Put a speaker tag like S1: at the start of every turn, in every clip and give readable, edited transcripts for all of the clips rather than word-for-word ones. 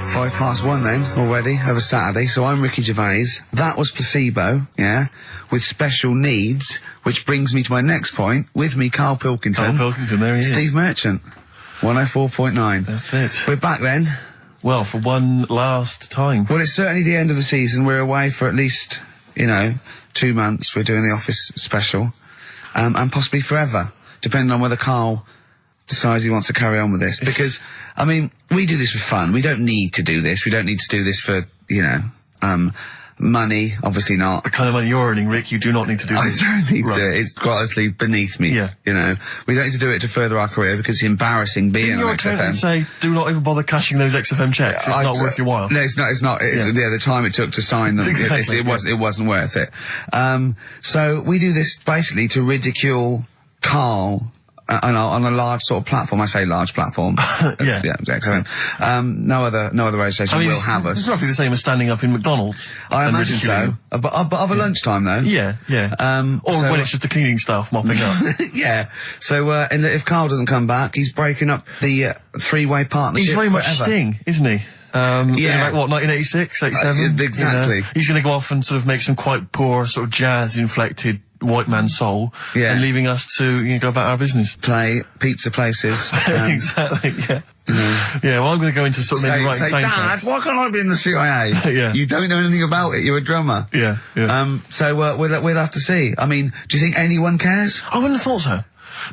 S1: 1:05 then, already, of a Saturday, so I'm Ricky Gervais. That was Placebo, yeah, with Special Needs, which brings me to my next point. With me, Karl Pilkington.
S2: Karl Pilkington, there he is.
S1: Steve Merchant, 104.9.
S2: That's it.
S1: We're back then.
S2: Well, for one last time.
S1: Well, it's certainly the end of the season. We're away for at least, 2 months. We're doing the Office special, and possibly forever, depending on whether Karl decides he wants to carry on with this. Because, I mean, we do this for fun. We don't need to do this. We don't need to do this for, money. Obviously not.
S2: The kind of money you're earning, Rick, you do not need to do this.
S1: I don't need to. It's quite honestly beneath me.
S2: Yeah.
S1: We don't need to do it to further our career because it's embarrassing being on XFM.
S2: Didn't your say, do not even bother cashing those XFM checks. It's not worth your while.
S1: No, it's not. The time it took to sign them,
S2: Exactly,
S1: it wasn't worth it. So we do this basically to ridicule Karl on a large sort of platform. I say large platform.
S2: Yeah.
S1: XFM. No other radio station will have us.
S2: It's roughly the same as standing up in McDonald's.
S1: I imagine so. But of a lunchtime though.
S2: Yeah. Or when it's just the cleaning staff mopping up.
S1: Yeah. So, and if Karl doesn't come back, he's breaking up the three-way partnership.
S2: He's very much Sting, isn't he?
S1: Yeah.
S2: Like, 1986, 87?
S1: Exactly.
S2: He's going to go off and sort of make some quite poor, sort of jazz-inflected white man soul, and leaving us to go about our business.
S1: Play pizza places.
S2: Exactly, yeah. Yeah, well, I'm going to go into sort of maybe writing
S1: Dad,
S2: signposts.
S1: why can't I be in the CIA?
S2: Yeah.
S1: You don't know anything about it, you're a drummer.
S2: Yeah.
S1: So we'll have to see. I mean, do you think anyone cares?
S2: I wouldn't have thought so.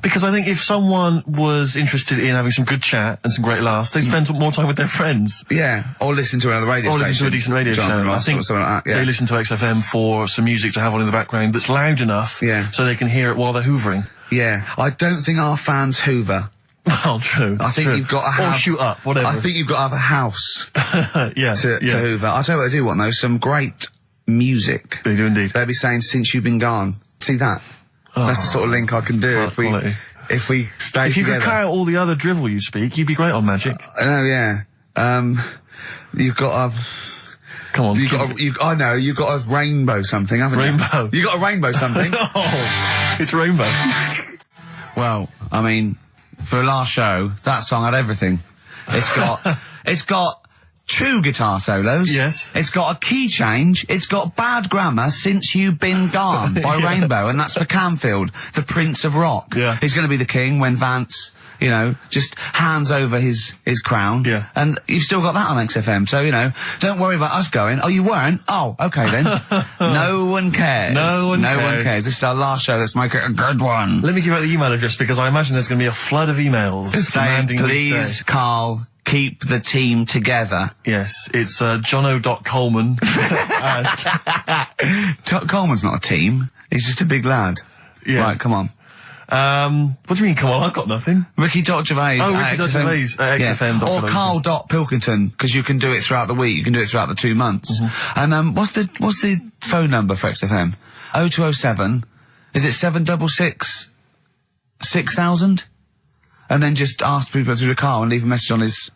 S2: Because I think if someone was interested in having some good chat and some great laughs, they'd spend more time with their friends.
S1: Yeah, or listen to another radio station.
S2: Or listen to a decent radio show. I think
S1: like that, yeah.
S2: They listen to XFM for some music to have on in the background that's loud enough so they can hear it while they're hoovering.
S1: Yeah, I don't think our fans hoover.
S2: Well, true.
S1: I think you've got to have...
S2: Or shoot up, whatever.
S1: I think you've got to have a house to
S2: yeah.
S1: hoover. I'll tell you what they do want, though, some great music.
S2: They do indeed.
S1: They'll be saying, since you've been gone. See that? That's the sort of link I can do if we stay
S2: If you
S1: together.
S2: could cut out all the other drivel you speak, you'd be great on Magic.
S1: I know, yeah. You've got to...
S2: Come on.
S1: I know, you've got a rainbow something, haven't you?
S2: Rainbow.
S1: You got a rainbow something.
S2: Oh, it's rainbow.
S1: Well, I mean, for a last show, that song had everything. It's got 2 guitar solos.
S2: Yes.
S1: It's got a key change. It's got bad grammar, Since You've Been Gone by Rainbow, and that's for Camfield, the Prince of Rock.
S2: Yeah.
S1: He's going to be the king when Vance, just hands over his crown.
S2: Yeah.
S1: And you've still got that on XFM, so, don't worry about us going, oh, you weren't? Oh, okay then. No one cares.
S2: No one cares.
S1: This is our last show, let's make it a good one.
S2: Let me give out the email address because I imagine there's going to be a flood of emails demanding
S1: please, Karl, keep the team together.
S2: Yes, it's jono.coleman.
S1: Coleman's not a team. He's just a big lad.
S2: Yeah.
S1: Right, come on.
S2: What do you mean, come on? I've got nothing.
S1: Ricky.Gervais.
S2: Oh, Ricky.Gervais at XFM.
S1: Or Karl.Pilkington, because you can do it throughout the week. You can do it throughout the 2 months. And what's the phone number for XFM? 0207. Is it 766 6000? And then just ask people through the car and leave a message on his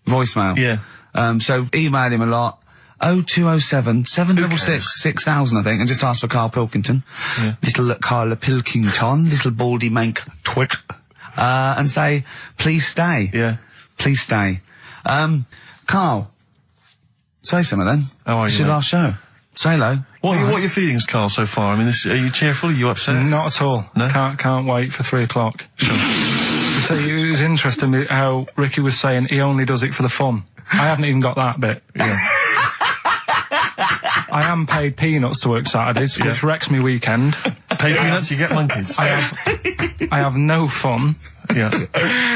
S1: voicemail.
S2: Yeah.
S1: So email him a lot. 0207 766 6000, I think, and just ask for Karl Pilkington.
S2: Yeah.
S1: Little Karl Pilkington, little baldy mank twit. And say, please stay.
S2: Yeah.
S1: Please stay. Karl, say something then.
S2: How are you,
S1: This is
S2: mate?
S1: our show. Say hello.
S2: What are your feelings, Karl, so far? I mean, are you cheerful? Are you upset?
S3: Not at all.
S2: No?
S3: Can't wait for 3 o'clock. So it was interesting how Ricky was saying he only does it for the fun. I haven't even got that bit.
S2: Yeah.
S3: I am paid peanuts to work Saturdays, which wrecks me weekend.
S2: Pay peanuts, you get monkeys.
S3: I have no fun.
S2: Yeah.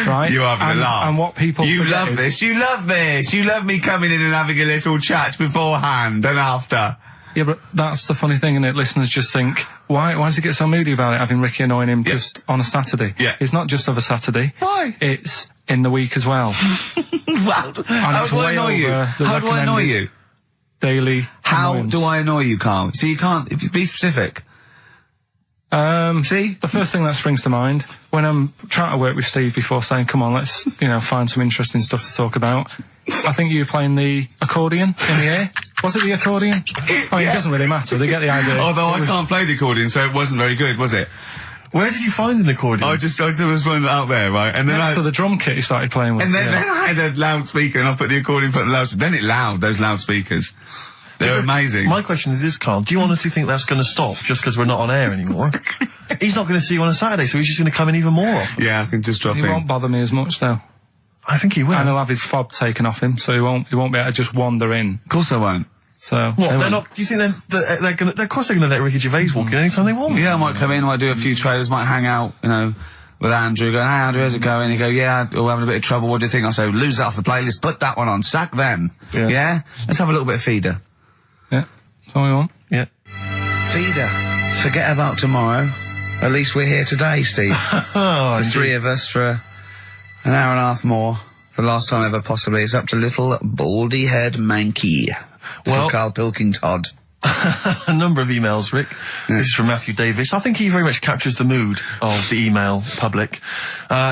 S3: Right?
S1: You're having a laugh.
S3: And what people
S1: You
S3: forget
S1: love
S3: is-
S1: this. You love this. You love me coming in and having a little chat beforehand and after.
S3: Yeah, but that's the funny thing, isn't it? Listeners just think, why does he get so moody about it, having Ricky annoying him just on a Saturday?
S1: Yeah.
S3: It's not just of a Saturday.
S1: Why?
S3: It's in the week as well.
S1: Wow. How do I annoy you? How do I annoy you?
S3: Daily
S1: How
S3: annoyance.
S1: do I annoy you, Karl? So you can't, if you be specific. See?
S3: The first thing that springs to mind, when I'm trying to work with Steve before saying, come on, let's, find some interesting stuff to talk about, I think you were playing the accordion in the air. Was it the accordion? I mean, it doesn't really matter. They get the idea.
S1: Although I can't play the accordion, so it wasn't very good, was it?
S2: Where did you find an accordion?
S1: I was running out there, right? And then
S3: Next to the drum kit he started playing with.
S1: then I had a loudspeaker, and I put the accordion for the loudspeaker. Then it loud, those loudspeakers. They're amazing.
S2: My question is this, Carl. Do you honestly think that's going to stop just because we're not on air anymore? He's not going to see you on a Saturday, so he's just going to come in even more often.
S1: Yeah, I can just drop
S3: He
S1: in.
S3: won't bother me as much, though.
S2: I think he will.
S3: And he'll have his fob taken off him, so he won't be able to just wander in.
S1: Of course I won't.
S3: So
S2: What? They're not. Do you think they're going to? Of course, they're going to let Ricky Gervais walk in anytime they want.
S1: Yeah, I might come in, I might do a few trailers, might hang out, you know, with Andrew, going, "Hey Andrew, how's it going?" He'd go, "Yeah, we're having a bit of trouble, what do you think?" I say, "Lose that off the playlist, put that one on, sack them." Yeah? Let's have a little bit of feeder.
S3: yeah, that's all we want.
S2: Yeah.
S1: Feeder. Forget about tomorrow. At least we're here today, Steve. The three of us for an hour and a half more. The last time ever, possibly. It's up to little baldy head Mankey.
S2: Well-
S1: For Karl Pilkington.
S2: A number of emails, Rick. This is from Matthew Davis. I think he very much captures the mood of the email public.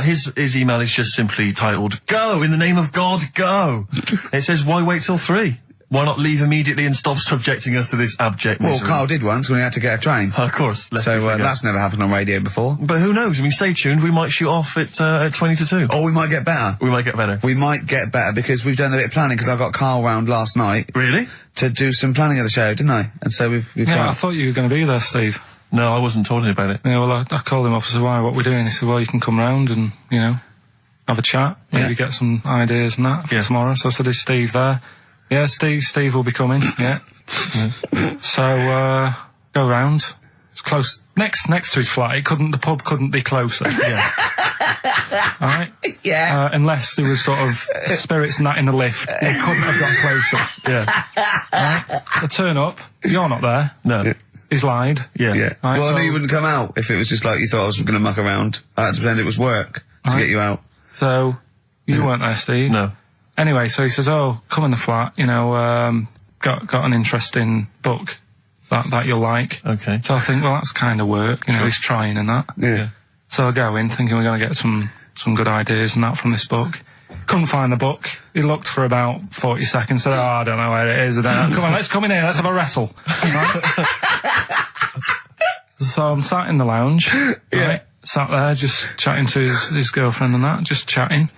S2: His email is just simply titled, "Go! In the name of God, go!" It says, "Why wait till 3? Why not leave immediately and stop subjecting us to this abject
S1: Well,
S2: misery?"
S1: Carl did once when he had to get a train.
S2: Of course.
S1: So that's never happened on radio before.
S2: But who knows? I mean, stay tuned. We might shoot off at 20 to 2.
S1: Or we might get better.
S2: We might get better.
S1: We might get better because we've done a bit of planning, because I got Carl round last night
S2: Really?
S1: to do some planning of the show, didn't I? And so we've
S3: Yeah, I
S1: got...
S3: thought you were going to be there, Steve.
S2: No, I wasn't talking about it.
S3: Yeah, well, I called him up and said, "Why, what are we doing?" He said, "Well, you can come round and, you know, have a chat, maybe get some ideas and that for tomorrow." So I said, "Is Steve there?" "Yeah, Steve will be coming." Yeah. So, go round. It's close, next to his flat. The pub couldn't be closer. Yeah. Alright?
S1: Yeah.
S3: Unless there was sort of spirits and that in the lift, they couldn't have got closer.
S2: Yeah.
S3: Alright? I turn up, you're not there.
S2: No.
S3: He's lied.
S2: Yeah.
S1: Yeah.
S3: Right,
S1: Well, I
S3: so-
S1: knew you wouldn't come out if it was just like you thought I was going to muck around. I had to pretend it was work to
S3: Right.
S1: get you out.
S3: So, you weren't there, Steve.
S2: No.
S3: Anyway, so he says, "Oh, come in the flat, you know, got an interesting book that you'll like."
S2: Okay.
S3: So I think, well, that's kind of work, you know, he's trying and that.
S1: Yeah.
S3: So I go in thinking we're going to get some good ideas and that from this book. Couldn't find the book. He looked for about 40 seconds, said, "Oh, I don't know where it is." "Come on, let's come in here, let's have a wrestle." Right? So I'm sat in the lounge, right? Sat there just chatting to his girlfriend and that, just chatting.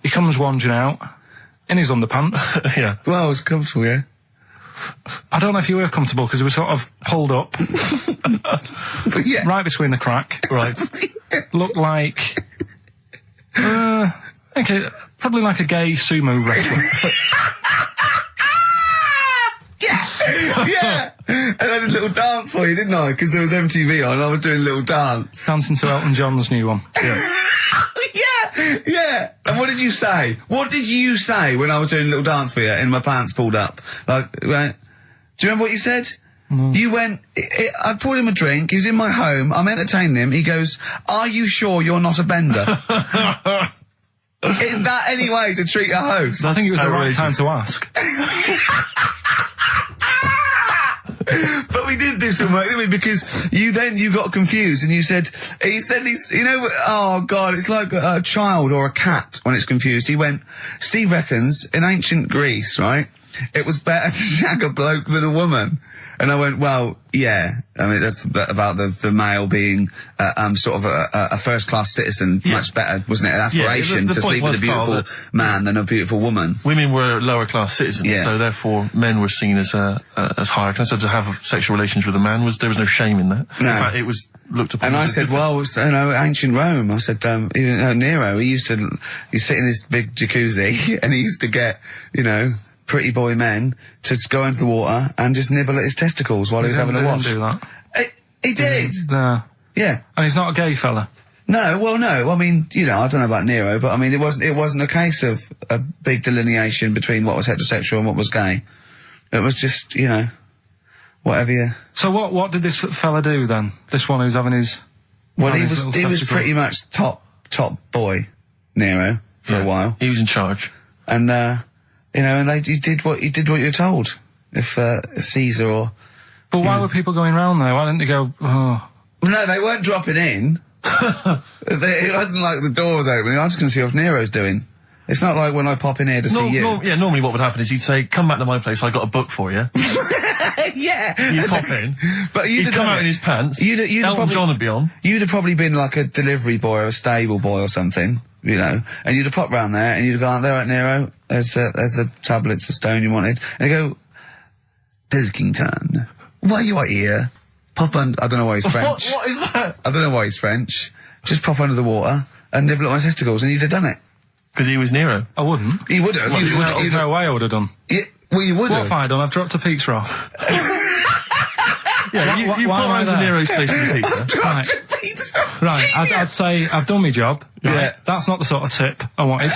S3: He comes wandering out in his underpants.
S2: Yeah.
S1: Well, I was comfortable, yeah.
S3: I don't know if you were comfortable because we were sort of pulled up
S1: But yeah.
S3: right between the crack.
S2: Right.
S3: Looked like, okay, probably like a gay sumo wrestler.
S1: Yeah. And I did a little dance for you, didn't I? Because there was MTV on and I was doing a little dance.
S3: Dancing to Elton John's new one.
S1: Yeah. And what did you say? What did you say when I was doing a little dance for you and my pants pulled up? Like, right? Do you remember what you said? You went, I poured him a drink, he was in my home, I'm entertaining him, he goes, "Are you sure you're not a bender?" Is that any way to treat a host?
S3: I think it was the right
S2: outrageous.
S3: time to ask.
S1: But we did do some work, didn't we? Because you got confused and you said, he's, you know, oh God, it's like a child or a cat when it's confused. He went, "Steve reckons in ancient Greece, right, it was better to shag a bloke than a woman." And I went, "Well, yeah. I mean, that's about the male being sort of a first-class citizen.
S2: Yeah.
S1: Much better, wasn't it? An aspiration
S2: the
S1: to
S2: point
S1: sleep with
S2: was,
S1: a beautiful
S2: Carl,
S1: man than a beautiful woman."
S2: Women were lower class citizens,
S1: Yeah.
S2: so therefore men were seen as higher class. So to have sexual relations with a man there was no shame in that.
S1: No.
S2: In fact, it was looked upon.
S1: And I
S2: as
S1: said, "Well, you know, ancient Rome." I said, even Nero, he sit in his big jacuzzi and he used to get, you know, pretty boy men to just go into the water and just nibble at his testicles while he was having a
S3: He
S1: wash.
S3: didn't do that.
S1: He did.
S3: No.
S1: Yeah.
S3: And he's not a gay fella.
S1: No, well, no. I mean, you know, I don't know about Nero, but I mean, it wasn't a case of a big delineation between what was heterosexual and what was gay. It was just, you know, whatever you...
S3: So what did this fella do then? This one who's having his...
S1: Well,
S3: having
S1: he
S3: his
S1: was
S3: little testicles?
S1: pretty much top boy, Nero, for a while.
S2: He was in charge.
S1: And, you know, and you did what you were told. If, Caesar or...
S3: But why were people going round there? Why didn't they go, "Oh,
S1: No, they weren't dropping in. It wasn't like the door was opening. I was going to see what Nero's doing. It's not like when I pop in here to see you.
S2: Normally what would happen is he'd say, "Come back to my place, I got a book for you."
S1: Yeah.
S2: You pop in.
S1: But
S2: He'd come out in his pants. Elton John would be on.
S1: You'd have probably been like a delivery boy or a stable boy or something, you know, and you'd have popped round there and you'd have gone, there, right, Nero, there's the tablets of stone you wanted. And you go, Pilkington, why you are here? Pop under, I don't know why he's French.
S2: What is that?
S1: I don't know why he's French. Just pop under the water and nibble at my testicles and you'd have done it.
S2: Because he was Nero.
S3: I wouldn't.
S1: You would have.
S3: There's no way I would have done.
S1: Yeah, well, you would
S3: What
S1: have.
S3: have I done? I've dropped a pizza off.
S2: Yeah, you
S3: why
S2: pop
S3: am I
S2: around to
S3: there?
S2: Nero's place with a pizza.
S3: Right. Right, I'd say I've done my job. Right?
S1: Yeah.
S3: That's not the sort of tip I wanted.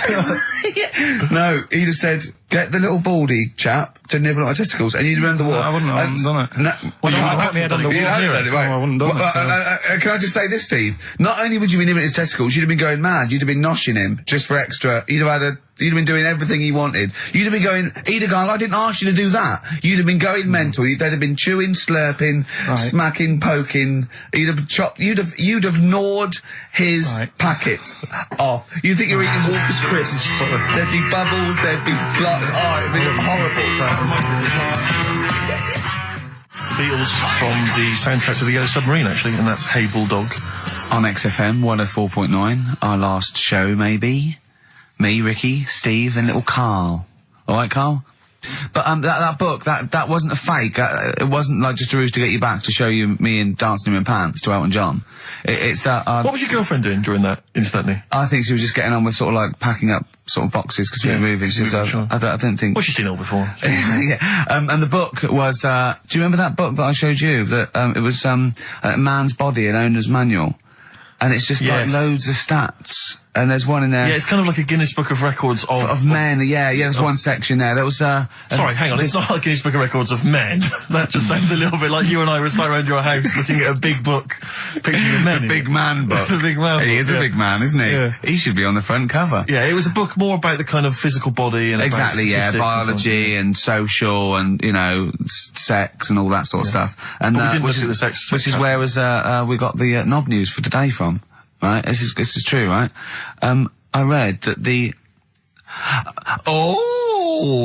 S1: No, he'd have said, get the little baldy chap to nibble at my testicles, and you'd have run the water.
S3: I wouldn't have done it.
S1: No,
S2: Well,
S1: you
S2: you
S1: haven't
S2: haven't
S3: me head
S2: done
S3: on
S2: it.
S3: the
S1: You
S3: wall.
S1: haven't done it, right.
S3: No, I wouldn't have done it,
S1: Can I just say this, Steve? Not only would you be nibbling at his testicles, you'd have been going mad. You'd have been noshing him just for extra. You'd have been doing everything he wanted. You'd have been going, he'd have gone, I didn't ask you to do that. You'd have been going mental. They'd have been chewing, slurping,
S3: Right.
S1: smacking, poking. You'd have chopped, you'd have gnawed his
S3: Right.
S1: packet off. You think you're eating Walker's crisps. There'd be bubbles, there'd be blood. Oh, it'd be horrible.
S2: The Beatles from the soundtrack to The Yellow Submarine, actually, and that's Hey Bulldog.
S1: On XFM 104.9, our last show, maybe. Me, Ricky, Steve, and little Karl. Alright, Karl? But that book, that wasn't a fake. It wasn't like just a ruse to get you back to show you me and dancing in my pants to Elton John. It's that.
S2: What was your girlfriend doing during that, instantly?
S1: I think she was just getting on with sort of like packing up sort of boxes because we were moving. So
S2: sure.
S1: I don't think.
S2: Well, she's seen it all before.
S1: Yeah. And the book was. Do you remember that book that I showed you? That it was a Man's Body, an owner's manual, and it's just
S2: Yes.
S1: like loads of stats. And there's one in there.
S2: Yeah, it's kind of like a Guinness Book of Records
S1: of men. Yeah. There's one section there. There was.
S2: Sorry, hang on. It's not like Guinness Book of Records of men. That just sounds a little bit like you and I were sat around your house looking at a big book, picturing men.
S1: The big man book.
S2: The big man book.
S1: He is a big man, isn't he?
S2: Yeah.
S1: He should be on the front cover.
S2: Yeah, it was a book more about the kind of physical body and
S1: Exactly,
S2: about
S1: yeah,
S2: statistics
S1: biology and social and, you know, sex and all that sort of stuff. And
S2: But we didn't
S1: which
S2: look at
S1: is,
S2: the sex
S1: which is
S2: chapter.
S1: where we got the knob news for today from, right? This is true, right? I read that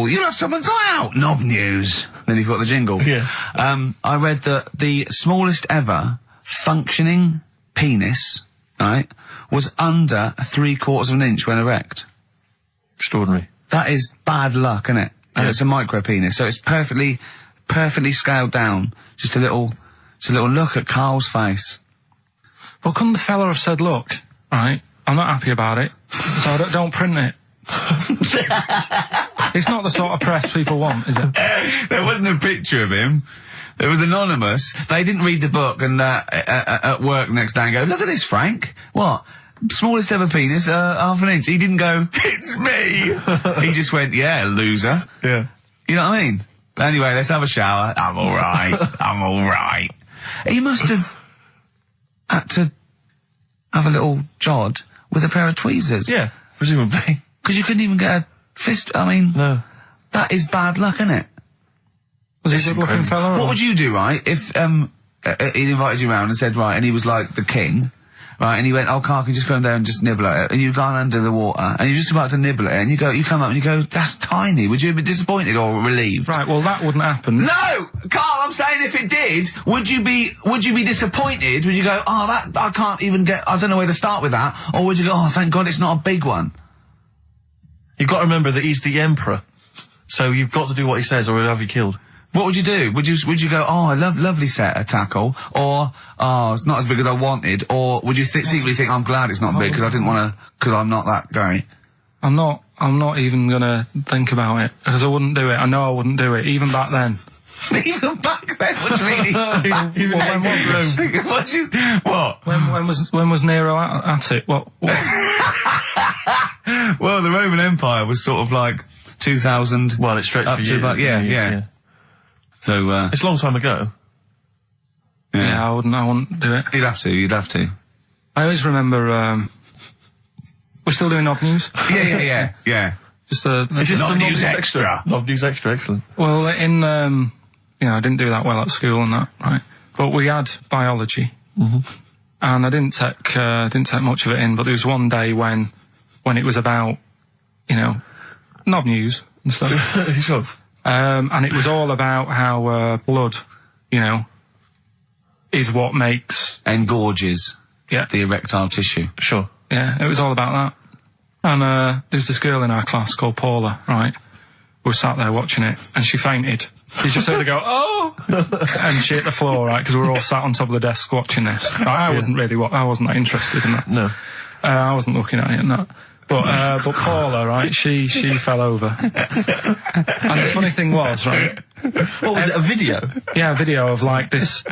S1: you'll have someone's eye out, knob news. Then you've got the jingle.
S2: Yeah.
S1: I read that the smallest ever functioning penis, right, was under 3/4 of an inch when erect.
S2: Extraordinary.
S1: That is bad luck, isn't it? And
S2: Yeah.
S1: it's a micro penis, so it's perfectly scaled down. Just a little look at Carl's face.
S3: Well, couldn't the fella have said, look, right, I'm not happy about it, so don't print it. It's not the sort of press people want, is it?
S1: There wasn't a picture of him. It was anonymous. They didn't read the book and at work the next day and go, look at this, Frank. What? Smallest ever penis, half an inch. He didn't go, it's me. He just went, yeah, loser.
S2: Yeah.
S1: You know what I mean? Anyway, let's have a shower. I'm alright. I'm alright. He must have had to have a little jod with a pair of tweezers.
S2: Yeah, presumably.
S1: Because you couldn't even get a fist. I mean,
S2: No.
S1: that is bad luck, isn't it?
S3: Was he a good-looking
S2: incredible.
S3: fella?
S1: What
S3: or-
S1: would you do, right, if he invited you round and said, right, and he was like the king, right, and he went, oh, Carl, can you just go in there and just nibble at it? And you've gone under the water, and you're just about to nibble at it, and you come up and you go, that's tiny. Would you be disappointed or relieved?
S3: Right, well, that wouldn't happen.
S1: No! Carl, I'm saying if it did, would you be disappointed? Would you go, oh, that, I can't even get, I don't know where to start with that? Or would you go, oh, thank God it's not a big one?
S2: You've got to remember that he's the emperor. So you've got to do what he says or he'll have you killed.
S1: What would you do? Would you go, oh, I lovely set of tackle, or, oh, it's not as big as I wanted, or would you secretly think, I'm glad it's not big because I didn't want to, because I'm not that guy?
S3: I'm not even gonna think about it, because I wouldn't do it. I know I wouldn't do it, even back then.
S1: Even back then, what do you mean?
S2: Even
S3: Well,
S2: then,
S1: What?
S3: When was Nero at it? What?
S1: Well, the Roman Empire was sort of like 2000.
S2: Well, it stretched
S1: up
S2: for
S1: to
S2: years.
S1: about, yeah. So,
S2: It's a long time ago.
S3: Yeah, I wouldn't do it.
S1: You'd have to.
S3: I always remember, we're still doing knob news?
S1: Yeah.
S3: Just
S2: Is this
S1: Knob
S2: some
S1: News Extra?
S2: Knob News Extra, excellent.
S3: well, I didn't do that well at school and that, right? But we had biology. Mm-hmm. And I didn't take much of it in, but there was one day when it was about, knob news and stuff.
S2: Sure.
S3: And it was all about how blood, is what makes...
S1: Engorges the erectile tissue.
S2: Sure.
S3: Yeah, it was all about that. And there's this girl in our class called Paula, right? We were sat there watching it, and she fainted. You just heard her go, oh! And she hit the floor, right? Because we were all sat on top of the desk watching this. I wasn't that interested in that.
S2: No.
S3: I wasn't looking at it and that. But Paula, right, she fell over. And the funny thing was, right...
S2: What was it, a video?
S3: Yeah, a video of, like, this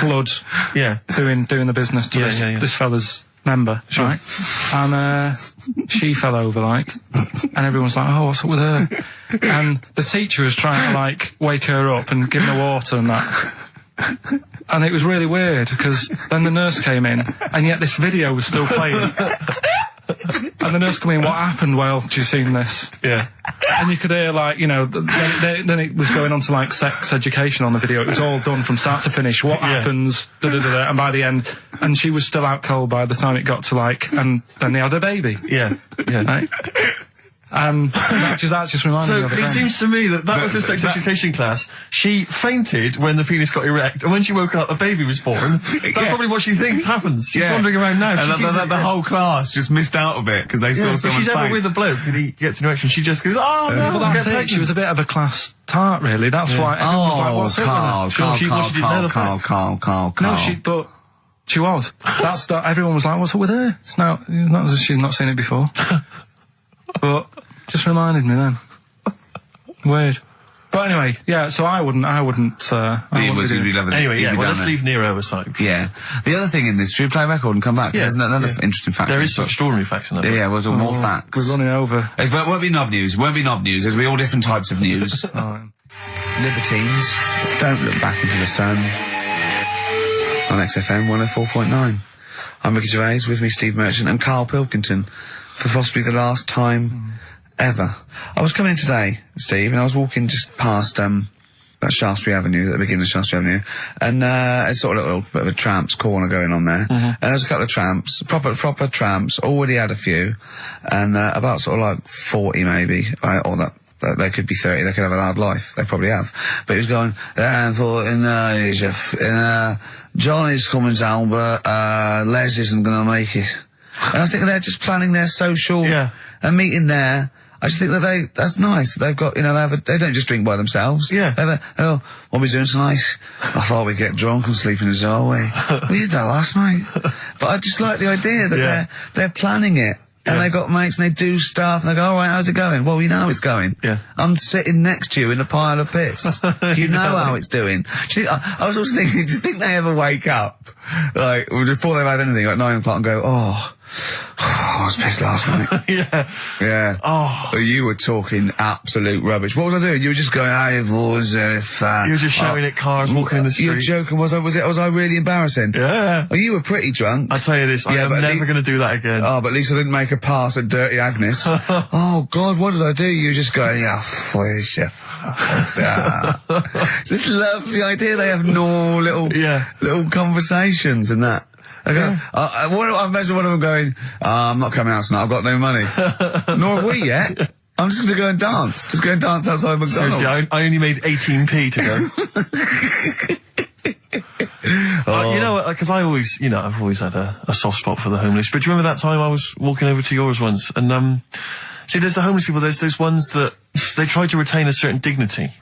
S3: blood doing the business to this fella's member, right? And she fell over, like, and everyone's like, oh, what's up with her? And the teacher was trying to, like, wake her up and give her water and that. And it was really weird, because then the nurse came in, and yet this video was still playing. And the nurse came in, what happened? Well, have you seen this?
S2: Yeah.
S3: And you could hear, like, then it was going on to, like, sex education on the video. It was all done from start to finish. What happens? And by the end, and she was still out cold by the time it got to, like, and then they had a baby.
S2: Yeah.
S3: Right? And that just reminded me of it.
S2: So it seems to me that was her sex education class. She fainted when the penis got erect, and when she woke up, a baby was born. That's probably what she thinks happens. She's wandering around now.
S1: And the whole class just missed out a bit because they saw someone.
S2: If she's ever with a bloke and he gets an erection, she just goes, oh no,
S3: well, that's it. She was a bit of a class tart, really. That's why everyone was like, what's up with her?
S1: Carl.
S3: No, but she was. Everyone was like, what's up with her? She's not seen it before. But just reminded me then. Weird. But anyway, yeah. So I wouldn't.
S2: Anyway, let's leave Nero aside.
S1: Yeah. The other thing in this, should we play a record and come back?
S2: Yeah.
S1: There's another interesting fact.
S2: There is some extraordinary facts in that.
S1: Yeah, well, more facts.
S3: We're running over.
S1: But it won't be knob news. There'll be all different types of news. Libertines, don't look back into the sun. On XFM 104.9. I'm Ricky Gervais, with me Steve Merchant and Karl Pilkington, for possibly the last time ever. I was coming in today, Steve, and I was walking just past that Shaftesbury Avenue, at the beginning of Shaftesbury Avenue, and it's sort of a little bit of a tramps corner going on there. And there's a couple of tramps, proper tramps, already had a few, and about sort of like 40 maybe, right, or that. They could be 30, they could have a hard life, they probably have. But he was going, Johnny's coming down, but Les isn't going to make it. And I think they're just planning their social a meeting there. I just think that that's nice. They've got, they don't just drink by themselves.
S2: Yeah.
S1: What are we doing tonight? I thought we'd get drunk and sleep in the doorway. We did that last night. But I just like the idea that they're planning it. And they've got mates and they do stuff and they go, all right, how's it going? Well, you know how it's going. Yeah. I'm sitting next to you in a pile of piss. You know how it's doing. I was also thinking, do you think they ever wake up, like, before they've had anything, like 9 o'clock and go, I was pissed last night. Yeah. Oh. You were talking absolute rubbish. What was I doing? You were just going, hey, boys, you
S2: were just shouting at cars walking in the street.
S1: You were joking. Was I really embarrassing?
S2: Yeah.
S1: Oh, you were pretty drunk.
S2: I'll tell you this, I am never going to do that again.
S1: Oh, but at least I didn't make a pass at Dirty Agnes. Oh, God, what did I do? You were just going, please, Just love the idea they have no little conversations and that. I imagine one of them going, I'm not coming out tonight, I've got no money. Nor have we yet. I'm just going to go and dance. Just go and dance outside McDonald's.
S2: Seriously, I only made 18p to go. Because I always, I've always had a soft spot for the homeless. But do you remember that time I was walking over to yours once? And, see, there's the homeless people, there's those ones that they try to retain a certain dignity.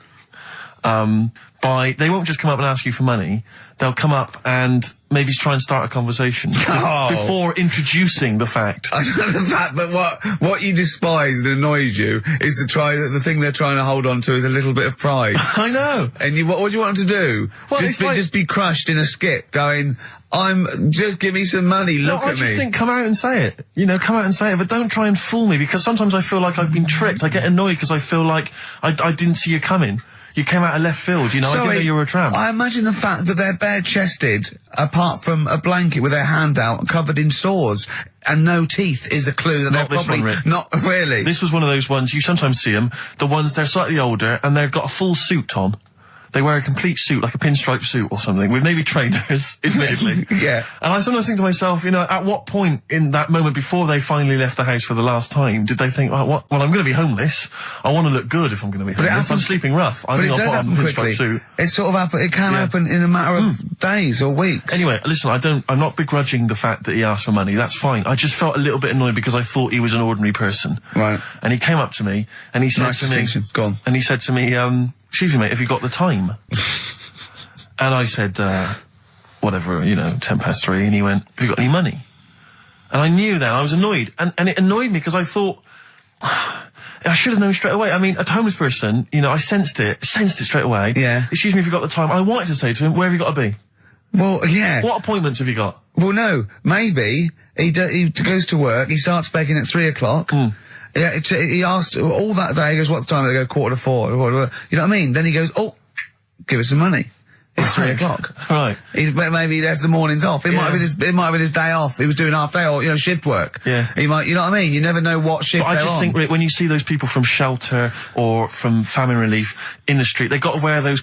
S2: They won't just come up and ask you for money. They'll come up and maybe try and start a conversation before introducing the fact.
S1: The fact that what you despise and annoys you is the thing they're trying to hold on to is a little bit of pride.
S2: I know.
S1: And what do you want them to do?
S2: Well,
S1: just be crushed in a skip going, just give me some money, look at me.
S2: I just think, come out and say it. Come out and say it, but don't try and fool me, because sometimes I feel like I've been tricked. I get annoyed because I feel like I didn't see you coming. You came out of left field, I didn't know you were a tramp.
S1: I imagine the fact that they're bare-chested, apart from a blanket with their hand out, covered in sores, and no teeth is a clue that they're probably... Not really.
S2: This was one of those ones, you sometimes see them, the ones, they're slightly older, and they've got a full suit on. They wear a complete suit, like a pinstripe suit or something, with maybe trainers, admittedly.
S1: Yeah.
S2: And I sometimes think to myself, you know, at what point in that moment before they finally left the house for the last time did they think, well, I'm going to be homeless. I want to look good if I'm going to be homeless. I'm sleeping rough. I think I'll put on a pinstripe suit.
S1: It sort of happen. It can happen in a matter of days or weeks.
S2: Anyway, listen, I'm not begrudging the fact that he asked for money. That's fine. I just felt a little bit annoyed because I thought he was an ordinary person.
S1: Right.
S2: And he came up to me and he said to me,
S1: Go on.
S2: And he said to me, excuse me, mate, have you got the time? And I said, whatever, 3:10. And he went, have you got any money? And I knew that. I was annoyed. And it annoyed me because I thought, I should have known straight away. I mean, a homeless person, I sensed it straight away.
S1: Yeah.
S2: Excuse me if you got the time. I wanted to say to him, where have you got to be?
S1: Well, yeah.
S2: What appointments have you got?
S1: Well, no. Maybe he goes to work, he starts begging at 3:00. Yeah, he asked all that day, he goes, what's the time? They go 3:45. You know what I mean? Then he goes, oh, give us some money. It's 3:00.
S2: Right.
S1: Maybe he has the mornings off. It might have been his day off. He was doing half day or, shift work.
S2: Yeah.
S1: He might, you know what I mean? You never know what shift they're on.
S2: I just think, Rick, when you see those people from shelter or from famine relief in the street, they've got to wear those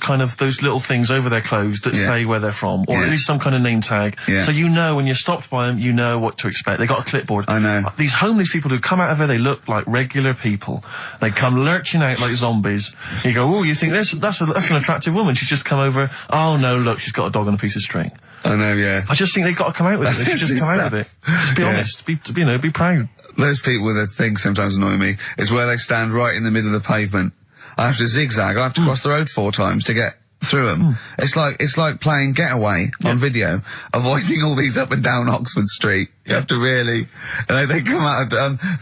S2: little things over their clothes that say where they're from, or at least some kind of name tag. Yeah. So when you're stopped by them, you know what to expect. They got a clipboard.
S1: I know.
S2: These homeless people who come out of there, they look like regular people. They come lurching out like zombies. You go, oh, you think that's an attractive woman? She's just come over. Oh no, look, she's got a dog on a piece of string.
S1: I know, yeah.
S2: I just think they've got to come out with it. They should just come out with it. Just be honest. Be proud.
S1: Those people with their things sometimes annoy me, is where they stand right in the middle of the pavement. I have to zigzag. I have to cross the road 4 times to get through them. It's like playing Getaway on video, avoiding all these up and down Oxford Street. You have to really, they come out,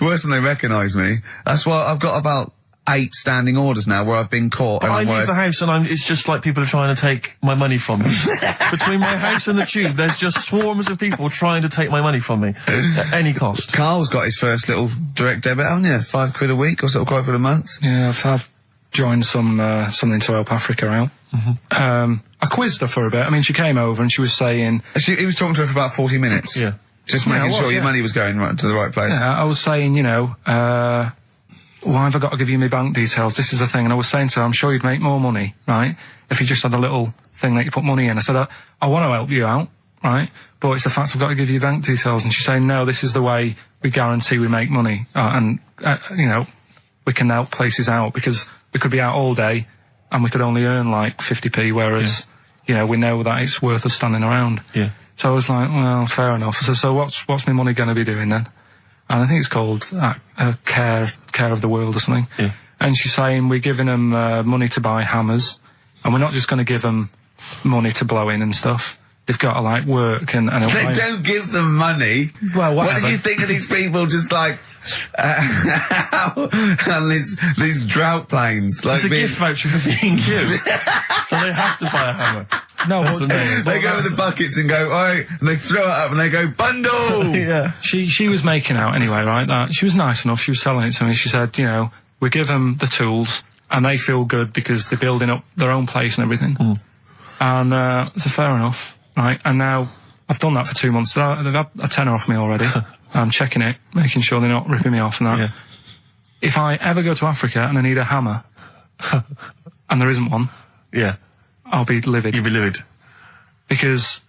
S1: worse when they recognise me. That's why I've got about 8 standing orders now where I've been caught.
S2: But I leave the house and it's just like people are trying to take my money from me. Between my house and the tube, there's just swarms of people trying to take my money from me at any cost.
S1: Carl's got his first little direct debit, haven't you? £5 a week or sort of £5 a month?
S3: Yeah, I've joined something to help Africa out. I quizzed her for a bit. I mean, she came over and she was saying...
S1: He was talking to her for about 40 minutes.
S2: Yeah.
S1: Just making sure your money was going right to the right place.
S3: Yeah, I was saying, why have I got to give you my bank details? This is the thing. And I was saying to her, I'm sure you'd make more money, right, if you just had a little thing that you put money in. I said, I want to help you out, right, but it's the fact I've got to give you bank details. And she's saying, no, this is the way we guarantee we make money. We can help places out because we could be out all day and we could only earn like 50p, whereas, we know that it's worth us standing around.
S2: Yeah.
S3: So I was like, well, fair enough. I said, so what's my money going to be doing then? And I think it's called Care of the World or something.
S2: Yeah.
S3: And she's saying we're giving them money to buy hammers, and we're not just going to give them money to blow in and stuff. They've got to work and
S1: they don't give them money.
S3: Well, whatever.
S1: What do you think of these people just and these drought planes?
S2: It's a gift voucher for being cute. So they have to buy a hammer.
S3: No,
S1: they go with the buckets and go, alright, and they throw it up and they go, bundle!
S2: Yeah.
S3: She was making out anyway, right? That she was nice enough, she was selling it to me. She said, we give them the tools and they feel good because they're building up their own place and everything. And so fair enough, right? And now I've done that for 2 months. They've had a tenner off me already. I'm checking it, making sure they're not ripping me off and that.
S2: Yeah.
S3: If I ever go to Africa and I need a hammer, and there isn't one, I'll be livid.
S2: You'll be livid.
S3: Because,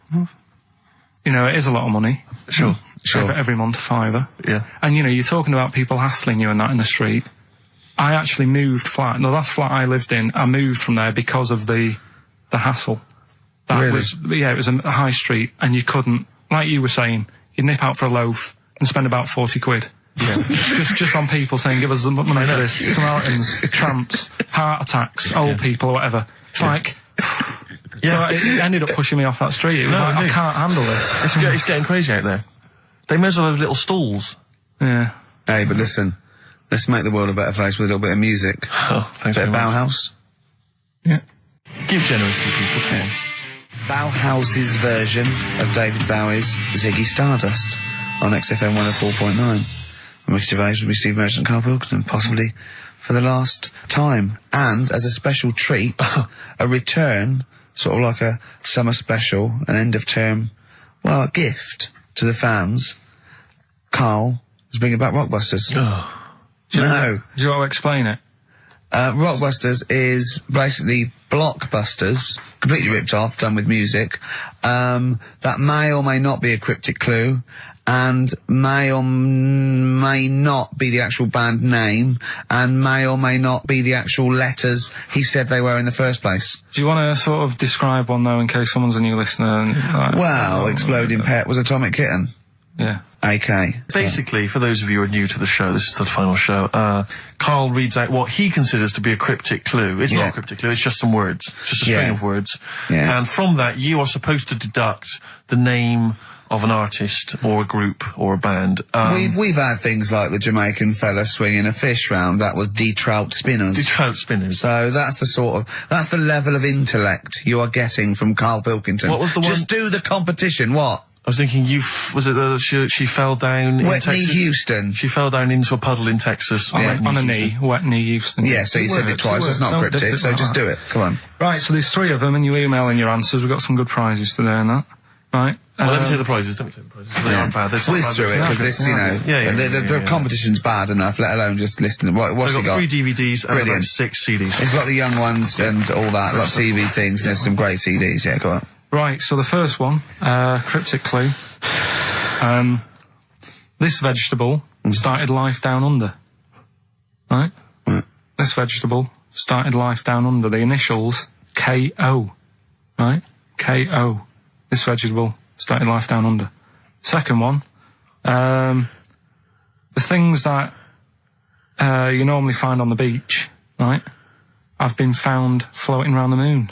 S3: it is a lot of money.
S2: Sure.
S3: Every month, £5.
S2: Yeah.
S3: And, you're talking about people hassling you and that in the street. I actually moved flat. The last flat I lived in, I moved from there because of the hassle. That
S1: really?
S3: It was a high street, and you couldn't, like you were saying, you'd nip out for a loaf and spend about 40 quid. Yeah. just on people saying, give us the money for this. Samaritans, tramps, heart attacks, old people or whatever. It's like... So it ended up pushing me off that street. It was I can't handle this.
S2: It's getting crazy out there. They may as well have little stalls.
S3: Yeah.
S1: Hey, but listen, let's make the world a better place with a little bit of music.
S2: Oh, thanks
S1: a bit
S2: very
S1: of
S2: much.
S1: Bauhaus.
S2: Yeah. Give generously, people. Come on.
S1: Bauhaus's version of David Bowie's Ziggy Stardust on XFM 104.9. I'm Ricky Gervais with me, Steve Merchant and Karl Pilkington, possibly for the last time. And as a special treat, a return, sort of like a summer special, an end of term, a gift to the fans. Karl is bringing back Rockbusters.
S3: Do you want to explain it?
S1: Rockbusters is basically Blockbusters, completely ripped off, done with music. That may or may not be a cryptic clue, and may or may not be the actual band name, and may or may not be the actual letters he said they were in the first place.
S3: Do you want to sort of describe one, though, in case someone's a new listener?
S1: Well, Exploding Pet was Atomic Kitten.
S3: Yeah.
S1: AK.
S2: Basically, for those of you who are new to the show, this is the final show, Karl reads out what he considers to be a cryptic clue. It's not a cryptic clue, it's just some words. Just a string of words.
S1: Yeah.
S2: And from that, you are supposed to deduct the name of an artist or a group or a band.
S1: We've had things like the Jamaican fella swinging a fish round. That was De-Trout Spinners.
S2: De-Trout Spinners.
S1: So that's the level of intellect you are getting from Karl Pilkington.
S2: What was the one?
S1: Just do the competition. What?
S2: I was thinking, she fell down in
S1: Whitney
S2: Texas?
S1: Houston.
S2: She fell down into a puddle in Texas.
S3: On a knee, Whitney Houston.
S1: Yeah, so you said it twice. It's not cryptic, so just do it. Come on.
S3: Right, so there's 3 of them, and you email in your answers. We've got some good prizes today and that. Right.
S2: Well, let me say the prizes. They aren't bad.
S1: Whiz through it, because this, you know, the competition's bad enough, let alone just listen. What's he got?
S2: 3 DVDs and about 6 CDs.
S1: He's got the young ones and all that, lot of TV things. There's some great CDs, yeah, go on.
S3: Right, so the first one, cryptic clue. This vegetable started life down under. Right? This vegetable started life down under. The initials K-O. Right? K-O. This vegetable started life down under. Second one, the things that you normally find on the beach, right, have been found floating around the moon.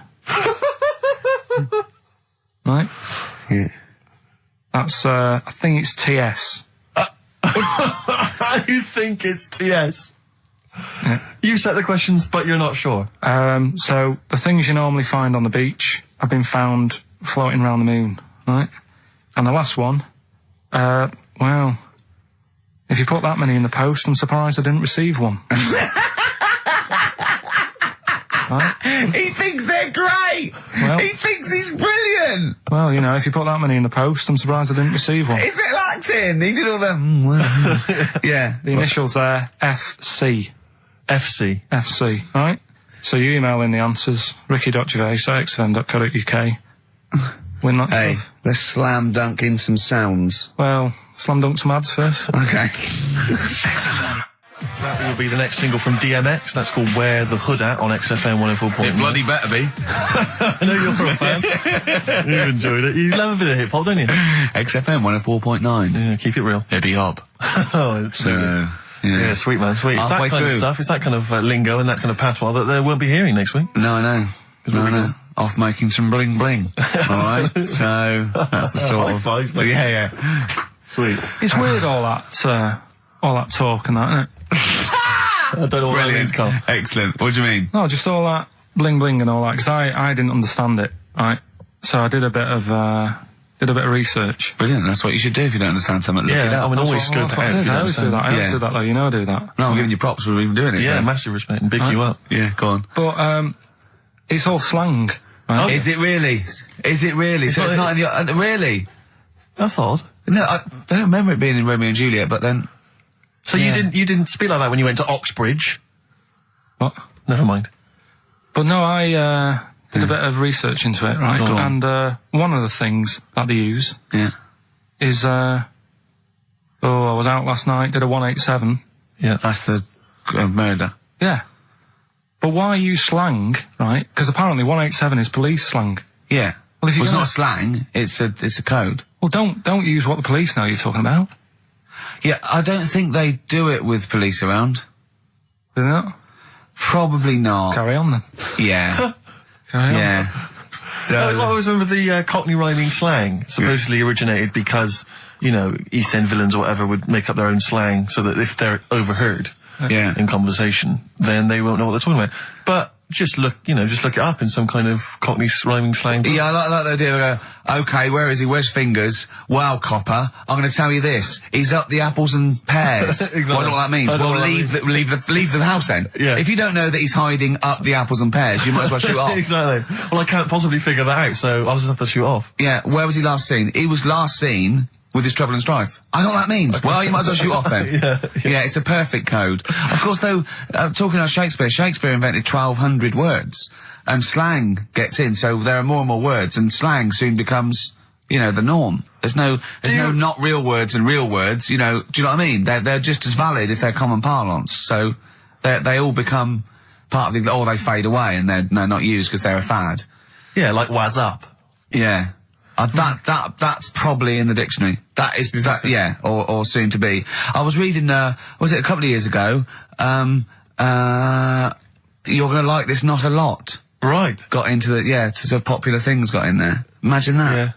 S3: Right?
S1: Yeah.
S3: That's, I think it's TS.
S2: You think it's TS?
S3: Yeah.
S2: You set the questions, but you're not sure.
S3: So the things you normally find on the beach have been found floating around the moon, right? And the last one, well, if you put that many in the post, I'm surprised I didn't receive one. Right?
S1: He thinks they're great!
S3: Well,
S1: he thinks he's brilliant!
S3: Well, you know, if you put that many in the post, I'm surprised I didn't receive one.
S1: Is it acting? He did all the... yeah.
S3: The initials there, FC.
S2: FC.
S3: FC, right? So you email in the answers, ricky.gervais@xfm.co.uk. Win that stuff.
S1: Let's slam dunk in some sounds.
S3: Well, slam dunk some ads first.
S1: Okay.
S2: That will be the next single from DMX. That's called Wear the Hood At on XFM 104.9.
S1: It bloody better be.
S2: I know you're a fan. You've enjoyed it. You love a bit of hip-hop, don't you?
S1: XFM 104.9.
S2: Yeah, keep it real.
S1: It'd be hop.
S2: Oh, it's
S1: so...
S2: Yeah, sweet man, sweet. It's that kind of stuff, it's that kind of lingo and that kind of patois that they won't be hearing next week.
S1: No, I know. No, I know. Off making some bling bling. Alright, so that's the sort of...
S2: High five,
S1: yeah.
S2: Sweet.
S3: It's weird all that talk and that, isn't it?
S2: I don't know what that means, Carl.
S1: Excellent. What do you mean?
S3: No, just all that bling bling and all that, because I didn't understand it, right? So I did a bit of research.
S1: Brilliant, that's what you should do if you don't understand something. Look it up.
S2: I mean, always scope it out.
S3: I always do that. I always do that, though. You know I do that.
S1: No, I'm giving you props for even doing it.
S2: Yeah,
S1: so.
S2: massive respect and big you up.
S1: Yeah, go on.
S3: But, it's all slang. Right?
S1: Oh, is it really? Is it really? So it's not in the... really?
S2: That's odd.
S1: No, I don't remember it being in Romeo and Juliet, but then...
S2: So you didn't speak like that when you went to Oxbridge?
S3: What?
S2: Never mind.
S3: But no, I did a bit of research into it, right? And one of the things that they use is I was out last night, did a 187.
S2: Yeah.
S1: That's the murder.
S3: Yeah. But why use slang, right? Because apparently 187 is police slang.
S1: Yeah.
S3: Well, if
S1: it's not slang, it's a code.
S3: Well, don't use what the police know you're talking about.
S1: Yeah, I don't think they do it with police around.
S3: Do they not?
S1: Probably not.
S3: Carry on then.
S1: Yeah.
S3: Carry on.
S1: Yeah.
S2: I always remember the Cockney rhyming slang supposedly originated because, you know, East End villains or whatever would make up their own slang so that if they're overheard in conversation, then they won't know what they're talking about. But just look it up in some kind of Cockney rhyming slang.
S1: Yeah, I like the idea. Okay, where is he? Where's Fingers? Wow, copper. I'm going to tell you this. He's up the apples and pears.
S2: Exactly.
S1: Well, I don't know what that means. Well, leave the house then.
S2: Yeah.
S1: If you don't know that he's hiding up the apples and pears, you might as well shoot off.
S2: Exactly. Well, I can't possibly figure that out, so I'll just have to shoot off.
S1: Yeah, where was he last seen? He was last seen with his trouble and strife. I know what that means. Well, you might as well shoot off then. Yeah, it's a perfect code. Of course, though, talking about Shakespeare invented 1,200 words, and slang gets in, so there are more and more words, and slang soon becomes, you know, the norm. There's no not real words and real words, you know, do you know what I mean? They're just as valid if they're common parlance, so they all become part of the, or they fade away and they're not used because they're a fad.
S2: Yeah, like waz up.
S1: Yeah. That's probably in the dictionary. That is, yeah, or soon to be. I was reading, was it a couple of years ago, You're Gonna Like This Not a Lot.
S2: Right.
S1: Got into so popular things got in there. Imagine that.
S2: Yeah.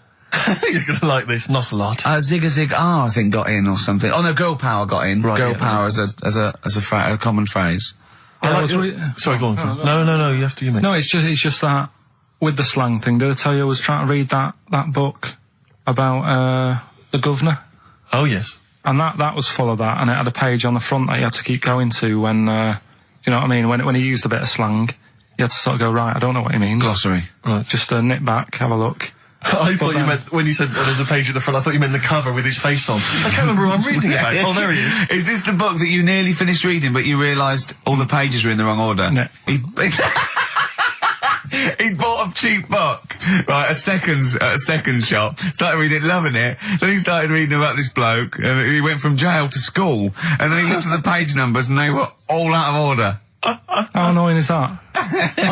S2: You're gonna like this, not a lot.
S1: Zig a Zig I think got in or something. Oh no, Girl Power got in.
S2: Right,
S1: Girl Power as a common phrase.
S2: Sorry, go on. No, you have to, you mean.
S3: No, it's just that, with the slang thing, did I tell you I was trying to read that book about, the governor?
S2: Oh, yes.
S3: And that was full of that, and it had a page on the front that you had to keep going to when, you know what I mean, when he used a bit of slang, you had to sort of go, right, I don't know what he means.
S1: Glossary.
S3: Right. Just nip back, have a look.
S2: I thought you meant, when you said there's a page at the front, I thought you meant the cover with his face on. I can't remember who I'm reading about. Oh, there he is.
S1: Is this the book that you nearly finished reading, but you realised all the pages were in the wrong order?
S3: No.
S1: He bought a cheap book, right, at a second shop, started reading it, loving it, then he started reading about this bloke, and he went from jail to school, and then he looked at the page numbers, and they were all out of order.
S3: How annoying is that?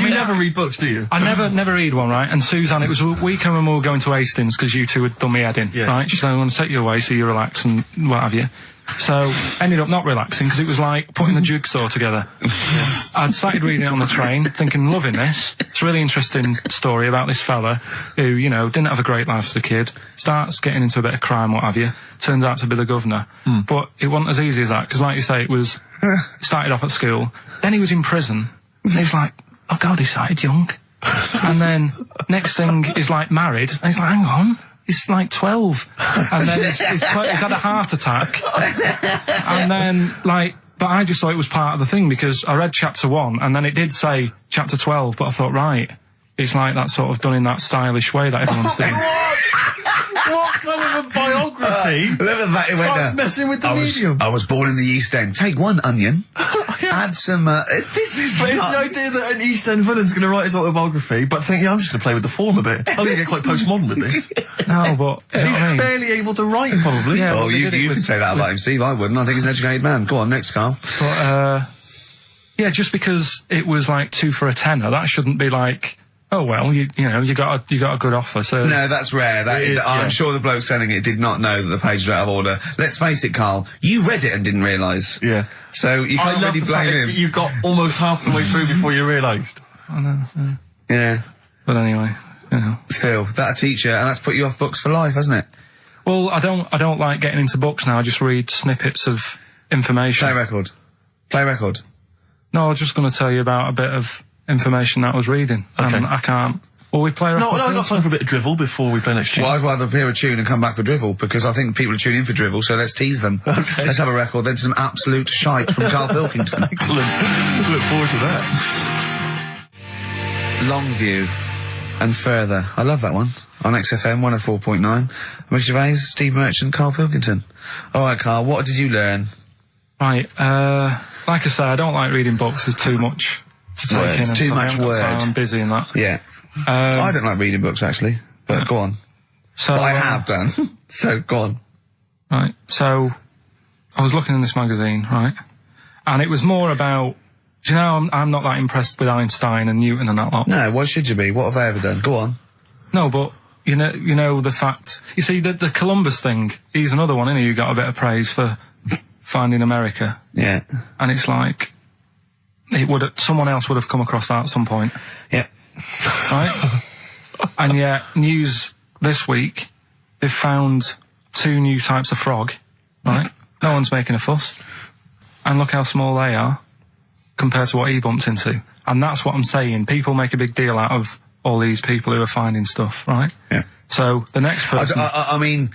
S2: You never read books, do you?
S3: I never read one, right? And Suzanne, it was a weekend when we were going to Hastings because you two had done me head in, right? She said, I'm going to take you away so you relax and what have you. So, ended up not relaxing because it was like putting the jigsaw together. I'd started reading it on the train, thinking, loving this. It's a really interesting story about this fella who, you know, didn't have a great life as a kid, starts getting into a bit of crime, what have you, turns out to be the governor. But it wasn't as easy as that, because like you say, it started off at school, then he was in prison, and he's like, oh God, he started young. And then, next thing, he's like married, and he's like, hang on. He's like 12. And then he's had a heart attack. And then, like, but I just thought it was part of the thing because I read chapter 1 and then it did say chapter 12, but I thought, right, it's like that sort of done in that stylish way that everyone's doing.
S2: What kind of a biography?
S1: Starts
S2: messing with the medium.
S1: I was born in the East End. Take one onion, add some, this is
S2: But it's the idea that an East End villain's going to write his autobiography, but think, I'm just going to play with the form a bit. I'm going to get quite postmodern with this.
S3: No, but...
S2: He's barely able to write, probably.
S3: Yeah,
S1: oh, you can say that about him, Steve. I wouldn't. I think he's an educated man. Go on, next, Carl.
S3: But, yeah, just because it was like 2 for a tenner, that shouldn't be like... Oh well, you know, you got a good offer, so...
S1: No, that's rare. I'm sure the bloke selling it did not know that the pages were out of order. Let's face it, Carl, you read it and didn't realise.
S2: Yeah.
S1: So you can't really blame him.
S2: You got almost half the way through before you realised.
S3: I know.
S1: Yeah.
S3: But anyway, you know.
S1: Still, that'll teach you, and that's put you off books for life, hasn't it?
S3: Well, I don't like getting into books now. I just read snippets of information.
S1: Play record.
S3: No, I was just going to tell you about a bit of information that I was reading.
S2: Okay.
S3: I can't... Well, we play...
S2: No, I've got time for a bit of drivel before we play next tune.
S1: Well, I'd rather hear a tune and come back for drivel, because I think people are tuning in for drivel, so let's tease them.
S2: Okay.
S1: Let's have a record, then some absolute shite from Karl Pilkington.
S2: Excellent. Look forward to that.
S1: Longview and Further. I love that one. On XFM 104.9. Rick Gervais, Steve Merchant, Karl Pilkington. Alright, Karl, what did you learn?
S3: Right, like I say, I don't like reading books. There's too much to take in.
S1: It's too much word.
S3: I'm busy in that.
S1: Yeah. I don't like reading books, actually, but go on.
S3: So,
S1: but I have done. So, go on.
S3: Right, so, I was looking in this magazine, right, and it was more about, do you know, I'm not that impressed with Einstein and Newton and that lot.
S1: No, why should you be? What have they ever done? Go on.
S3: No, but, you know the fact, you see, the Columbus thing, he's another one, isn't he, who got a bit of praise for finding America.
S1: Yeah.
S3: And it's like, someone else would have come across that at some point.
S1: Yeah.
S3: Right? And yet, news this week, they've found 2 new types of frog, right? No one's making a fuss. And look how small they are compared to what he bumped into. And that's what I'm saying. People make a big deal out of all these people who are finding stuff, right?
S1: Yeah.
S3: So, the next person...
S1: I mean,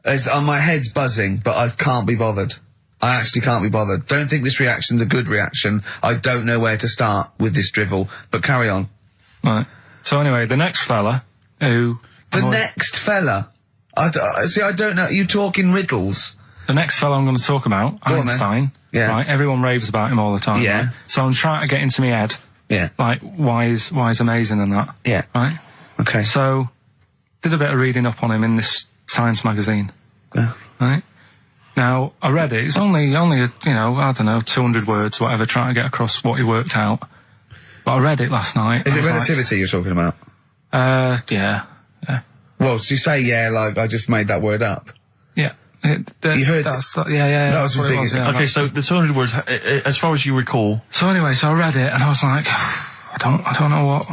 S1: my head's buzzing, but I can't be bothered. I actually can't be bothered. Don't think this reaction's a good reaction. I don't know where to start with this drivel, but carry on.
S3: Right. So anyway, the next fella who...
S1: The next fella? See, I don't know. You talk in riddles.
S3: The next fellow I'm going to talk about, Einstein.
S1: Yeah.
S3: Right, everyone raves about him all the time.
S1: Yeah.
S3: Right? So I'm trying to get into my head.
S1: Yeah.
S3: Like, why is amazing and that.
S1: Yeah.
S3: Right?
S1: Okay.
S3: So, did a bit of reading up on him in this science magazine.
S1: Yeah.
S3: Right? Now, I read it. It's only, you know, I don't know, 200 words, whatever, trying to get across what he worked out. But I read it last night.
S1: Is it relativity you're talking about?
S3: Yeah.
S1: Well, so you say like I just made that word up.
S3: Yeah.
S1: You heard
S3: that? Yeah.
S1: That was
S3: what it was, yeah.
S2: Okay, so the 200 words, as far as you recall.
S3: So anyway, so I read it and I was like, I don't know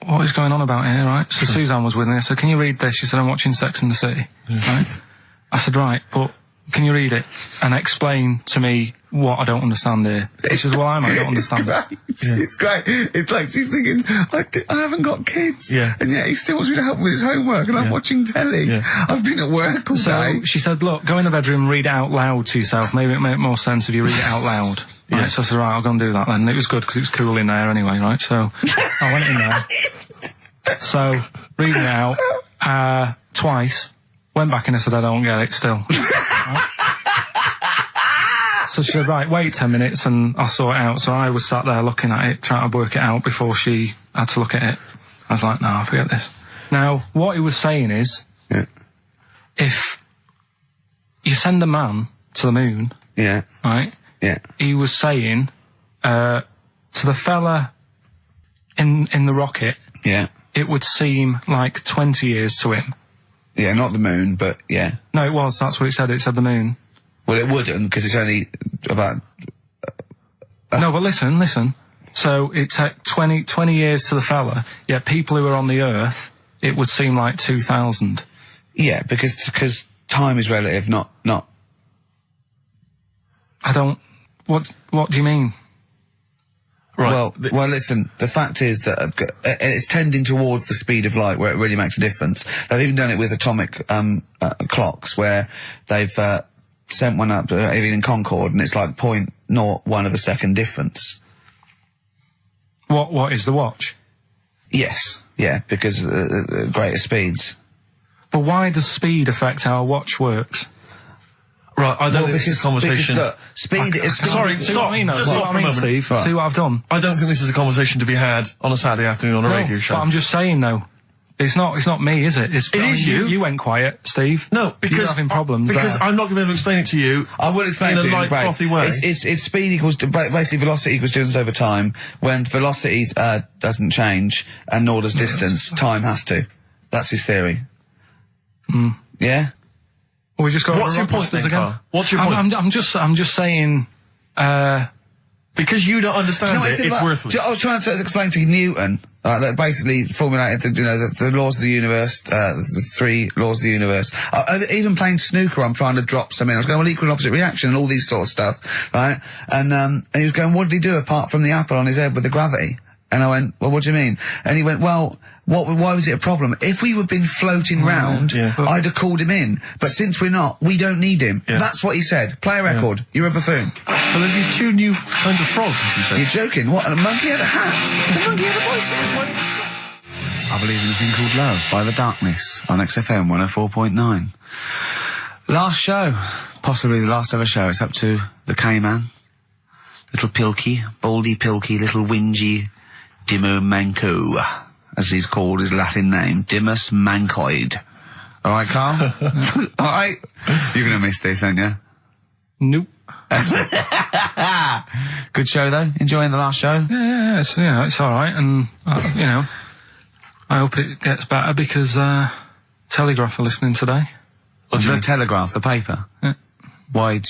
S3: what is going on about here, right? So Suzanne was with me. I said, can you read this? She said, I'm watching Sex and the City. Right? I said, right, but can you read it and explain to me what I don't understand here? She says, well, I don't understand it.
S1: It's great. It's like she's thinking, I haven't got kids.
S2: Yeah.
S1: And yet he still wants me to help with his homework and I'm watching telly. Yeah. I've been at work all day.
S3: She said, look, go in the bedroom and read it out loud to yourself. Maybe it'll make more sense if you read it out loud. Right, so I said, right, I'll go and do that then. It was good because it was cool in there anyway, right? So I went in there. So, reading it out, twice, went back and I said, I don't get it still. Right? So she said, right, wait 10 minutes and I'll sort it out. So I was sat there looking at it, trying to work it out before she had to look at it. I was like, no, forget this. Now, what he was saying is, if you send a man to the moon, right?
S1: Yeah.
S3: He was saying, to the fella in the rocket, it would seem like 20 years to him.
S1: Yeah, not the moon, but yeah.
S3: No, it was. That's what it said. It said the moon.
S1: Well, it wouldn't, because it's only about...
S3: No, but listen. So it took 20 years to the fella, yet people who are on the Earth, it would seem like 2000.
S1: Yeah, because time is relative, not...
S3: I don't... What do you mean?
S1: Right. Well, listen, the fact is that it's tending towards the speed of light where it really makes a difference. They've even done it with atomic clocks where they've sent one up even in Concorde and it's like 0.01 of a second difference.
S3: What is the watch?
S1: Yes, yeah, because greater speeds.
S3: But why does speed affect how a watch works?
S2: Right, I don't think this is a conversation...
S1: Look, speed is...
S2: Sorry,
S3: see
S2: stop.
S3: What I mean,
S2: Just stop for a moment.
S3: Steve.
S1: Right.
S3: See what I've done?
S2: I don't think this is a conversation to be had on a Saturday afternoon on a radio show.
S3: But I'm just saying, though. It's not me, is it?
S2: It is you.
S3: You went quiet, Steve.
S2: No, because...
S3: You're having problems
S2: Because I'm not going to be able to explain it to you.
S1: I will explain it to you
S2: in a light, frothy way.
S1: It's speed equals... Basically, velocity equals distance over time. When velocity doesn't change, and nor does distance, time has to. That's his theory. Yeah?
S3: We just got
S2: What's your point then, Carl? What's your point?
S3: I'm just saying,
S2: because you don't understand it's worthless.
S1: I was trying to explain to Newton, that basically formulated, the laws of the universe, the 3 laws of the universe. Even playing snooker, I'm trying to drop something. I was going, well, equal and opposite reaction and all these sort of stuff, right? And he was going, what did he do apart from the apple on his head with the gravity? And I went, well, what do you mean? And he went, well, why was it a problem? If we had been floating round, I'd have called him in. But since we're not, we don't need him. Yeah. That's what he said. Play a record. Yeah. You're a buffoon.
S2: So there's these 2 new kinds of frogs, you said?
S1: You're joking. What? And a monkey had a hat. The monkey had a bicycle. I Believe in a Thing Called Love by The Darkness on XFM 104.9. Last show. Possibly the last ever show. It's up to the K-Man. Little Pilky. Baldy Pilky. Little Whingy. Dimmer Manco, as he's called, his Latin name, Dimmus Mancoid. All right, Carl? All right? You're going to miss this, aren't you?
S3: Nope.
S1: Good show, though? Enjoying the last show?
S3: Yeah, it's all right, and, I hope it gets better because, Telegraph are listening today.
S1: The Telegraph, the paper?
S3: Yeah.
S1: Why,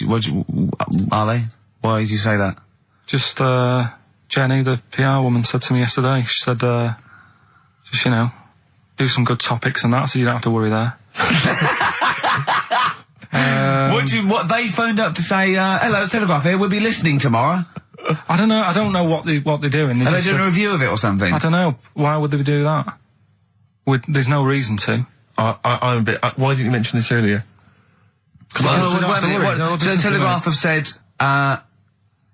S1: are they? Why did you say that?
S3: Just, Jenny, the PR woman, said to me yesterday, she said, just, do some good topics and that, so you don't have to worry there.
S1: What they phoned up to say, hello, it's Telegraph here, we'll be listening tomorrow.
S3: I don't know what they're doing.
S1: Are they doing a review of it or something?
S3: I don't know. Why would they do that? There's no reason to.
S2: I'm a bit, why didn't you mention this earlier?
S1: So Telegraph have said,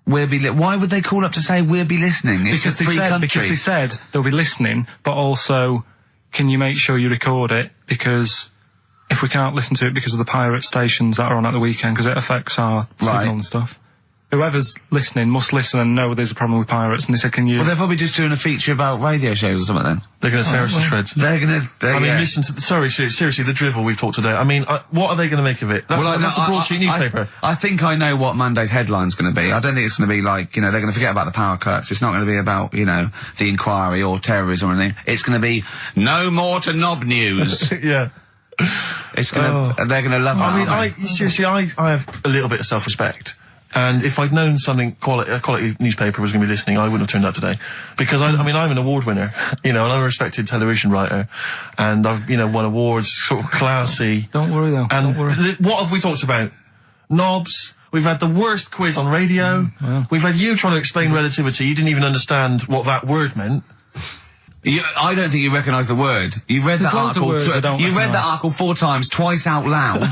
S1: why would they call up to say we'll be listening? It's a free country.
S3: Because they said they'll be listening, but also, can you make sure you record it? Because if we can't listen to it because of the pirate stations that are on at the weekend, because it affects our signal and stuff. Whoever's listening must listen and know there's a problem with pirates, and they said, can you...
S1: Well, they're probably just doing a feature about radio shows or something then.
S2: They're going to tear us to shreds.
S1: They're going to...
S2: I mean, listen to... Sorry, seriously, the drivel we've talked today. I mean, what are they going to make of it? That's a broadsheet newspaper.
S1: I think I know what Monday's headline's going to be. I don't think it's going to be like, they're going to forget about the power cuts. It's not going to be about, the inquiry or terrorism or anything. It's going to be, no more to knob news.
S2: Yeah.
S1: It's going to... They're going to love that.
S2: I mean, seriously, I have a little bit of self-respect. And if I'd known a quality newspaper was going to be listening, I wouldn't have turned up today. Because I'm an award winner, and I'm a respected television writer, and I've, won awards, sort of classy.
S3: Don't worry though.
S2: And
S3: don't worry.
S2: What have we talked about? Knobs. We've had the worst quiz on radio. We've had you trying to explain relativity. You didn't even understand what that word meant.
S1: I don't think you recognise the word. You read that article. You read that article 4 times, twice out loud,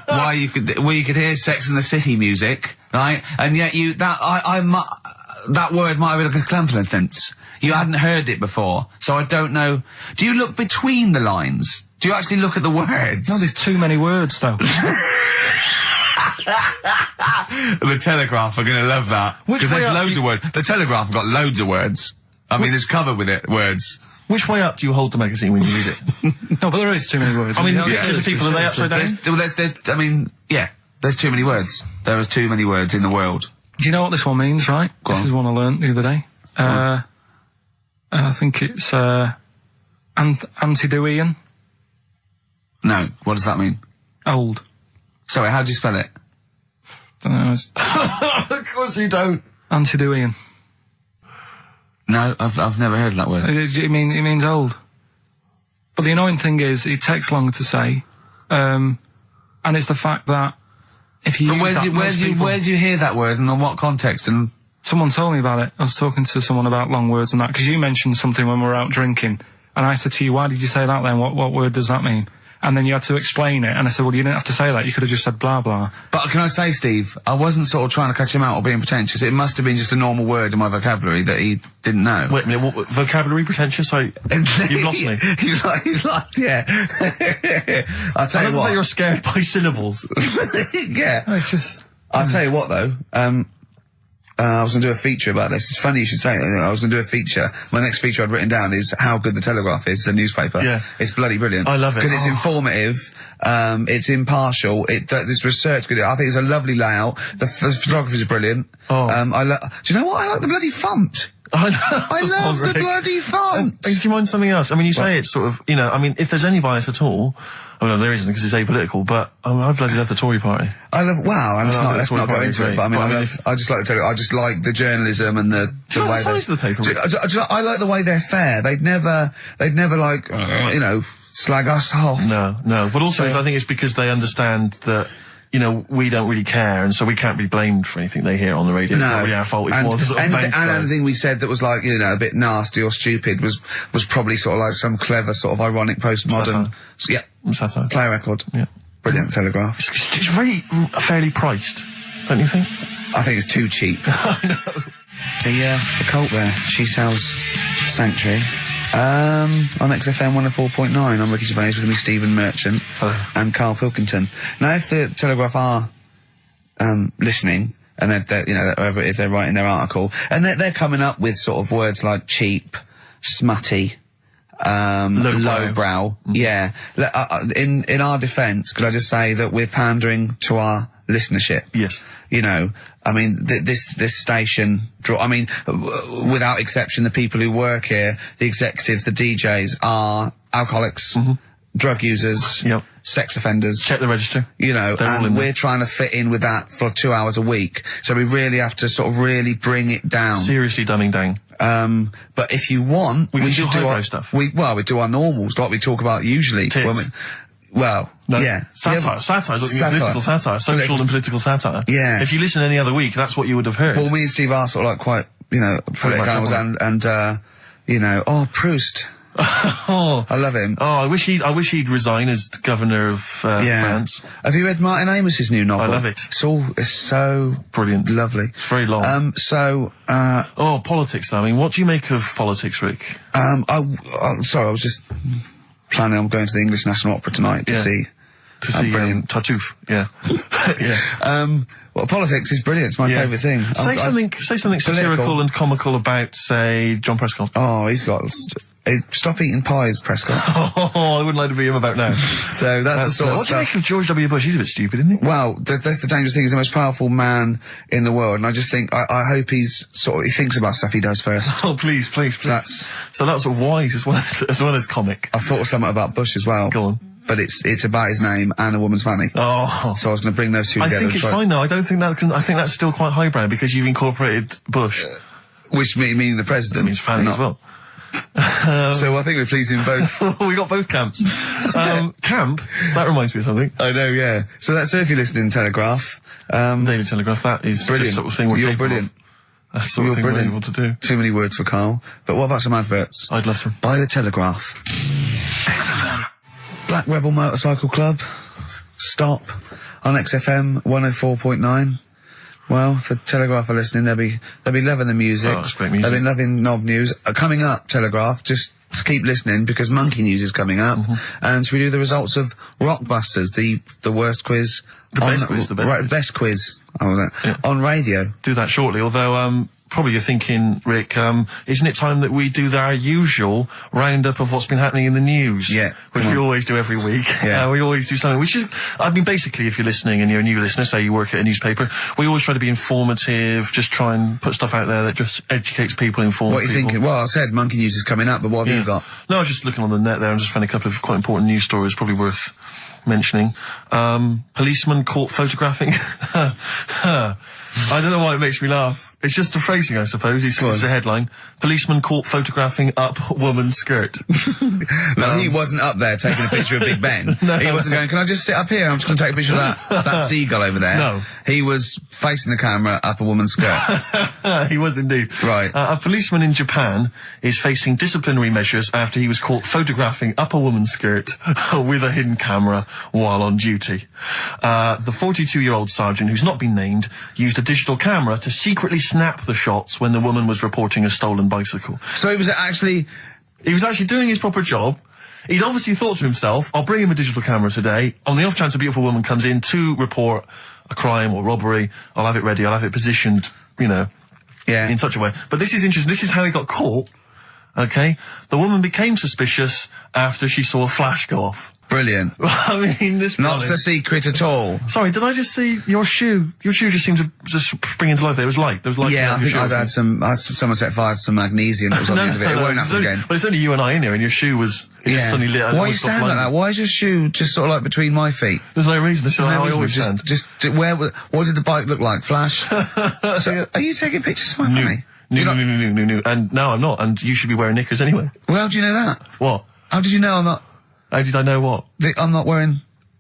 S1: where you could hear Sex and the City music, right? And yet that word might have been like a confidence. You hadn't heard it before, so I don't know. Do you look between the lines? Do you actually look at the words?
S3: No, there's too many words though.
S1: The Telegraph are going to love that. Because there's loads of words. The Telegraph have got loads of words. I mean, there's covered with it, words.
S2: Which way up do you hold the magazine when you read it?
S3: No, but there is too many words.
S2: I mean, because the people, are they upside down?
S1: There's too many words. There is too many words in the world.
S3: Do you know what this one means, right?
S1: Go on.
S3: This is one I learnt the other day. I think it's, Antediluvian.
S1: No, what does that mean?
S3: Old.
S1: Sorry, how do you spell it?
S3: Don't know.
S2: Of course you don't.
S3: Antediluvian.
S1: No, I've never heard that word.
S3: It means old. But the annoying thing is, it takes longer to say, and it's the fact that if you.
S1: But where do you hear that word and in what context? And
S3: someone told me about it. I was talking to someone about long words and that, because you mentioned something when we were out drinking, and I said to you, "Why did you say that then? What word does that mean?" And then you had to explain it, and I said, well, you didn't have to say that, you could have just said blah blah.
S1: But can I say, Steve, I wasn't sort of trying to catch him out or being pretentious. It must have been just a normal word in my vocabulary that he didn't know.
S2: Wait a minute, what, vocabulary pretentious? You've lost me.
S1: You've lost, yeah. I'll tell you what.
S2: You're scared by syllables.
S1: Yeah.
S3: No, it's just...
S1: I'll tell you what, though. I was going to do a feature about this. It's funny you should say it. I was going to do a feature. My next feature I'd written down is how good the Telegraph is as a newspaper.
S2: Yeah.
S1: It's bloody brilliant.
S2: I love it.
S1: Because it's informative, it's impartial, it's research good. I think it's a lovely layout. The photography is brilliant. Do you know what? I like the bloody font. I love the bloody font.
S2: Do you mind something else? I mean, you say it's sort of, if there's any bias at all, well, no, there isn't because it's apolitical, but I bloody love the Tory party.
S1: Let's not go into it, but I just like the Telegraph. I just like the journalism and the way
S2: the size of the paper.
S1: I like the way they're fair. They'd never like, slag us off.
S2: No. But also, I think it's because they understand that, we don't really care, and so we can't be blamed for anything they hear on the radio. It's not really our fault.
S1: And anything we said that was like, a bit nasty or stupid was probably sort of like some clever sort of ironic postmodern.
S2: Satire.
S1: Play a record.
S2: Yeah.
S1: Brilliant Telegraph.
S2: It's very fairly priced, don't you think?
S1: I think it's too cheap.
S2: I know.
S1: The cult there. She sells Sanctuary. On XFM 104.9, I'm Ricky Gervais with me, Stephen Merchant and Karl Pilkington. Now, if the Telegraph are listening, and they're whoever it is, they're writing their article, and they're coming up with sort of words like cheap, smutty, lowbrow. Yeah. In our defence, could I just say that we're pandering to our listenership?
S2: Yes.
S1: I mean, this station without exception, the people who work here, the executives, the DJs are alcoholics, drug users, sex offenders.
S2: Check the register.
S1: And we're trying to fit in with that for 2 hours a week. So we really have to sort of really bring it down.
S2: Seriously dumbing down.
S1: But if you want, we should do our
S2: stuff.
S1: We do our normals, like we talk about usually.
S2: Tits.
S1: Satire.
S2: Satire is political satire. Social and political satire.
S1: Yeah.
S2: If you listen any other week, that's what you would have heard.
S1: Well, me and Steve are sort of like quite, political and Proust. I love him.
S2: I wish he'd resign as governor of France.
S1: Have you read Martin Amos's new novel?
S2: I love it.
S1: It's so
S2: brilliant.
S1: Lovely.
S2: It's very long. Politics though. I mean, what do you make of politics, Rick?
S1: I was just planning on going to the English National Opera tonight to see
S2: to see Tartuffe. Yeah. Yeah.
S1: Well, politics is brilliant. It's my favourite thing.
S2: Say something satirical and comical about, say, John Prescott.
S1: Oh, he's got... Stop eating pies, Prescott.
S2: Oh, I wouldn't like to be him about now.
S1: So that's the sort of
S2: what do you
S1: stuff.
S2: make of George W. Bush? He's a bit stupid, isn't he?
S1: Well, that's the dangerous thing. He's the most powerful man in the world, and I just think I hope he thinks about stuff he does first.
S2: Oh, please. So that's sort of wise as well as comic.
S1: I thought of something about Bush as well.
S2: Go on.
S1: But it's about his name and a woman's fanny.
S2: Oh.
S1: So I was going to bring those two together.
S2: I think it's fine though. I think that's still quite highbrow because you've incorporated Bush.
S1: Which meaning the president.
S2: That means fanny as well.
S1: So I think we're pleasing both.
S2: We got both camps. Camp? That reminds me of something.
S1: I know, yeah. So if you're listening to Telegraph.
S2: Daily Telegraph, that is
S1: brilliant.
S2: The sort of thing we're
S1: You're
S2: capable
S1: brilliant.
S2: of. That's the sort of thing we're able to do.
S1: Too many words for Carl. But what about some adverts?
S2: I'd love some.
S1: Buy the Telegraph. XFM. Black Rebel Motorcycle Club. Stop. On XFM 104.9. Well, if the Telegraph are listening, they'll be loving the music.
S2: Oh, that's great music.
S1: They'll be loving Knob News. Coming up, Telegraph, just keep listening because Monkey News is coming up. And we do the results of Rockbusters, the worst quiz. Best quiz. On radio.
S2: Do that shortly, although, probably you're thinking, Rick, isn't it time that we do our usual roundup of what's been happening in the news?
S1: Yeah.
S2: Which we always do every week.
S1: Yeah.
S2: We always do something. Basically, if you're listening and you're a new listener, say you work at a newspaper, we always try to be informative, just try and put stuff out there that just educates people, informs people.
S1: What are you thinking? Well, I said Monkey News is coming up, but what have you got?
S2: No, I was just looking on the net there and just found a couple of quite important news stories, probably worth mentioning. Policeman caught photographing. I don't know why it makes me laugh. It's just the phrasing, I suppose. It's a headline. Policeman caught photographing up woman's skirt.
S1: No, he wasn't up there taking a picture of Big Ben.
S2: No.
S1: He wasn't going, can I just sit up here? I'm just going to take a picture of that seagull over there.
S2: No.
S1: He was facing the camera up a woman's skirt.
S2: He was indeed.
S1: Right.
S2: A policeman in Japan is facing disciplinary measures after he was caught photographing up a woman's skirt with a hidden camera while on duty. The 42-year-old sergeant, who's not been named, used a digital camera to secretly snap the shots when the woman was reporting a stolen bicycle.
S1: So he was actually
S2: doing his proper job. He'd obviously thought to himself, I'll bring him a digital camera today. On the off chance a beautiful woman comes in to report a crime or robbery, I'll have it ready, I'll have it positioned, in such a way. But this is interesting. This is how he got caught. Okay? The woman became suspicious after she saw a flash go off.
S1: brilliant.
S2: I mean, this
S1: not a secret at all.
S2: Sorry, did I just see your shoe? Your shoe just seemed to just spring into life there. It was light. There was light.
S1: Yeah, I think I've had someone set fire to some magnesium that was on the end of it. It won't happen again.
S2: Well, it's only you and I in here, and your shoe was just suddenly lit.
S1: Why are you standing like that? Why is your shoe just sort of like between my feet?
S2: There's no reason. This is how I always stand.
S1: What did the bike look like? Flash? So, are you taking pictures of my family?
S2: No. And no, I'm not. And you should be wearing knickers anyway.
S1: Well, how do you know that?
S2: What?
S1: How did you know I'm not?
S2: How did I know what?
S1: I'm not wearing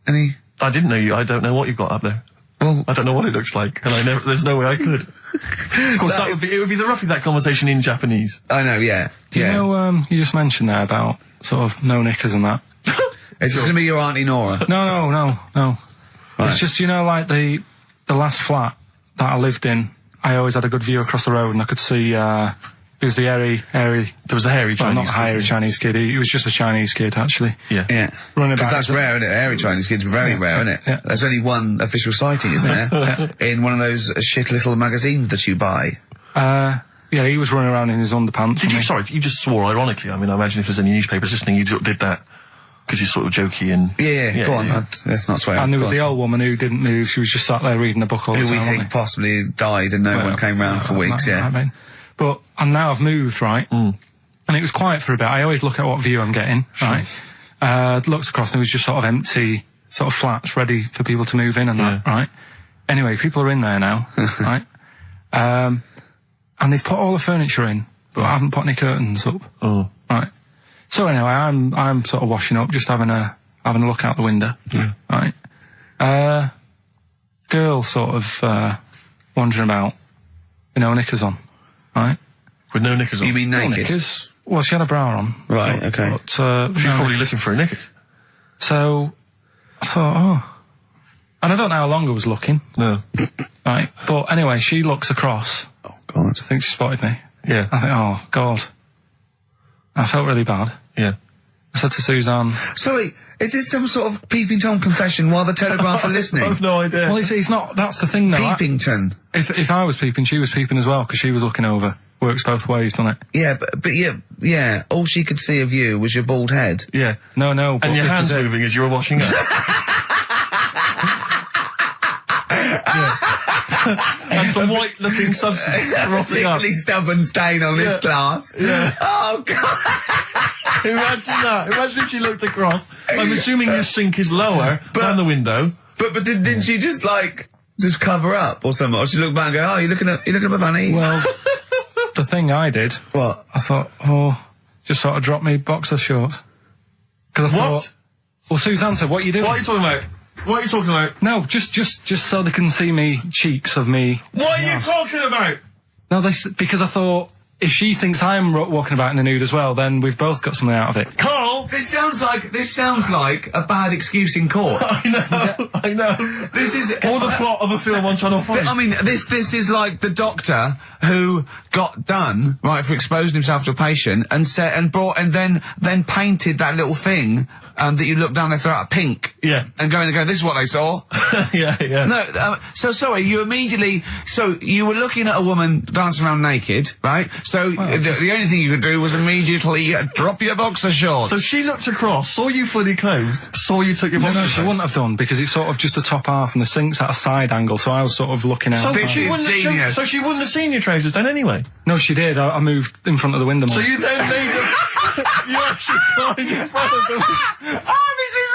S1: any...
S2: I didn't know you. I don't know what you've got up there.
S1: Well...
S2: I don't know what it looks like, and there's no way I could. Of course, it would be roughly that conversation in Japanese.
S1: I know, yeah.
S3: You know, you just mentioned there about sort of no knickers and that.
S1: Is this going to be your Auntie Nora?
S3: No.
S1: Right.
S3: It's just, the last flat that I lived in, I always had a good view across the road, and I could see, it was the hairy... There was the hairy Chinese kid. Well, not hairy Chinese kid. He was just a Chinese kid, actually.
S2: Yeah.
S1: Running about. Because that's rare, isn't it? Hairy Chinese kids are very rare, isn't it?
S3: Yeah.
S1: There's only one official sighting, isn't there? In one of those shit little magazines that you buy.
S3: Yeah, he was running around in his underpants.
S2: Sorry, you just swore ironically. I mean, I imagine if there's any newspapers listening, you did that because you're sort of jokey and...
S1: Yeah, go on. Let's not swear.
S3: And there was the old woman who didn't move. She was just sat there reading the book all the time.
S1: Who we think possibly died and no one came round for weeks,
S3: And now I've moved, right? And it was quiet for a bit. I always look at what view I'm getting, right? Looks across and it was just sort of empty, sort of flats ready for people to move in and that, right? Anyway, people are in there now, right? And they've put all the furniture in, but I haven't put any curtains up.
S2: Oh.
S3: Right. So anyway, I'm sort of washing up, just having a look out the window.
S2: Yeah.
S3: Right. Girl sort of, wandering about, knickers on. Right?
S2: With no knickers on?
S1: You mean naked?
S3: No knickers. Well, she had a bra on.
S1: Right, okay.
S3: But,
S2: she's probably looking for a knicker.
S3: So, I thought, And I don't know how long I was looking.
S2: No.
S3: Right? But anyway, she looks across.
S1: Oh, God.
S3: I think she spotted me.
S2: Yeah.
S3: I think, oh, God. I felt really bad.
S2: Yeah.
S3: I said to Suzanne...
S1: Sorry, is this some sort of Peeping Tom confession while the Telegraph are listening?
S2: I've no idea.
S3: Well, it's not... That's the thing, though.
S1: Peepington.
S3: If I was peeping, she was peeping as well, because she was looking over. Works both ways, doesn't it?
S1: Yeah, but yeah, all she could see of you was your bald head.
S2: Yeah.
S3: No, but
S2: and your hands moving as you were washing up. And some white-looking substance frothing up.
S1: Particularly stubborn stain on this glass.
S2: Yeah.
S1: Oh, God.
S2: Imagine that. Imagine if she looked across. I'm assuming your sink is lower than the window.
S1: But didn't she just, like, just cover up or something? Or she looked back and go, oh, you're looking at my fanny?
S3: Well, the thing I did...
S1: What?
S3: I thought, just sort of drop me boxer shorts. Because I thought... Well, Suzanne said, what are you doing?
S2: What are you talking about? What are you talking about?
S3: No, just so they can see me cheeks of me.
S2: What are you talking about?
S3: No, because I thought, if she thinks I'm walking about in the nude as well, then we've both got something out of it.
S2: Carl!
S1: This sounds like a bad excuse in court.
S2: I know.
S1: This is...
S2: Or the plot of a film on Channel 5.
S1: I mean, this is like the doctor who got done, right, for exposing himself to a patient and then painted that little thing that you look down their throat pink.
S2: Yeah.
S1: And going, this is what they saw.
S2: Yeah.
S1: No, so sorry, you were looking at a woman dancing around naked, right? So the only thing you could do was immediately drop your boxer shorts.
S2: So she looked across, saw you fully clothed, saw you took your boxer
S3: No, she wouldn't have done, because it's sort of just the top half and the sink's at a side angle, so I was sort of looking out.
S2: So she wouldn't have seen your trousers then anyway?
S3: No, she did. I moved in front of the window more.
S2: So you then made you actually climbed in front of the window.
S1: Oh, this is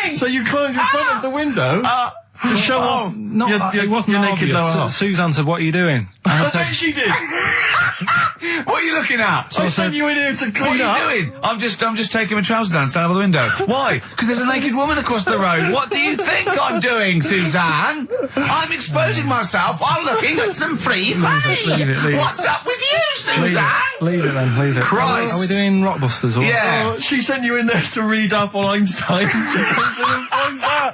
S1: amazing!
S2: So you climbed in front of the window to show off
S3: it wasn't
S2: your naked lower half.
S3: Suzanne said, what are you doing?
S2: I bet she did.
S1: What are you looking at?
S2: So I sent you in here to clean up.
S1: What are you doing? I'm just taking my trousers down, standing over the window. Why? Because there's a naked woman across the road. What do you think I'm doing, Suzanne? I'm exposing myself while looking at some free fanny.
S3: Leave it.
S1: What's up with you, Suzanne?
S3: Leave it then, leave it.
S1: Christ.
S3: Are we doing Rockbusters? Or
S1: Yeah.
S2: Oh, she sent you in there to read up on Einstein. She comes in and finds that.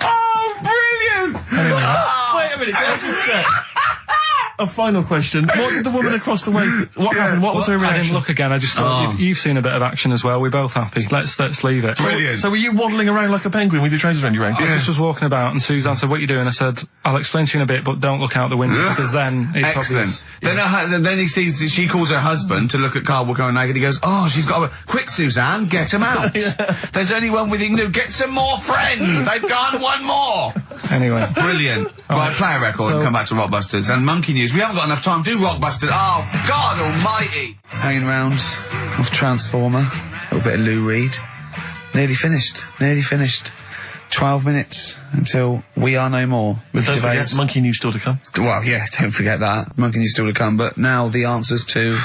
S1: Oh, brilliant!
S2: Wait a minute, can I just check? A final question. What did the woman across the way... What happened? What was her reaction?
S3: I didn't look again. I just thought, you've seen a bit of action as well. We're both happy. Let's leave it.
S1: Brilliant.
S2: So were you waddling around like a penguin with your trousers around your ankles?
S3: I just was walking about, and Suzanne said, what are you doing? I said, I'll explain to you in a bit, but don't look out the window, because then it's
S1: Excellent.
S3: obvious.
S1: Then he sees, she calls her husband to look at Carl walking around naked. He goes, oh, she's got quick, Suzanne, get him out. There's only one with you can do. Get some more friends. They've gone one more.
S3: Anyway.
S1: Brilliant. Right, play a record and come back to Rockbusters. And Monkey News. We haven't got enough time to do Rockbusters. Oh, God almighty. Hanging around with Transformer. A little bit of Lou Reed. Nearly finished. 12 minutes until We Are No More.
S2: But don't forget, Monkey News still to come.
S1: Well, yeah, don't forget that. Monkey News still to come. But now the answers to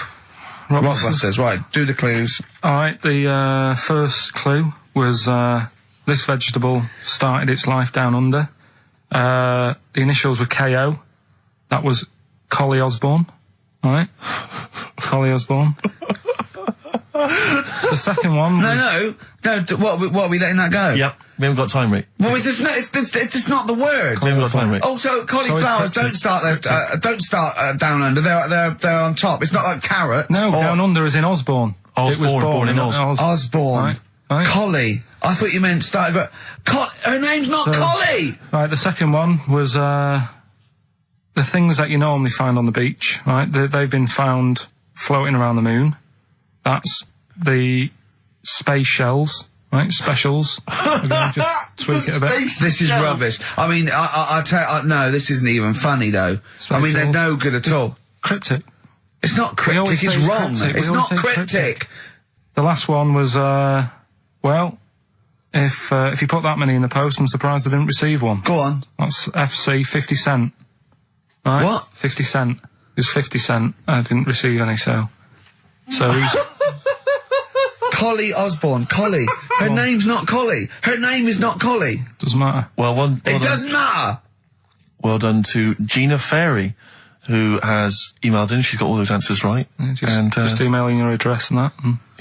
S1: Rockbusters. Right, do the clues.
S3: Alright, the first clue was this vegetable started its life down under. The initials were KO. That was Collie Osborne. Alright? Collie Osborne. The second one was...
S1: No, what are we letting that go?
S2: Yep, we haven't got time, Rick.
S1: Well, it's just not the word.
S2: We haven't got time, Rick.
S1: Oh, so cauliflowers don't start down under. They're on top. It's not like carrots.
S3: No, down under is in Osborne.
S2: Osborne,
S3: it was
S2: born in Oz.
S1: Osborne.
S3: Right.
S1: Collie. I thought you meant started. Her name's not Collie.
S3: Right. The second one was the things that you normally find on the beach. Right. They've been found floating around the moon. That's the space shells. Right, specials. We're going to just tweak it a bit.
S1: This is rubbish. I mean, no, this isn't even funny though. I mean, they're no good at all.
S3: Cryptic.
S1: It's not cryptic. It's wrong. It's not cryptic.
S3: The last one was, well, if you put that many in the post, I'm surprised I didn't receive one.
S1: Go on.
S3: That's FC 50 cent. Right?
S1: What?
S3: 50 cent. It was 50 cent. I didn't receive any, so he's...
S1: Collie Osborne. Collie. Her name's not Collie. Her name is not Collie.
S3: Doesn't matter.
S1: It doesn't matter.
S2: Well done to Gina Ferry, who has emailed in. She's got all those answers right.
S3: Yeah, just emailing your address and that.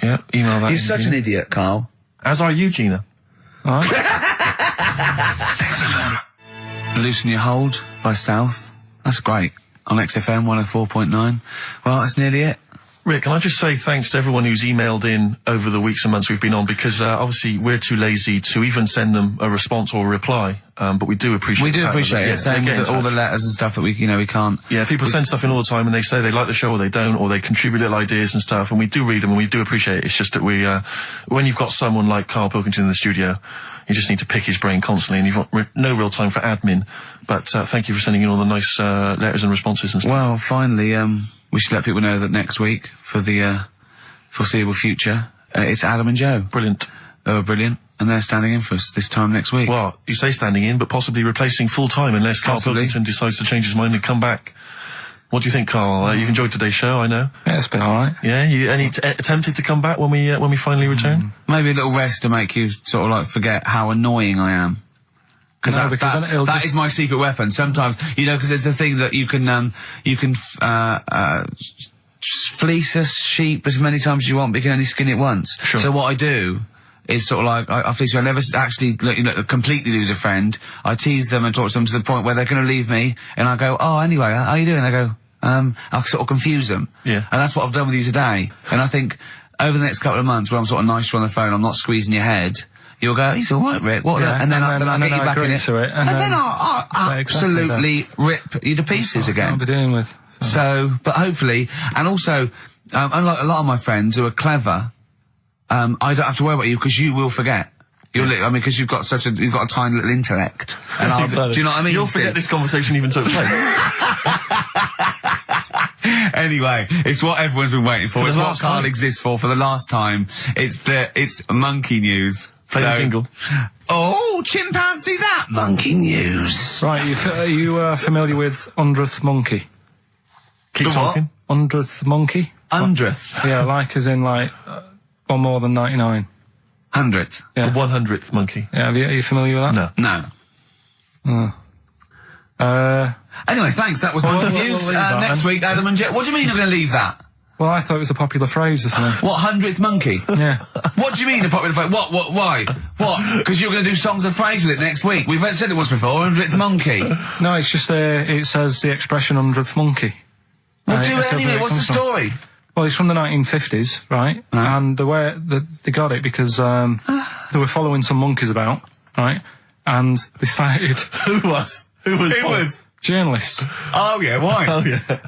S2: Yeah, email that.
S1: You're such an idiot, Carl.
S2: As are you, Gina.
S3: All right.
S1: Loosen Your Hold by South. That's great. On XFM 104.9. Well, that's nearly it.
S2: Rick, can I just say thanks to everyone who's emailed in over the weeks and months we've been on, because obviously we're too lazy to even send them a response or a reply, but we do appreciate it.
S1: We do appreciate it, same with all the letters and stuff that we can't...
S2: Yeah, people send stuff in all the time and they say they like the show or they don't, or they contribute little ideas and stuff, and we do read them and we do appreciate it. It's just that we, when you've got someone like Karl Pilkington in the studio, you just need to pick his brain constantly, and you've got no real time for admin. But thank you for sending in all the nice letters and responses and stuff.
S1: Well, finally, we should let people know that next week, for the foreseeable future, it's Adam and Joe.
S2: Brilliant.
S1: They were brilliant, and they're standing in for us this time next week.
S2: Well, you say standing in, but possibly replacing full-time, unless Karl Pilkington decides to change his mind and come back. What do you think, Karl? You've enjoyed today's show, I know.
S3: Yeah, it's been alright.
S2: Yeah, you attempted to come back when we finally return?
S1: Maybe a little rest to make you sort of like forget how annoying I am. Because that is my secret weapon. Sometimes, you know, because there's the thing that you can fleece a sheep as many times as you want, but you can only skin it once.
S2: Sure.
S1: So what I do is sort of like, I fleece. I never actually completely lose a friend. I tease them and talk to them to the point where they're going to leave me, and I go, oh, anyway, how are you doing? They go, I'll sort of confuse them.
S2: Yeah.
S1: And that's what I've done with you today. And I think over the next couple of months, where I'm sort of nicer on the phone, I'm not squeezing your head, you'll go, he's all right, Rick. What?
S3: Yeah,
S1: and then I'll get you back in it.
S3: And then
S1: I'll absolutely rip you to pieces again.
S3: I'll be dealing with.
S1: So, but hopefully, and also, unlike a lot of my friends who are clever, I don't have to worry about you because you will forget. Because you've got you've got a tiny little intellect. And do you know what I mean?
S2: You'll forget this conversation even took place.
S1: Anyway, it's what everyone's been waiting for. It's what Karl exists for the last time. It's monkey news.
S2: Play the jingle.
S1: Oh, chimpanzee that monkey news.
S3: Right, are you familiar with 100th monkey?
S2: Keep talking.
S3: 100th monkey?
S1: 100th?
S3: Yeah, like as in like, one more than 99.
S1: 100th?
S3: Yeah.
S2: The 100th monkey.
S3: Yeah, are you familiar with that?
S1: No. Anyway, thanks, that was monkey news. Next week, Adam and Joe. What do you mean you're going to leave that?
S3: Well, I thought it was a popular phrase or something.
S1: What, 100th monkey?
S3: Yeah.
S1: What do you mean a popular phrase? What, why? What? Because you're going to do songs and phrases with it next week. We've said it once before, 100th monkey.
S3: No, it's just, it says the expression 100th monkey.
S1: Well, do it anyway, what's the story?
S3: Well, it's from the 1950s, right? And the way they got it because they were following some monkeys about, right? And they started...
S2: Who was?
S3: Journalists.
S1: Oh, yeah, why?
S2: Oh, yeah.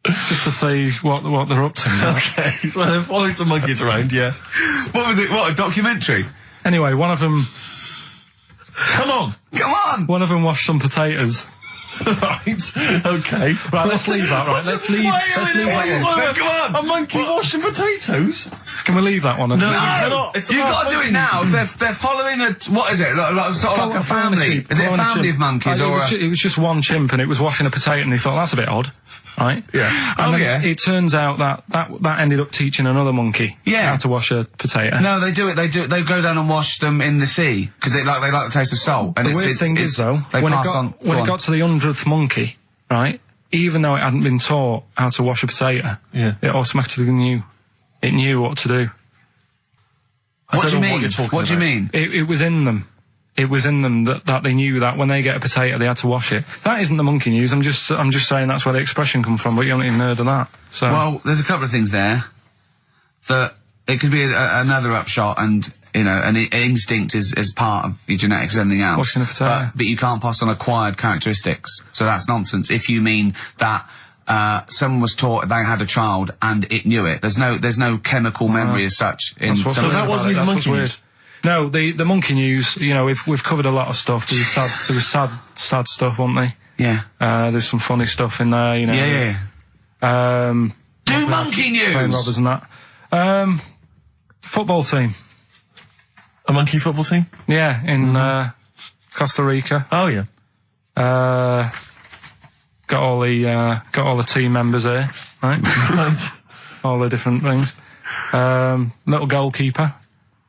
S3: Just to see what they're up to. Right?
S2: Okay, so they're following some monkeys around, yeah.
S1: What was it? What, a documentary?
S3: Anyway, one of them...
S2: Come on!
S3: One of them washed some potatoes.
S2: Right, okay.
S3: Right, let's leave that, right? Let's leave that one.
S2: Come on! A monkey washing potatoes?
S3: Can we leave that one?
S2: No, you cannot.
S1: You've got to do it now. They're following what is it? Sort of like a family. Is it a family of monkeys or
S3: it was just one chimp and it was washing a potato and they thought, that's a bit odd. Right?
S1: Yeah.
S3: And then it turns out that ended up teaching another monkey how to wash a potato.
S1: No, they do it. They go down and wash them in the sea because they like the taste of salt. And
S3: the weird thing is though, when it got to the 100th monkey, right? Even though it hadn't been taught how to wash a potato, it automatically knew. It knew what to do.
S1: What do you mean? What do you mean?
S3: It was in them. It was in them that they knew that when they get a potato, they had to wash it. That isn't the monkey news. I'm just saying that's where the expression comes from, but you haven't even heard of that. So.
S1: Well, there's a couple of things there. That it could be another upshot, and you know, an instinct is part of your genetics as anything else.
S3: Washing a potato.
S1: But you can't pass on acquired characteristics. So that's nonsense. If you mean that someone was taught they had a child and it knew it, there's no chemical memory as such.
S2: So that wasn't even monkey news.
S3: No, the monkey news, you know, we've covered a lot of stuff. There was sad stuff, wasn't there?
S1: Yeah.
S3: There's some funny stuff in there, you know.
S1: Yeah. Do monkey news!
S3: Playing robbers and that. Football team.
S2: A monkey football team?
S3: Yeah, in Costa Rica.
S2: Oh, yeah.
S3: Got all the team members here, right?
S2: Right.
S3: All the different things. Little goalkeeper.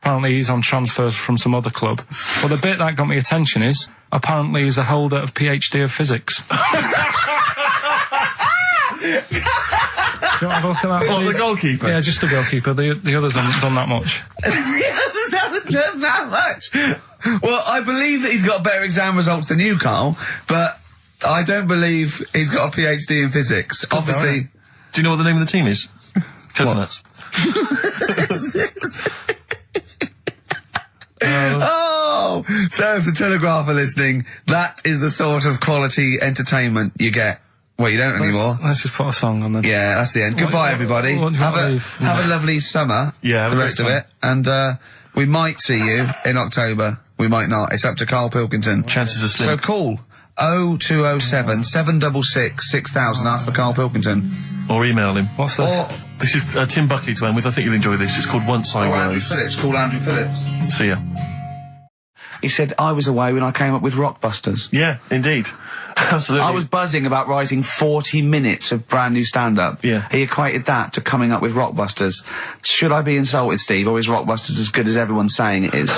S3: Apparently he's on transfers from some other club. But the bit that got me attention is, apparently he's a holder of PhD of physics. Do you want to have a look at that?
S2: What, the goalkeeper?
S3: Yeah, just the goalkeeper. The others haven't done that much.
S1: The others haven't done that much? Well, I believe that he's got better exam results than you, Karl, but I don't believe he's got a PhD in physics. Obviously...
S2: Do you know what the name of the team is? Coconuts.
S1: Oh! So if the Telegraph are listening, that is the sort of quality entertainment you get. Well, you don't anymore.
S3: Let's just put a song on then.
S1: Yeah, that's the end. Goodbye, everybody. Have a lovely summer.
S2: Yeah,
S1: the rest of it. And we might see you in October. We might not. It's up to Karl Pilkington.
S2: Chances are slim.
S1: So call 0207 766 6000. Ask for Karl Pilkington.
S2: Or email him.
S3: What's this?
S2: This is Tim Buckley to end with. I think you'll enjoy this. It's called Once I
S1: Andrew
S2: Was.
S1: Phillips. Call Andrew Phillips.
S2: See ya.
S1: He said, I was away when I came up with Rockbusters.
S2: Yeah, indeed. Absolutely.
S1: I was buzzing about writing 40 minutes of brand new stand-up.
S2: Yeah.
S1: He equated that to coming up with Rockbusters. Should I be insulted, Steve, or is Rockbusters as good as everyone's saying it is?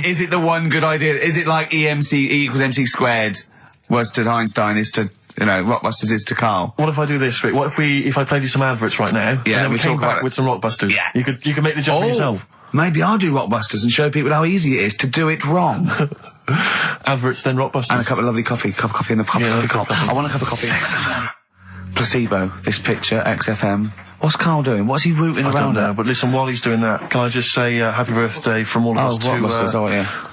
S1: Is it the one good idea? Is it like EMC equals MC squared was to Einstein is to, Rockbusters is to Karl?
S2: What if I do this, Rick? What if I played you some adverts right now?
S1: Yeah,
S2: and then we came
S1: talk
S2: back
S1: about
S2: with some Rockbusters.
S1: Yeah.
S2: You could make the jump yourself.
S1: Maybe I'll do Rockbusters and show people how easy it is to do it wrong.
S2: Adverts, then Rockbusters.
S1: And a cup of lovely coffee. Cup of coffee in the cup. I want a cup of coffee. Placebo. This picture, XFM. What's Karl doing? What's he rooting
S2: I
S1: around
S2: don't know,
S1: at?
S2: but listen, while he's doing that, can I just say happy birthday from all of us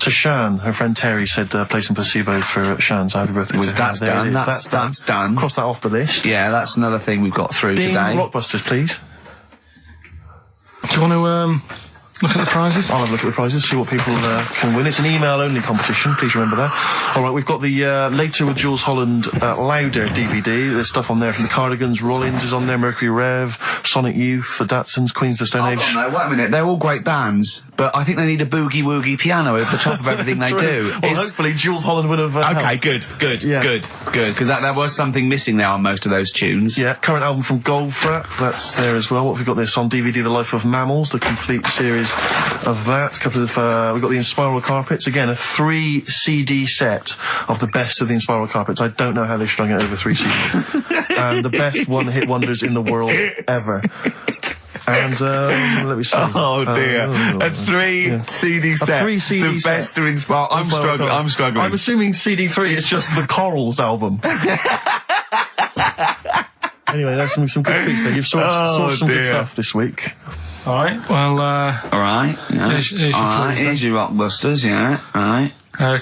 S2: to Shan. Her friend Terry said play some Placebo for Shan, so happy birthday to her.
S1: That's done. That's done.
S2: Cross that off the list.
S1: Yeah, that's another thing we've got through
S2: Dean,
S1: today.
S2: Rockbusters, please.
S3: Do you want to look at the prizes?
S2: I'll have a look at the prizes, see what people can win. It's an email-only competition, please remember that. All right, we've got the Later with Jules Holland Louder DVD. There's stuff on there from the Cardigans, Rollins is on there, Mercury Rev, Sonic Youth, the Datsuns, Queens of the Stone Age.
S1: No, wait a minute. They're all great bands, but I think they need a boogie-woogie piano over the top of everything they do.
S2: Well, hopefully Jules Holland would have helped.
S1: good, because that was something missing there on most of those tunes.
S2: Yeah, current album from Goldfrapp, that's there as well. What have we got this on DVD? The Life of Mammals, the complete series of that. A couple of we've got the Inspiral Carpets, again a 3 CD set of the best of the Inspiral Carpets. I don't know how they strung it over 3 CDs. And the best one-hit wonders in the world ever. And let me see.
S1: Oh dear, a 3 CD set.
S2: A 3 CD
S1: the
S2: set.
S1: best of Inspiral. I'm struggling.
S2: I'm assuming CD3 is just the Corals album. Anyway, there's some good tweets there. You've sourced some good stuff this week.
S3: All right. Well,
S1: all right. Yeah.
S3: Here's your clues,
S1: here's your Rockbusters. Yeah. All right.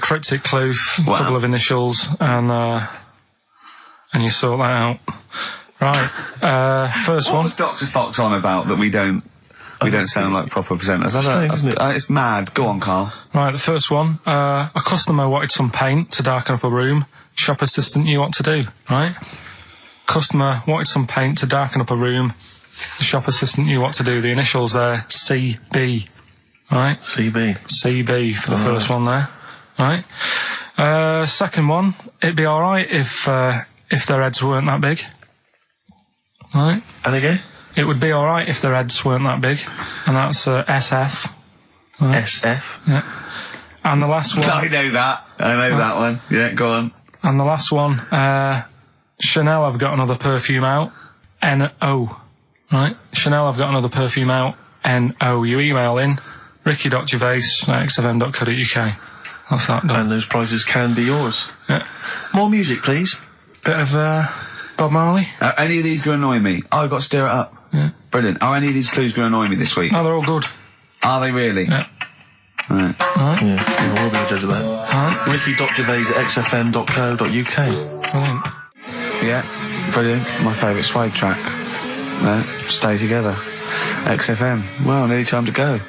S3: Cryptic clue, a couple of initials, and you sort that out. Right. First one.
S1: What was Dr. Fox on about that we don't sound like proper presenters? It's mad. Go on, Karl.
S3: Right. The first one. A customer wanted some paint to darken up a room. Shop assistant knew what to do. Right. Customer wanted some paint to darken up a room. The shop assistant knew what to do. The initials there, CB. Right? CB for the first one there. Right? Second one, it'd be alright if their heads weren't that big. Right?
S2: And again?
S3: It would be alright if their heads weren't that big. And that's SF. Right?
S2: SF?
S3: Yeah. And the last one...
S1: I know that one. Yeah, go on.
S3: And the last one, Chanel have got another perfume out. N-O. Right, Chanel, I've got another perfume out. N-O. You email in ricky.gervais@xfm.co.uk. That's that done.
S2: And those prizes can be yours.
S3: Yeah.
S2: More music, please.
S3: Bit of Bob Marley.
S1: Any of these going to annoy me? Oh, I've got to stir it up.
S3: Yeah.
S1: Brilliant. Are any of these clues going to annoy me this week?
S3: Oh, they're all good.
S1: Are they really?
S3: Yeah.
S1: Right.
S3: Alright.
S2: Yeah, we'll be the judge of that.
S3: Alright.
S2: ricky.gervais@xfm.co.uk.
S3: Brilliant.
S1: Yeah. Brilliant. My favourite Suede track. Stay Together. XFM. Well, nearly time to go.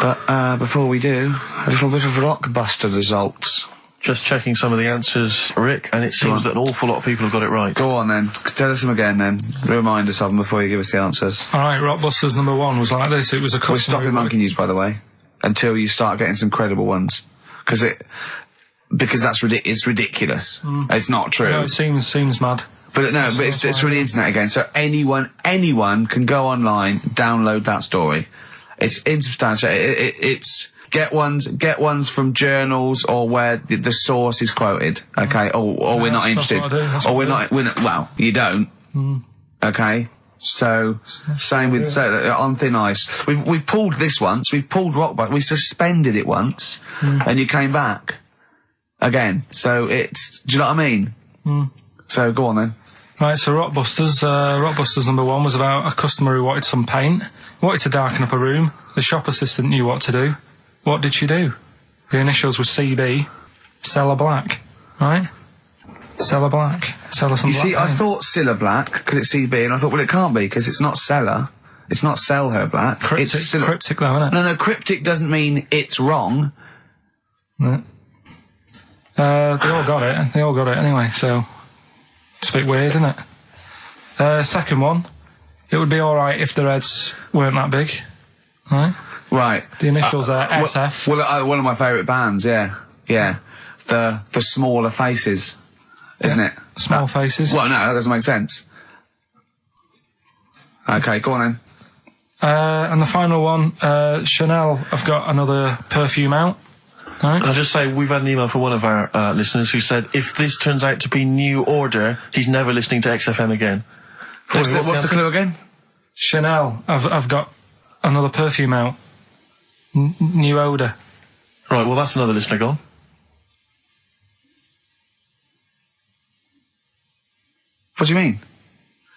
S1: But before we do, a little bit of Rockbuster results.
S2: Just checking some of the answers, Rick, and it seems that an awful lot of people have got it right.
S1: Go on then. Tell us them again then. Remind us of them before you give us the answers.
S3: Alright, Rockbusters number 1 was like this. It was a customer...
S1: We're stopping monkey news, by the way, until you start getting some credible ones. Because that's it's ridiculous. It's not true.
S3: No, it seems mad.
S1: But no, but it's from the internet again. So anyone can go online, download that story. It's insubstantial. It's get ones from journals or where the source is quoted. Okay, or we're not interested. Or we're not. Well, you don't. Okay. So same with on thin ice. We've pulled this once. We've pulled Rockbusters. We suspended it once, and you came back again. So it's. Do you know what I mean? So go on then.
S3: Right, so Rockbusters number 1 was about a customer who wanted some paint, wanted to darken up a room. The shop assistant knew what to do. What did she do? The initials were CB, Cellar Black, right? Cellar Black. Cellar some black.
S1: You see, I thought Cilla Black, because it's CB, and I thought, well, it can't be, because it's not Cellar. It's not Sell Her Black.
S3: Cryptic,
S1: it's
S3: cryptic though, isn't it?
S1: No, cryptic doesn't mean it's wrong.
S3: Right. They all got it. They all got it anyway, so... It's a bit weird, isn't it? Second one, it would be alright if the Reds weren't that big, right?
S1: Right.
S3: The initials are SF.
S1: Well, one of my favourite bands, yeah. The Smaller Faces, isn't it?
S3: Small Faces.
S1: Well, no, that doesn't make sense. Okay, go on then.
S3: And the final one, Chanel have got another perfume out. Right.
S2: I'll just say, we've had an email from one of our listeners who said, if this turns out to be New Order, he's never listening to XFM again.
S1: What's the clue again?
S3: Chanel, I've got another perfume out. New Odour.
S2: Right, well, that's another listener gone.
S1: What do you mean?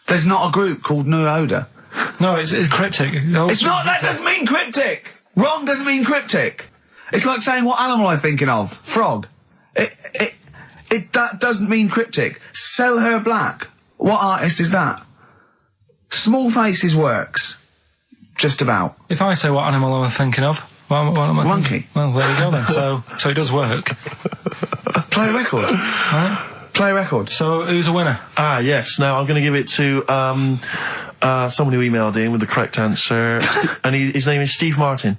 S1: There's not a group called New Odour.
S3: No, it's cryptic.
S1: It's not, that doesn't mean cryptic! Wrong doesn't mean cryptic. It's like saying what animal I'm thinking of. Frog. That doesn't mean cryptic. Sell Her Black. What artist is that? Small Faces works. Just about.
S3: If I say what animal I'm thinking of, what am I
S1: Monkey.
S3: thinking? Well, there you go then. So it does work.
S1: Play a record.
S3: Right?
S1: Play a record.
S3: So who's a winner?
S2: Yes. Now, I'm going to give it to someone who emailed in with the correct answer. And his name is Steve Martin.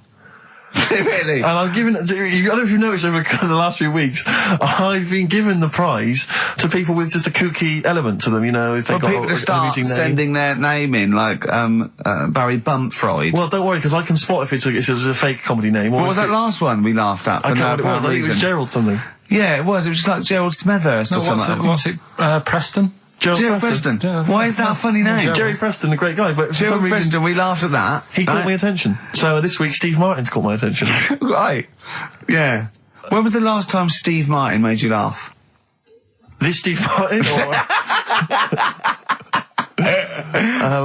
S1: Really?
S2: And I'm giving, I don't know if you've noticed over the last few weeks, I've been given the prize to people with just a kooky element to them, you know, if they've got
S1: people to start sending their name in, like, Barry Bumpfroyd.
S2: Well, don't worry, because I can spot if it's a fake comedy name.
S1: What was that last one we laughed at?
S2: I can't remember what it was. I think it was Gerald something.
S1: Yeah, it was. It was just like Gerald Smethurst or something.
S3: What's it? Preston?
S1: Gerald Preston. Why is that a funny name?
S2: Jerry Preston, a great guy, but for
S1: Gerald
S2: some reason,
S1: Preston, we laughed at that.
S2: He caught my attention. So this week, Steve Martin's caught my attention.
S1: Right. Yeah. When was the last time Steve Martin made you laugh?
S2: This Steve Martin?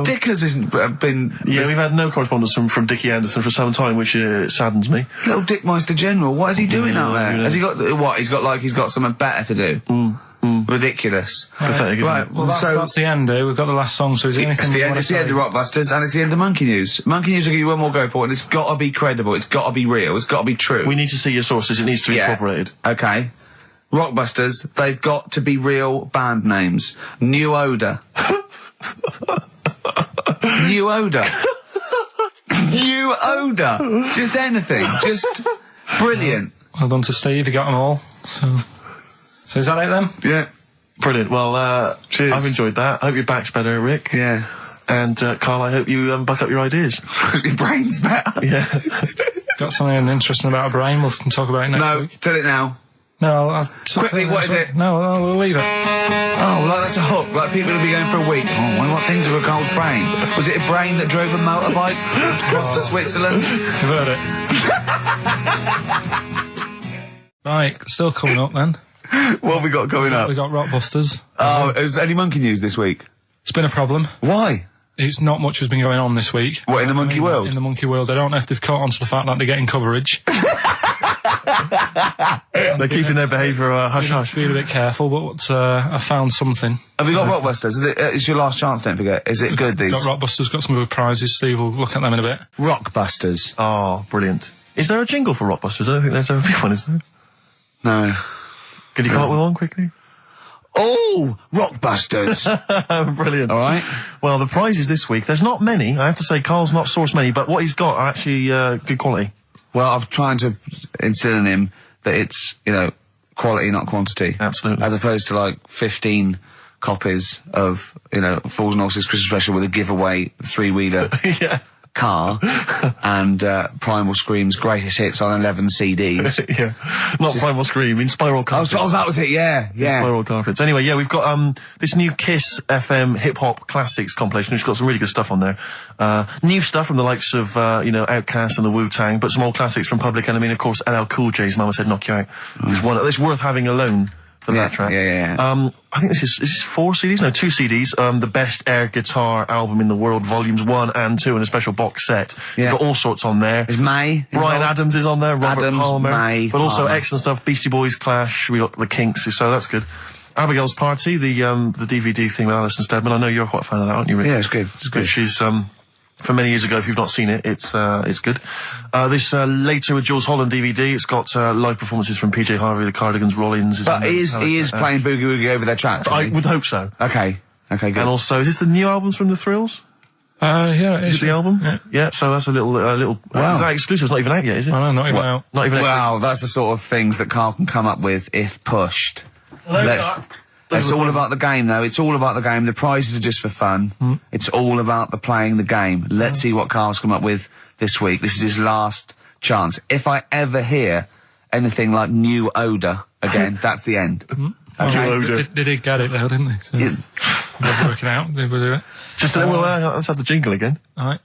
S1: Dickers hasn't been...
S2: Yeah, we've had no correspondence from Dickie Anderson for some time, which saddens me.
S1: Little Dickmeister General, what is he doing out there? Has he got... What? He's got something better to do? Ridiculous.
S2: Pathetic.
S1: Right,
S3: well, that's the end, We've got the last song, so is there anything
S1: it's the end of Rockbusters, and it's the end of Monkey News. Monkey News will give you one more go for it, and it's got to be credible, it's got to be real, it's got to be true.
S2: We need to see your sources, it needs to be incorporated.
S1: Okay. Rockbusters, they've got to be real band names. New Odour. New Odour. New Odour. Just anything. Just brilliant.
S3: Well done to Steve, he got them all. So is that it then?
S1: Yeah.
S2: Brilliant. Well,
S1: cheers.
S2: I've enjoyed that. I hope your back's better, Rick.
S1: Yeah.
S2: And, Carl, I hope you buck up your ideas.
S1: Your brain's better.
S2: Yeah.
S3: Got something interesting about a brain, we can talk about it next week.
S1: No, tell it now.
S3: No, I'll
S1: quickly, what is it?
S3: No, we'll leave it.
S1: Oh, like that's a hook. Like people will be going for a week. Oh, I wonder what things are a Carl's brain. Was it a brain that drove a motorbike across to Switzerland?
S3: You've heard it. Right, still coming up then.
S1: What have we got coming up?
S3: We got Rockbusters.
S1: Oh, is there any Monkey News this week?
S3: It's been a problem.
S1: Why?
S3: It's not much has been going on this week.
S1: What, in the monkey world?
S3: In the monkey world. I don't know if they've caught on to the fact that they're getting coverage.
S2: They're keeping their behaviour hush-hush.
S3: Be a bit careful, but I found something.
S1: Have you got Rockbusters? It's your last chance, don't forget. Is it good, these?
S3: Got Rockbusters, got some good prizes. Steve will look at them in a bit.
S1: Rockbusters.
S2: Oh, brilliant. Is there a jingle for Rockbusters? I don't think there's ever been one, is there?
S1: No.
S2: Could you come up with one quickly?
S1: Oh, Rockbusters.
S2: Brilliant.
S1: All right.
S2: Well, the prizes this week, there's not many. I have to say, Carl's not sourced many, but what he's got are actually good quality.
S1: Well, I'm trying to instill in him that it's, quality, not quantity.
S2: Absolutely.
S1: As opposed to, 15 copies of, Fools and Horses Christmas Special with a giveaway three-wheeler
S2: Yeah.
S1: car and Primal Scream's greatest hits on 11 CDs.
S2: Yeah. Not Primal Scream, in Spiral Carpets.
S1: Oh, that was it, yeah.
S2: Spiral Carpets. Anyway, yeah, we've got this new Kiss FM hip-hop classics compilation, which has got some really good stuff on there. New stuff from the likes of, Outkast and the Wu-Tang, but some old classics from Public Enemy and, of course, LL Cool J's Mama Said Knock You Out. It's worth having alone for that track.
S1: Yeah.
S2: I think this is 4 CDs? No, 2 CDs. The Best Air Guitar Album in the World, Volumes 1 and 2, and a special box set.
S1: Yeah.
S2: You've got all sorts on there.
S1: There's May.
S2: Brian Adams is on there, Robert
S1: Adams,
S2: Palmer.
S1: May,
S2: but also
S1: Palmer.
S2: excellent stuff. Beastie Boys, Clash, we got the Kinks, so that's good. Abigail's Party, the DVD thing with Alison Steadman. I know you're quite a fan of that, aren't you, Rick?
S1: Yeah, it's good. It's good.
S2: She's, from many years ago, if you've not seen it, it's good. This, Later with Jules Holland DVD, it's got, live performances from PJ Harvey, the Cardigans, Rollins.
S1: But he is playing Boogie Woogie over their tracks.
S2: I would hope so.
S1: Okay, good.
S2: And also, is this the new albums from The Thrills?
S3: Yeah, it
S2: Is
S3: is.
S2: it the album?
S3: Yeah.
S2: Yeah, so that's a little,
S1: Wow.
S2: Is that exclusive? It's not even out yet, is it?
S3: I know, not even out.
S2: Not even out.
S1: Wow, that's the sort of things that Carl can come up with if pushed. It's all about the game, though. It's all about the game. The prizes are just for fun. It's all about the playing the game. Let's see what Carl's come up with this week. This is his last chance. If I ever hear anything like New Odour again, that's the end.
S2: Okay.
S3: They did get it though, didn't they? So they're working out. They will do it.
S2: Just let's have the jingle again.
S3: All right.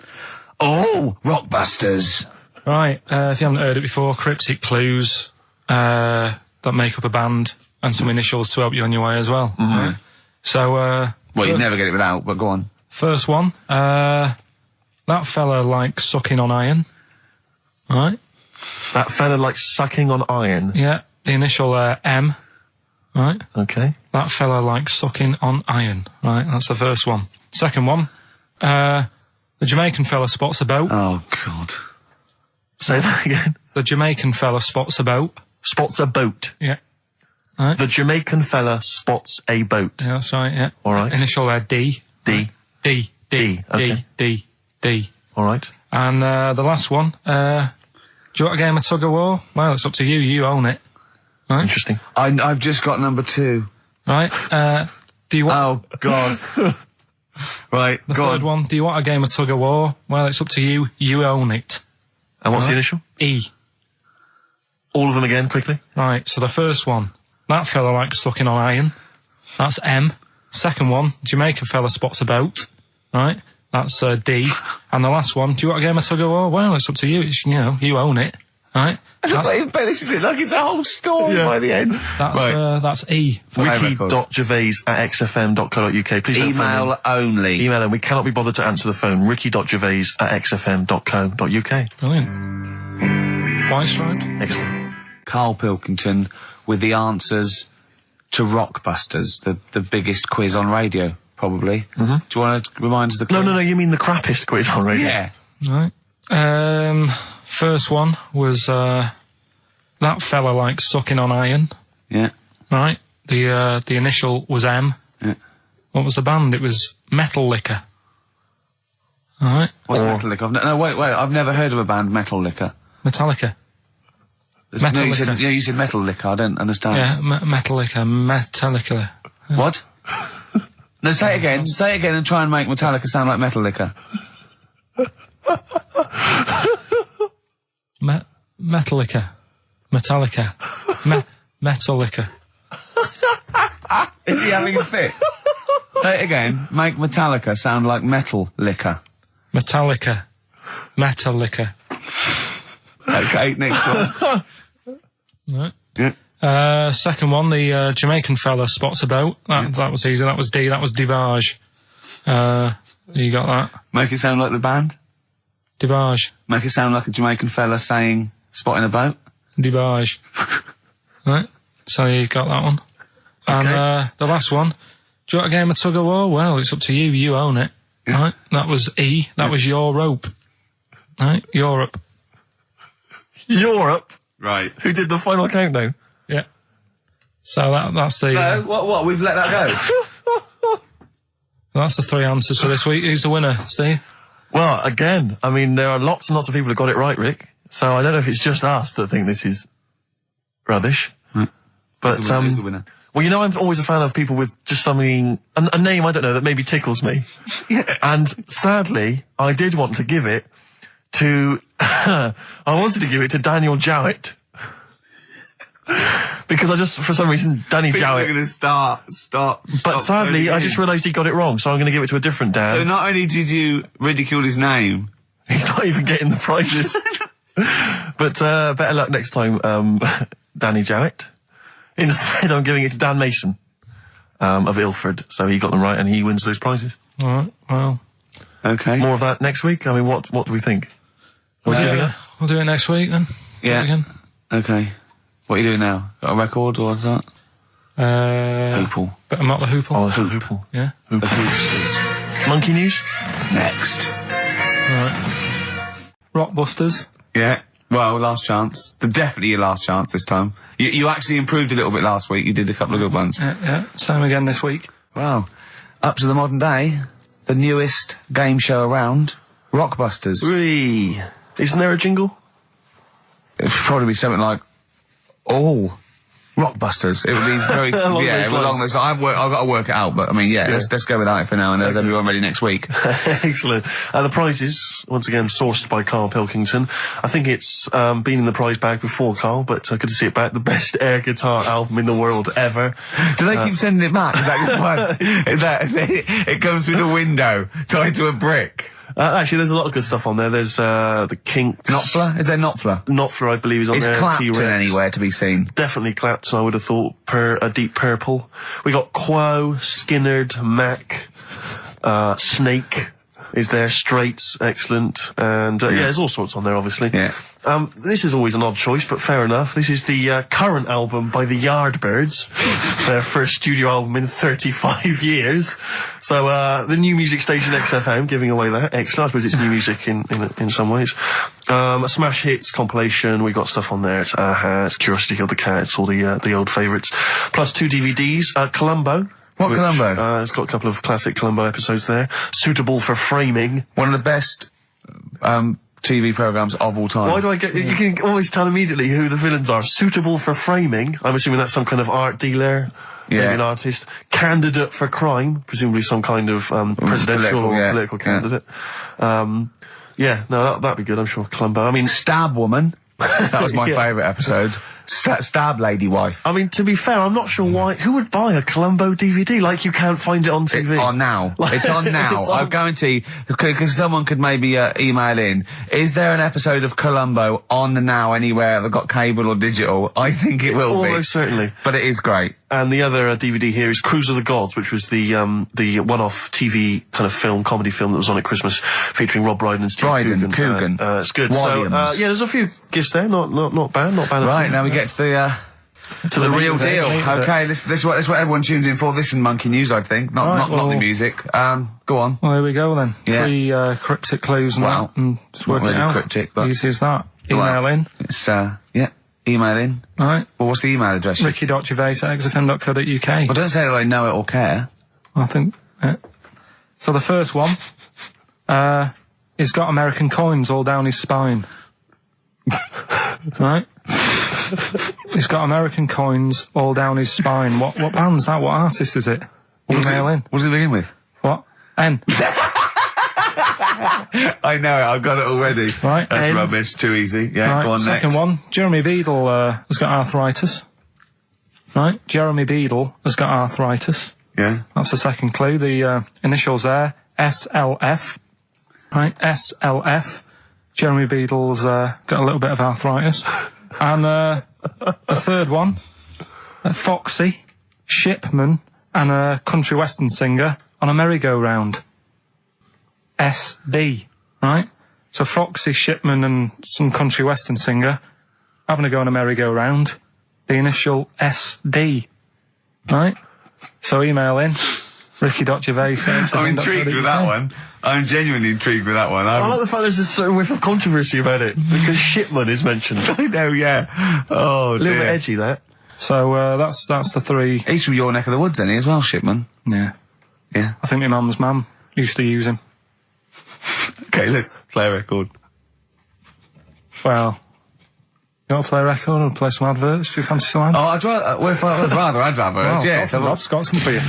S1: Oh, Rockbusters.
S3: Right. If you haven't heard it before, cryptic clues that make up a band and some initials to help you on your way as well. Right? So,
S1: Well, you'd never get it without, but go on.
S3: First one. That fella likes sucking on iron. All right.
S2: That fella likes sucking on iron.
S3: Yeah. The initial M. Right.
S2: Okay.
S3: That fella likes sucking on iron. Right. That's the first one. Second one. The Jamaican fella spots a boat.
S1: Oh, God.
S2: Say that again.
S3: The Jamaican fella spots a boat.
S2: Spots a boat.
S3: Yeah. Right.
S2: The Jamaican fella spots a boat.
S3: Yeah, that's right, yeah.
S2: All right.
S3: Initial D.
S2: D.
S3: D.
S2: Okay.
S3: D.
S2: All right.
S3: And the last one, do you want a game of tug of war? Well, it's up to you. You own it. Right?
S2: Interesting.
S1: I've just got number 2.
S3: Right. Do you want...
S1: Oh, God. Right,
S3: The
S1: go
S3: third
S1: on.
S3: one, do you want a game of tug of war? Well, it's up to you. You own it.
S2: And what's the initial?
S3: E.
S2: All of them again, quickly.
S3: Right, so the first one, that fella likes sucking on iron. That's M. Second one, Jamaican fella spots a boat. Right, that's D. And the last one, do you want a game of tug of war? Well, it's up to you. It's, you own it. Right?
S1: He embellishes it like it's a whole story by the end.
S3: That's E.
S2: Ricky.gervais@xfm.co.uk. Please don't phone
S1: Email only.
S2: Email and we cannot be bothered to answer the phone. Ricky.gervais@xfm.co.uk.
S3: Brilliant. White Striped?
S2: Excellent.
S1: Karl Pilkington with the answers to Rockbusters, the biggest quiz on radio, probably. Do you want to remind us the quiz?
S2: No, you mean the crappiest quiz on radio?
S1: Yeah.
S3: Right. First one was, that fella likes sucking on iron.
S1: Yeah.
S3: Right. The initial was M.
S1: Yeah.
S3: What was the band? It was Metal Liquor. Alright.
S1: What's Metal Liquor? No, wait, I've never heard of a band, Metal Liquor.
S3: Metallica. Metal Liquor.
S1: You said Metal Liquor, I don't understand.
S3: Yeah, Metal Liquor. Metallica.
S1: What? No, say it again. Say it again and try and make Metallica sound like Metal Liquor.
S3: Metallica. Metallica. Metallica.
S1: Is he having a fit? Say it again. Make Metallica sound like Metal Liquor.
S3: Metallica. Metallica.
S1: Okay, next one.
S3: Right.
S1: Yeah.
S3: Second one, the Jamaican fella spots a boat. That was easy. That was D. That was Debage. You got that?
S1: Make it sound like the band.
S3: Debage.
S1: Make it sound like a Jamaican fella saying, spotting a boat.
S3: Debage. Right. So you got that one.
S2: Okay.
S3: And the last one, do you want a game of tug of war? Well, it's up to you. You own it.
S1: Yeah.
S3: Right. That was E. That was your rope. Right. Europe.
S2: Europe?
S1: Right.
S2: Who did the final countdown?
S3: Yeah. So that's the...
S1: No, what? We've let that go?
S3: That's the 3 answers for this week. Who's the winner, Steve?
S2: Well, again, I mean, there are lots and lots of people who got it right, Rick. So I don't know if it's just us that think this is rubbish. But,
S1: Who's the winner?
S2: well, I'm always a fan of people with just something, a name, I don't know, that maybe tickles me.
S1: Yeah.
S2: And sadly, I did want to give it to, I wanted to give it to Daniel Jowett. Because I just, for some reason, Danny
S1: People are
S2: Jowett.
S1: going to start.
S2: But sadly, I just realised he got it wrong, so I'm going to give it to a different Dan.
S1: So not only did you ridicule his name,
S2: He's not even getting the prizes. But better luck next time, Danny Jowett. Instead, I'm giving it to Dan Mason of Ilford. So he got them right, and he wins those prizes.
S3: All right. Well.
S1: Okay.
S2: More of that next week. I mean, what do we think?
S3: We'll do it next week then.
S1: Yeah.
S3: Again.
S1: Okay. What are you doing now? Got a record or what's that? Hoople.
S3: But I'm not the Hoople.
S2: Oh, it's a Hoople.
S3: Yeah.
S1: The Hoopsters.
S2: Monkey News?
S1: Next.
S3: Right. Rockbusters.
S1: Yeah. Well, last chance. Definitely your last chance this time. You actually improved a little bit last week. You did a couple of good ones.
S3: Yeah. Same again this week.
S1: Wow. Up to the modern day, the newest game show around, Rockbusters.
S2: Whee! Isn't there a jingle?
S1: It'd probably be something like, Rockbusters. It would be very, along those lines. I've got to work it out, but I mean, let's go with that for now, and then we'll be ready next week.
S2: Excellent. The prizes, once again, sourced by Karl Pilkington. I think it's been in the prize bag before, Karl, but good to see it back. The best air guitar album in the world ever.
S1: Do they keep sending it back? Is that just fun? It comes through the window, tied to a brick.
S2: Actually, there's a lot of good stuff on there. There's the Kinks.
S1: Knopfler? Is there Knopfler?
S2: Knopfler, I believe, is on there.
S1: Is Clapton anywhere to be seen?
S2: Definitely Clapton, I would have thought, a Deep Purple. We got Quo, Skinnerd, Mac, Snake is there, Straits, excellent, and there's all sorts on there, obviously.
S1: Yeah.
S2: This is always an odd choice, but fair enough. This is the current album by the Yardbirds, their first studio album in 35 years. So the new music station XFM giving away that. Excellent. I suppose it's new music in some ways. A Smash Hits compilation. We got stuff on there. It's Aha, it's Curiosity Killed the Cat. It's all the old favourites. Plus 2 DVDs. Columbo.
S1: What Columbo?
S2: It's got a couple of classic Columbo episodes there. Suitable for framing.
S1: One of the best TV programmes of all time.
S2: Why do I get... You can always tell immediately who the villains are. Suitable for framing. I'm assuming that's some kind of art dealer.
S1: Yeah.
S2: Maybe an artist. Candidate for crime. Presumably some kind of presidential or political candidate. That'd be good, I'm sure. Columbo. I mean...
S1: Stab Woman. That was my favourite episode. Stab Lady Wife.
S2: I mean, to be fair, I'm not sure why. Who would buy a Columbo DVD? Like, you can't find it on TV.
S1: It's on now. It's on now. I guarantee, because someone could maybe email in. Is there an episode of Columbo on now anywhere that got cable or digital? I think it will be.
S2: Almost certainly.
S1: But it is great.
S2: And the other DVD here is Cruise of the Gods, which was the one-off TV kind of comedy film that was on at Christmas, featuring Rob Brydon and Steve Coogan. It's good.
S1: Williams.
S2: So, there's a few gifts there. Not bad.
S1: Right, now we get to the real deal. Okay, this is what everyone tunes in for. This is Monkey News, I think. Not the music. Go on.
S3: Well, here we go then.
S1: Yeah.
S3: 3 cryptic clues and that, and just work it out.
S1: Cryptic, but
S3: easy as that. Email in.
S1: It's email in.
S3: Right.
S1: Well, what's the email address?
S3: ricky.gervais@xfm.co.uk.
S1: Well, don't say that I know it or care.
S3: I think. So the first one, he's got American coins all down his spine. Right? He's got American coins all down his spine. What band's that? What artist is it? Email in.
S1: What does it begin with?
S3: What? N.
S1: I know it. I've got it already.
S3: Right.
S1: That's rubbish. Too easy. Yeah.
S3: Right,
S1: go on
S3: second
S1: next.
S3: one. Jeremy Beadle has got arthritis. Right. Jeremy Beadle has got arthritis.
S1: Yeah.
S3: That's the second clue. The initials there. SLF. Right. SLF. Jeremy Beadle's got a little bit of arthritis. And the third one. Foxy, Shipman, and a country western singer on a merry-go-round. SB, right? So Foxy, Shipman, and some country western singer having a go on a merry-go-round. The initial SD, right? So email in, ricky.gervais.
S1: I'm intrigued with that one. I'm genuinely intrigued with that one.
S2: I like the fact there's a certain whiff of controversy about it, because Shipman is mentioned.
S1: I know, yeah. Oh,
S2: dear. A little bit edgy, that.
S3: So that's the 3.
S1: He's from your neck of the woods, isn't he, as well, Shipman?
S3: Yeah.
S1: Yeah.
S3: I think my mum's mum used to use him.
S1: Okay, let's play a record.
S3: Well, you want to play a record or play some adverts? Do you fancy some ads?
S1: Oh, I'd rather adverts,
S3: well,
S1: yeah.
S3: So Rob's got some for you.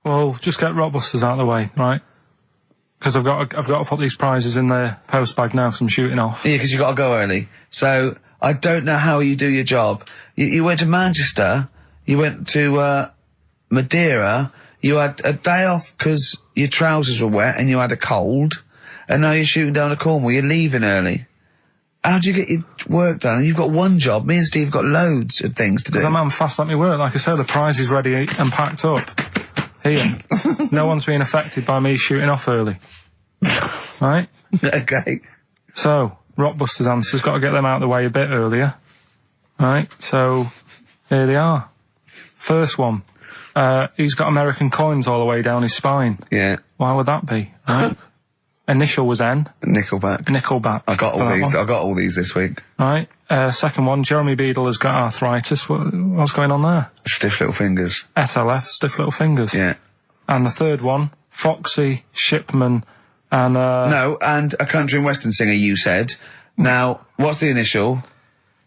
S3: Well, just get Rockbusters out of the way, right? Because I've got to put these prizes in the post bag now, so I'm shooting off.
S1: Yeah, because you've got to go early. So, I don't know how you do your job. You went to Manchester, you went to Madeira, you had a day off because your trousers were wet and you had a cold, and now you're shooting down to Cornwall. You're leaving early. How do you get your work done? You've got one job. Me and Steve have got loads of things to do.
S3: The man fast let me work. Like I said, the prize is ready and packed up. Here. No one's being affected by me shooting off early. Right?
S1: Okay.
S3: So, Rockbusters answers, got to get them out of the way a bit earlier. Right? So, here they are. First one. He's got American coins all the way down his spine.
S1: Yeah.
S3: Why would that be? Right? Initial was N. Nickelback.
S1: I got all these. I got all these this week.
S3: Right. Second one, Jeremy Beadle has got arthritis. What's going on there?
S1: Stiff little fingers.
S3: SLF, stiff little fingers.
S1: Yeah.
S3: And the third one, Foxy, Shipman, and
S1: No, and a country and western singer, you said. Now, what's the initial?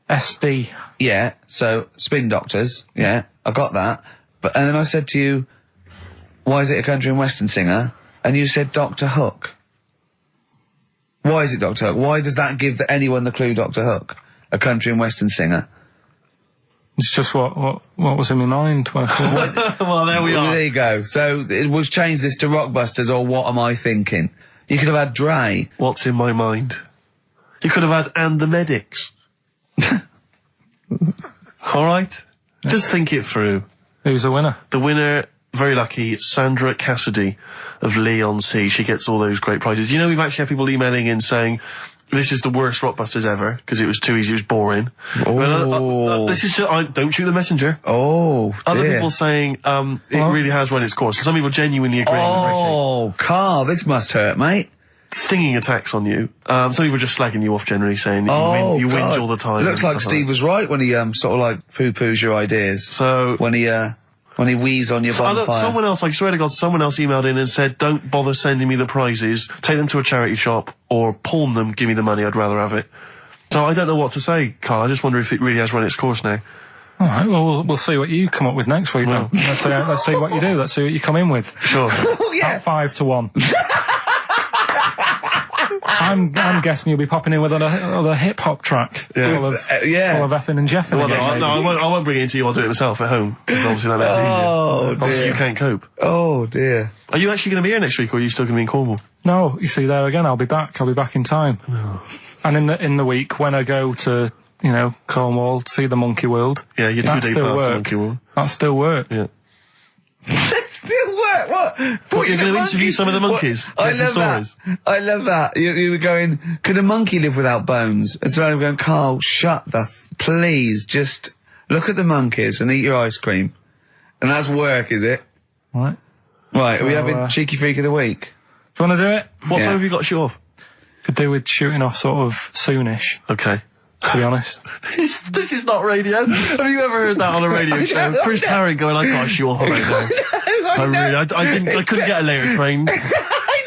S3: SD.
S1: Yeah, so Spin Doctors. Yeah, I got that. And then I said to you, why is it a country and western singer? And you said Dr. Hook. Why is it Dr. Hook? Why does that give anyone the clue Dr. Hook? A country and western singer.
S3: It's just what was in my mind.
S2: Well, there we are.
S1: There you go. So we'll change this to Rockbusters, or what am I thinking? You could have had Dre.
S2: What's in my mind? You could have had And the Medics. All right? Yeah. Just think it through.
S3: Who's the winner?
S2: The winner, very lucky, Sandra Cassidy of Leon C. She gets all those great prizes. You know, we've actually had people emailing in saying, this is the worst Rockbusters ever, because it was too easy, it was boring.
S1: Oh.
S2: This is just, don't shoot the messenger.
S1: Oh,
S2: Other
S1: dear.
S2: people saying, it really has run its course. Some people genuinely agreeing with Ricky.
S1: Oh, Carl, this must hurt, mate.
S2: Stinging attacks on you. Some people just slagging you off generally, saying that you whinge all the time.
S1: It looks like Steve was right when he sort of like poo-poos your ideas.
S2: So
S1: when he wheezes on your bonfire.
S2: Someone else, I swear to God, someone else emailed in and said, don't bother sending me the prizes, take them to a charity shop, or pawn them, give me the money, I'd rather have it. So I don't know what to say, Carl. I just wonder if it really has run its course now.
S3: All right, well, we'll see what you come up with next week, then. Let's see what you do. Let's see what you come in with.
S2: Sure.
S1: Yeah.
S3: At 5-1. I'm guessing you'll be popping in with another hip-hop track full of effing and jeffing.
S2: Well, I won't bring it into you, I'll do it myself at home, because obviously that makes it easier.
S1: Oh, dear.
S2: Obviously you can't cope.
S1: Oh, dear.
S2: Are you actually going to be here next week, or are you still going to be in Cornwall?
S3: No, you see, there again, I'll be back in time.
S2: Oh.
S3: And in the week, when I go to, Cornwall, see the Monkey World.
S2: Yeah, you're 2 days past the Monkey World.
S3: That still work.
S2: Yeah.
S1: That still work? What
S2: you're going to interview some of the monkeys?
S1: I love
S2: stories.
S1: That. I love that. You were going, could a monkey live without bones? And so I'm going, Carl, shut please, just look at the monkeys and eat your ice cream. And that's work, is it?
S3: Right.
S1: Right, are we having Cheeky Freak of the Week?
S3: Do you want to do it?
S2: What time have you got to shoot off?
S3: Could do with shooting off sort of soonish.
S2: Okay.
S3: To be honest.
S2: This is not radio. Have you ever heard that on a radio show? Chris Tarrant going, I can't shoot off right now. I couldn't get a later train.
S1: I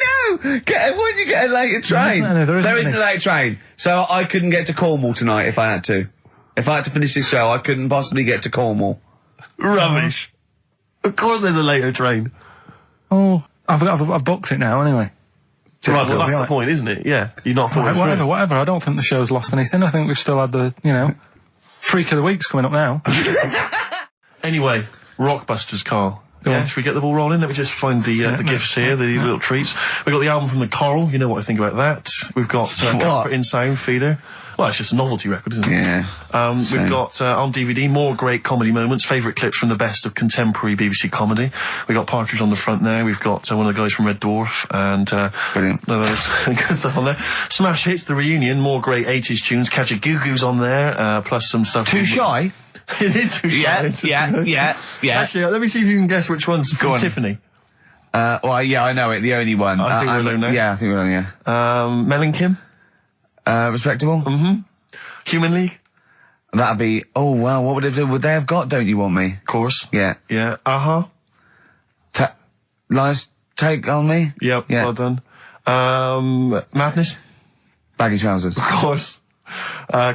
S1: know! Why did you get a later train? There isn't a later train. So I couldn't get to Cornwall tonight if I had to. If I had to finish this show, I couldn't possibly get to Cornwall.
S2: Rubbish. Of course there's a later train.
S3: Oh, I've booked it now anyway.
S2: Right, well, that's the point, isn't it? Yeah. You're not thought
S3: whatever. I don't think the show's lost anything. I think we've still had the, Freak of the Week's coming up now.
S2: Anyway, Rockbusters, Carl. Yeah, should we get the ball rolling? Let me just find the gifts here, the little treats. We've got the album from the Coral. You know what I think about that. We've got Comfort in Sound Feeder. Well, it's just a novelty record, isn't it?
S1: Yeah.
S2: We've got on DVD more great comedy moments, favourite clips from the best of contemporary BBC comedy. We've got Partridge on the front there. We've got one of the guys from Red Dwarf and
S1: brilliant.
S2: Good stuff on there. Smash Hits, the reunion, more great 80s tunes. Catch a Goo Goo's on there, plus some stuff.
S1: Too Shy?
S2: It is Too Shy.
S1: Yeah.
S2: Actually, let me see if you can guess which one's from Tiffany.
S1: Well, yeah, I know it. The only one.
S2: I think we're alone now.
S1: Yeah, I think we're alone, yeah.
S2: Mel and Kim?
S1: Respectable?
S2: Mm-hmm. Human League?
S1: That'd be, oh wow, what would they have got Don't You Want Me?
S2: Of course.
S1: Yeah.
S2: Yeah.
S1: Lies Take On Me?
S2: Yep,
S1: yeah.
S2: Well done. Madness?
S1: Baggy Trousers.
S2: Of course.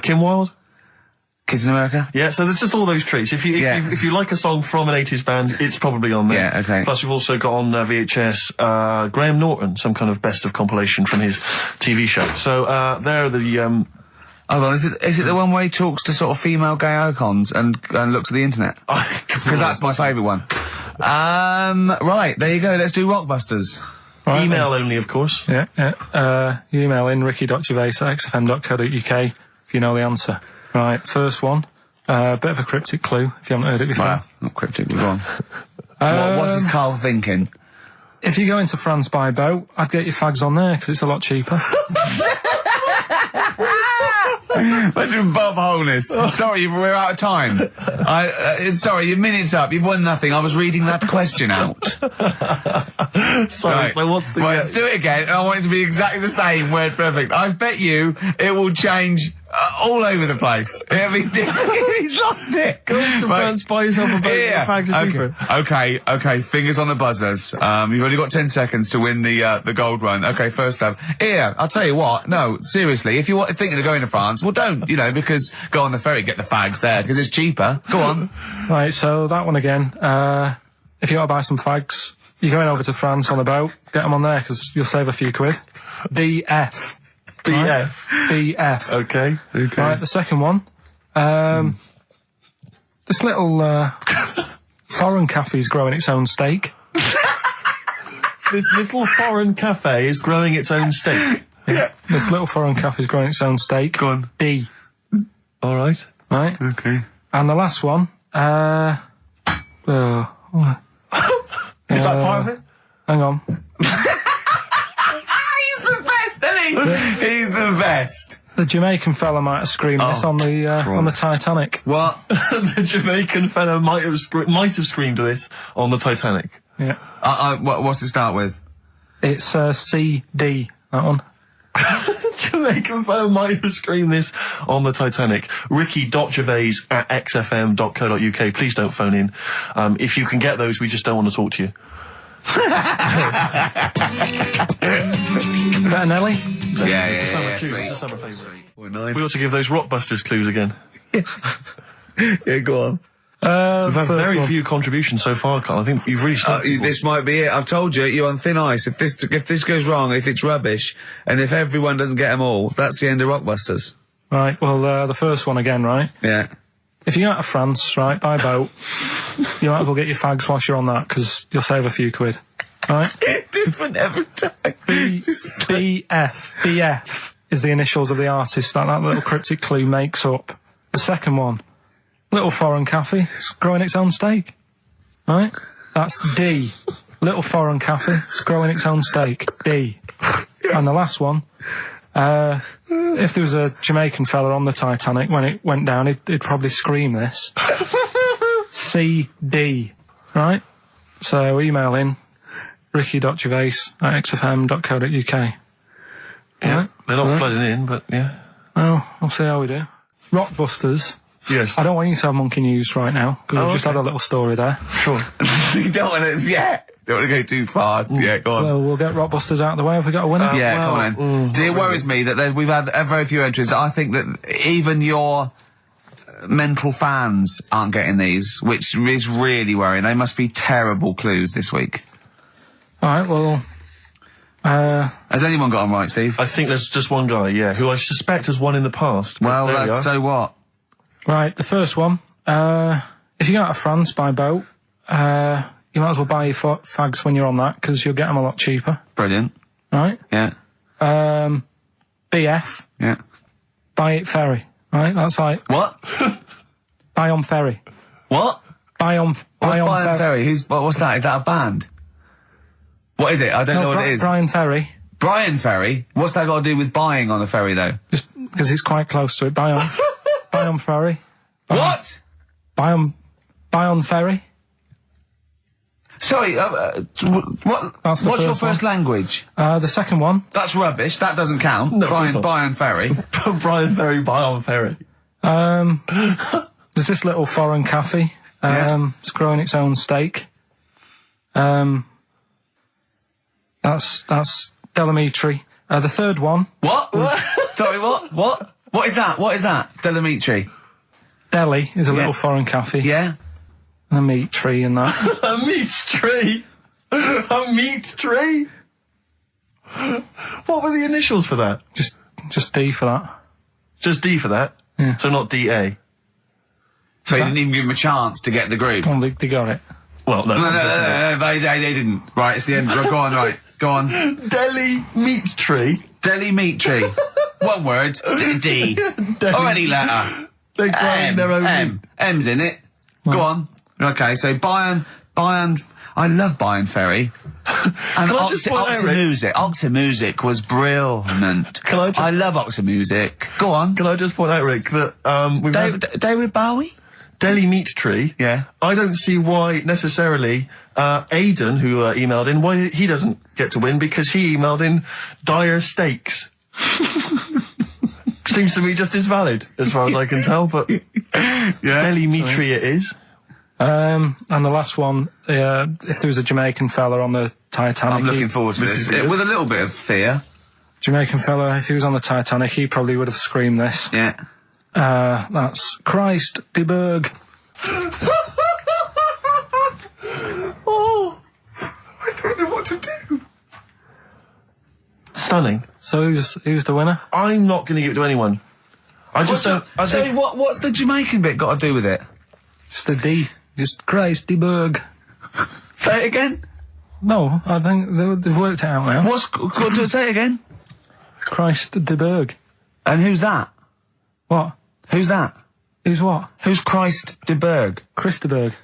S2: Kim Wilde?
S1: Kids in America?
S2: Yeah, so there's just all those treats. If you like a song from an 80s band, it's probably on there.
S1: Yeah, okay.
S2: Plus we've also got on VHS, Graham Norton, some kind of best of compilation from his TV show. So, there are the,
S1: Hold on, is it the one where he talks to sort of female gay icons and looks at the internet? Because that's my favourite one. Right, there you go, let's do Rockbusters.
S3: Right,
S2: email only, of course.
S3: Yeah. You email in ricky.gervais@xfm.co.uk if you know the answer. Right, first one. Bit of a cryptic clue if you haven't heard it before.
S1: Well, not cryptic, we're on. What is Karl thinking?
S3: If you go into France by boat, I'd get your fags on there because it's a lot cheaper.
S1: Imagine Bob Holness. Sorry, we're out of time. Sorry, your minute's up. You've won nothing. I was reading that question out.
S2: Sorry,
S1: right.
S2: So what's the...
S1: Well, let's do it again. I want it to be exactly the same, word perfect. I bet you it will change all over the place. It'll be different. He's lost it.
S2: Go to France, buy yourself a boat.
S1: Yeah.
S2: Fags are cheaper.
S1: Okay. Fingers on the buzzers. You've only got 10 seconds to win the gold run. Okay, first up. Here, I'll tell you what. No, seriously, if you're thinking of going to France, well, don't, because go on the ferry, get the fags there, because it's cheaper. Go on.
S3: Right, so that one again. If you want to buy some fags, you're going over to France on the boat, get them on there, because you'll save a few quid. BF.
S2: BF.
S3: BF.
S2: Okay.
S3: Right, the second one. This little foreign cafe's growing its own steak.
S2: This little foreign cafe is growing its own steak.
S3: Yeah. This little foreign cafe's growing its own steak.
S1: Go on.
S3: D.
S2: All right.
S3: Right.
S1: Okay.
S3: And the last one.
S2: Is that part of it?
S3: Hang on.
S1: He's the best, isn't he? He's the best.
S3: The Jamaican fella might have screamed this on the Titanic.
S1: What?
S2: The Jamaican fellow might have screamed this on the Titanic.
S3: Yeah.
S1: What's it start with?
S3: It's CD. That one.
S2: Jamaican fellow might have screamed this on the Titanic. Ricky.gervais@xfm.co.uk. Please don't phone in. If you can get those, we just don't want to talk to you.
S3: Is that an Ellie?
S1: Yeah,
S2: It's a summer tune. It's a summer favourite. We ought to give those Rockbusters clues again.
S1: Yeah, go on.
S2: We've had very few contributions so far, Carl. I think you've really started.
S1: This might be it. I've told you, you're on thin ice. If this goes wrong, if it's rubbish, and if everyone doesn't get them all, that's the end of Rockbusters.
S3: Right, well, the first one again, right?
S1: Yeah.
S3: If you go out of France, right, by boat, you might as well get your fags whilst you're on that, because you'll save a few quid. Right?
S1: Different every time.
S3: BF is the initials of the artist that little cryptic clue makes up. The second one, little foreign cafe, it's growing its own steak. Right? That's D. Little foreign cafe, it's growing its own steak. D. And the last one, if there was a Jamaican fella on the Titanic when it went down, he'd probably scream this. CD. Right? So email in ricky.gervais@xfm.co.uk.
S2: Yeah,
S3: right?
S2: They're not flooding in, but yeah.
S3: Well, we'll see how we do. Rockbusters.
S2: Yes.
S3: I don't want you to have monkey news right now, because we've just had a little story there.
S2: Sure.
S1: You don't want to, don't want to go too far. Yeah, go on.
S3: So we'll get Rockbusters out of the way. Have we got a winner?
S1: Come on then. See, it worries me that we've had very few entries. I think that even your mental fans aren't getting these, which is really worrying. They must be terrible clues this week.
S3: Alright, well...
S1: Has anyone got them right, Steve?
S2: I think there's just one guy, who I suspect has won in the past.
S1: Well, so what?
S3: Right, the first one. If you go out of France by boat, you might as well buy your fags when you're on that, because you'll get them a lot cheaper.
S1: Brilliant.
S3: Right?
S1: Yeah.
S3: BF.
S1: Yeah.
S3: Buy it ferry. Right? That's like...
S1: What?
S3: Buy on ferry.
S1: What?
S3: Buy on
S1: ferry. What's that? Is that a band? What is it? I don't know what it is.
S3: Brian Ferry.
S1: Brian Ferry? What's that got to do with buying on a ferry, though?
S3: Just because it's quite close to it. Buy on ferry.
S1: What?
S3: Buy on ferry.
S1: Sorry, what's your first language?
S3: The second one.
S1: That's rubbish. That doesn't count.
S2: No,
S1: Brian Ferry.
S2: Brian Ferry, buy on ferry.
S3: There's this little foreign cafe. It's growing its own steak. That's Delamitri. The third one.
S1: What? Sorry, what? What is that? What is that? Delamitri.
S3: Delhi is a little foreign cafe.
S1: Yeah.
S3: A meat tree and that.
S2: A meat tree? A meat tree? What were the initials for that?
S3: Just D for that.
S2: Just D for that?
S3: Yeah.
S2: So not DA?
S1: So you didn't even give them a chance to get the group?
S3: Well, they got it.
S2: Well, no.
S1: No, they didn't. Right, it's the end. Go on, right. Go on.
S2: Delhi meat tree.
S1: Delhi meat tree. One word. D. Or any letter.
S2: They're growing their own meat.
S1: M's in it. Go on. Okay, so Bayern, I love Bayern Ferry. And Oxymusic was brilliant. I love Oxymusic. Go on.
S2: Can I just point out, Rick, that we've
S1: David Bowie?
S2: Delhi meat tree.
S1: Yeah.
S2: I don't see why necessarily Aidan, who emailed in, why he doesn't get to win, because he emailed in dire steaks. Seems to me just as valid, as far as I can tell, but Delhi meat tree it is.
S3: And the last one, if there was a Jamaican fella on the Titanic...
S1: I'm looking forward to this. With a little bit of fear.
S3: Jamaican fella, if he was on the Titanic, he probably would have screamed this.
S1: Yeah.
S3: That's Christ de Berg.
S2: Oh, I don't know what to do. Stunning.
S3: So who's the winner?
S2: I'm not going to give it to anyone. I just don't...
S1: what's the Jamaican bit got to do with it?
S3: Just the D. Just Christ de Berg.
S1: Say it again?
S3: No, I think they've worked it out now.
S1: Say it again?
S3: Christ de Berg.
S1: And who's that?
S3: What?
S1: Who's that?
S3: Who's what?
S1: Who's Christ de Berg?
S3: Chris de Berg.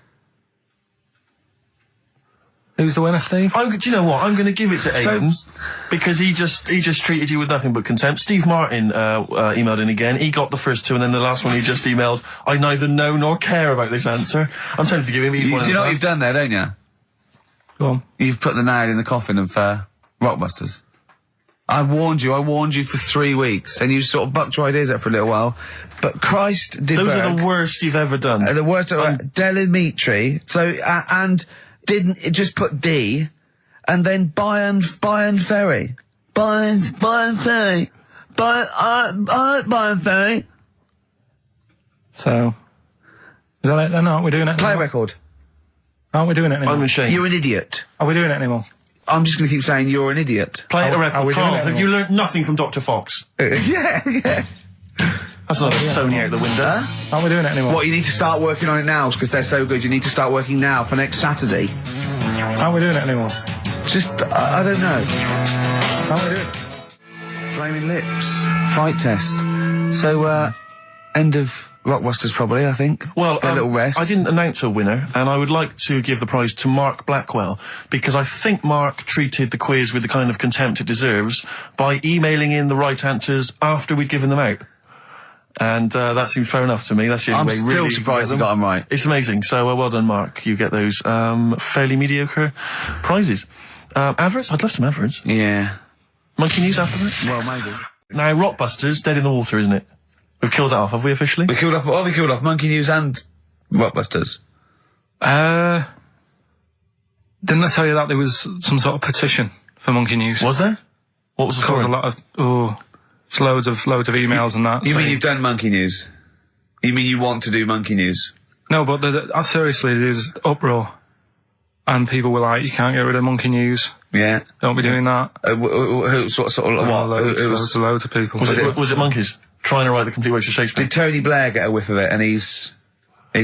S3: Who's the winner, Steve?
S2: Do you know what? I'm going to give it to Aidan, because he just treated you with nothing but contempt. Steve Martin emailed in again. He got the first two, and then the last one he just emailed, I neither know nor care about this answer. I'm tempted to give him each one.
S1: Do you know what you've done there, don't you?
S3: Go on.
S1: You've put the nail in the coffin of Rockbusters. I warned you for 3 weeks, and you sort of bucked your ideas up for a little while. But Christ de Berg...
S2: Those are the worst you've ever done.
S1: The worst... Delimitri. So, and... Didn't it just put D, and then Bayern Ferry. Bayern Ferry. Bayern Ferry.
S3: So, is that it then? Aren't we doing it
S1: Play
S3: anymore?
S1: record.
S3: Aren't we doing it anymore?
S2: I'm ashamed.
S1: You're an idiot.
S3: Are we doing it anymore?
S1: I'm just going to keep saying you're an idiot.
S2: Play a record.
S3: we doing
S2: Carl,
S3: it
S2: have you learnt nothing from Dr. Fox?
S1: Yeah.
S2: That's not a Sony out the window.
S1: Huh?
S3: Aren't we doing it anymore?
S1: What, you need to start working on it now, because they're so good. You need to start working now for next Saturday.
S3: Aren't we doing it anymore?
S1: Just, I don't know.
S3: Aren't we doing it?
S1: Flaming Lips. Fight test. So, end of Rockbusters probably, I think.
S2: Well,
S1: a little rest.
S2: I didn't announce a winner, and I would like to give the prize to Mark Blackwell, because I think Mark treated the quiz with the kind of contempt it deserves by emailing in the right answers after we'd given them out. And that seems fair enough to me. That's the only way.
S1: I'm
S2: really
S1: still surprised you got them right.
S2: It's amazing. So well done, Mark. You get those fairly mediocre prizes. Adverts? I'd love some adverts.
S1: Yeah.
S2: Monkey News afterwards?
S1: Well, maybe.
S2: Now, Rockbusters, dead in the water, isn't it? We've killed that off, have we officially?
S1: We killed off Monkey News and Rockbusters.
S3: Didn't I tell you that there was some sort of petition for Monkey News?
S2: Was there? What was the story?
S3: A lot of it's loads of emails and that.
S1: You mean you've done Monkey News? You mean you want to do Monkey News?
S3: No, but seriously, there's uproar, and people were like, "You can't get rid of Monkey News.
S1: Yeah,
S3: don't be doing that."
S1: Loads
S3: of people.
S2: Was it monkeys trying to write the complete works of Shakespeare?
S1: Did Tony Blair get a whiff of it? And he's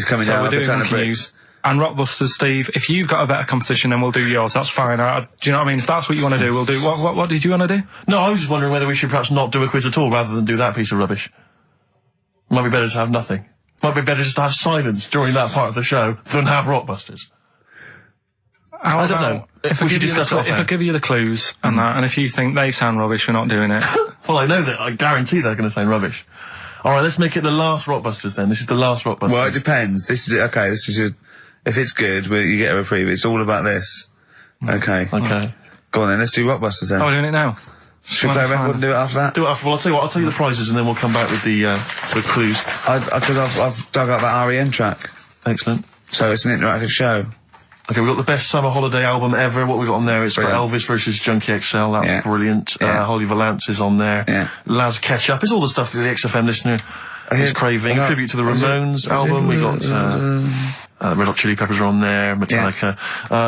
S1: coming down like a ton of bricks.
S3: And Rockbusters, Steve, if you've got a better competition, then we'll do yours. That's fine. Do you know what I mean? If that's what you want to do, we'll do. What did you want to do?
S2: No, I was just wondering whether we should perhaps not do a quiz at all rather than do that piece of rubbish. Might be better to have nothing. Might be better just to have silence during that part of the show than have Rockbusters. I don't know.
S3: If I give you the clues and that, and if you think they sound rubbish, we're not doing it.
S2: Well, I know that. I guarantee they're going to sound rubbish. All right, let's make it the last Rockbusters then. This is the last Rockbusters. Well,
S1: it depends. This is okay. This is your. If it's good, you get a reprieve. It's all about this. Okay.
S2: Okay.
S1: Go on then, let's do Rockbusters then.
S3: Oh, we're doing it now.
S1: Should we play a record and do it after that?
S2: Do it after. Well, I'll tell you what, I'll tell you the prizes and then we'll come back with the clues.
S1: Because I've dug out that REM track.
S2: Excellent.
S1: So it's an interactive show.
S2: Okay, we've got the best summer holiday album ever. What we got on there? It's got Elvis versus Junkie XL. That's brilliant. Holly Valance is on there.
S1: Yeah.
S2: Laz Ketchup. It's all the stuff that the XFM listener is craving. A tribute to the Ramones album. We got Red Hot Chili Peppers are on there. Metallica.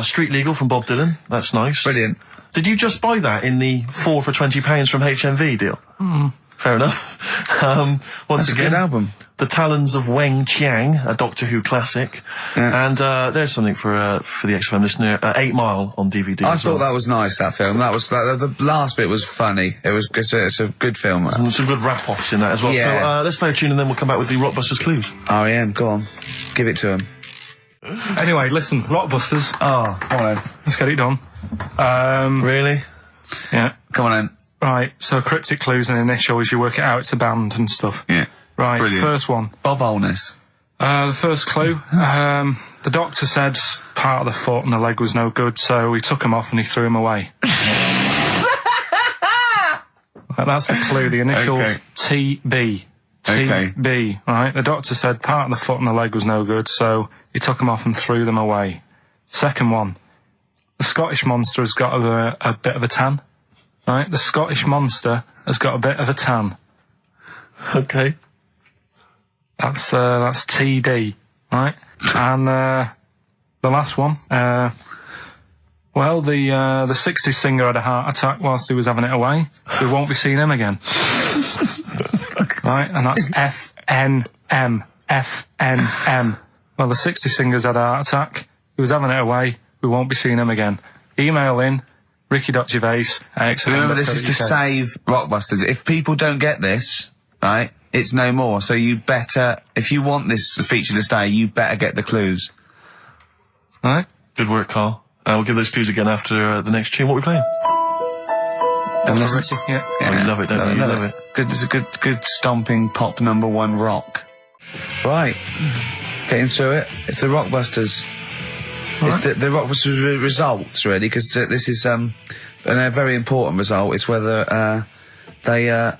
S2: Street Legal from Bob Dylan. That's nice.
S1: Brilliant.
S2: Did you just buy that in the 4 for £20 from HMV deal?
S3: Mm.
S2: Fair enough. Once
S1: That's
S2: again,
S1: a good album.
S2: The Talons of Weng Chiang, a Doctor Who classic. Yeah. And there's something for the XFM listener, 8 Mile on DVD.
S1: I thought that was nice, that film. That was the last bit was funny. It's a good film.
S2: Some good rap-offs in that as well.
S1: Yeah.
S2: So let's play a tune and then we'll come back with the Rockbusters clues.
S1: R.E.M., go on. Give it to him.
S3: Anyway, listen, Rockbusters.
S1: Oh, come on then.
S3: Let's get it done.
S2: Really?
S3: Yeah.
S1: Come on then.
S3: Right, so cryptic clues and initials, you work it out, it's a band and stuff.
S1: Yeah.
S3: Right,
S1: Brilliant.
S3: First one.
S1: Bob Holness.
S3: The first clue, the doctor said part of the foot and the leg was no good, so he took him off and he threw him away. Right, that's the clue, the initials TB. TB, right? The doctor said part of the foot and the leg was no good, so he took them off and threw them away. Second one, the Scottish monster has got a bit of a tan. Right, the Scottish monster has got a bit of a tan.
S2: Okay.
S3: That's TD, right? And the last one, well, the 60s singer had a heart attack whilst he was having it away. We won't be seeing him again. Right, and that's FNM. FNM. Well, the 60s singer's had a heart attack. He was having it away. We won't be seeing him again. Email in ricky.gervais@xfm.co.uk.
S1: Remember, this is to save Rockbusters. If people don't get this, right, it's no more. So you better, if you want this feature to stay, you better get the clues.
S3: Right?
S2: Good work, Carl. We'll give those clues again after the next tune. What are we playing?
S3: Yeah.
S2: You love it, don't you? You love it.
S1: Good, it's a good stomping pop #1 rock. Right. Getting through it. It's the Rockbusters. Right. It's the Rockbusters results, really, because this is a very important result. It's whether they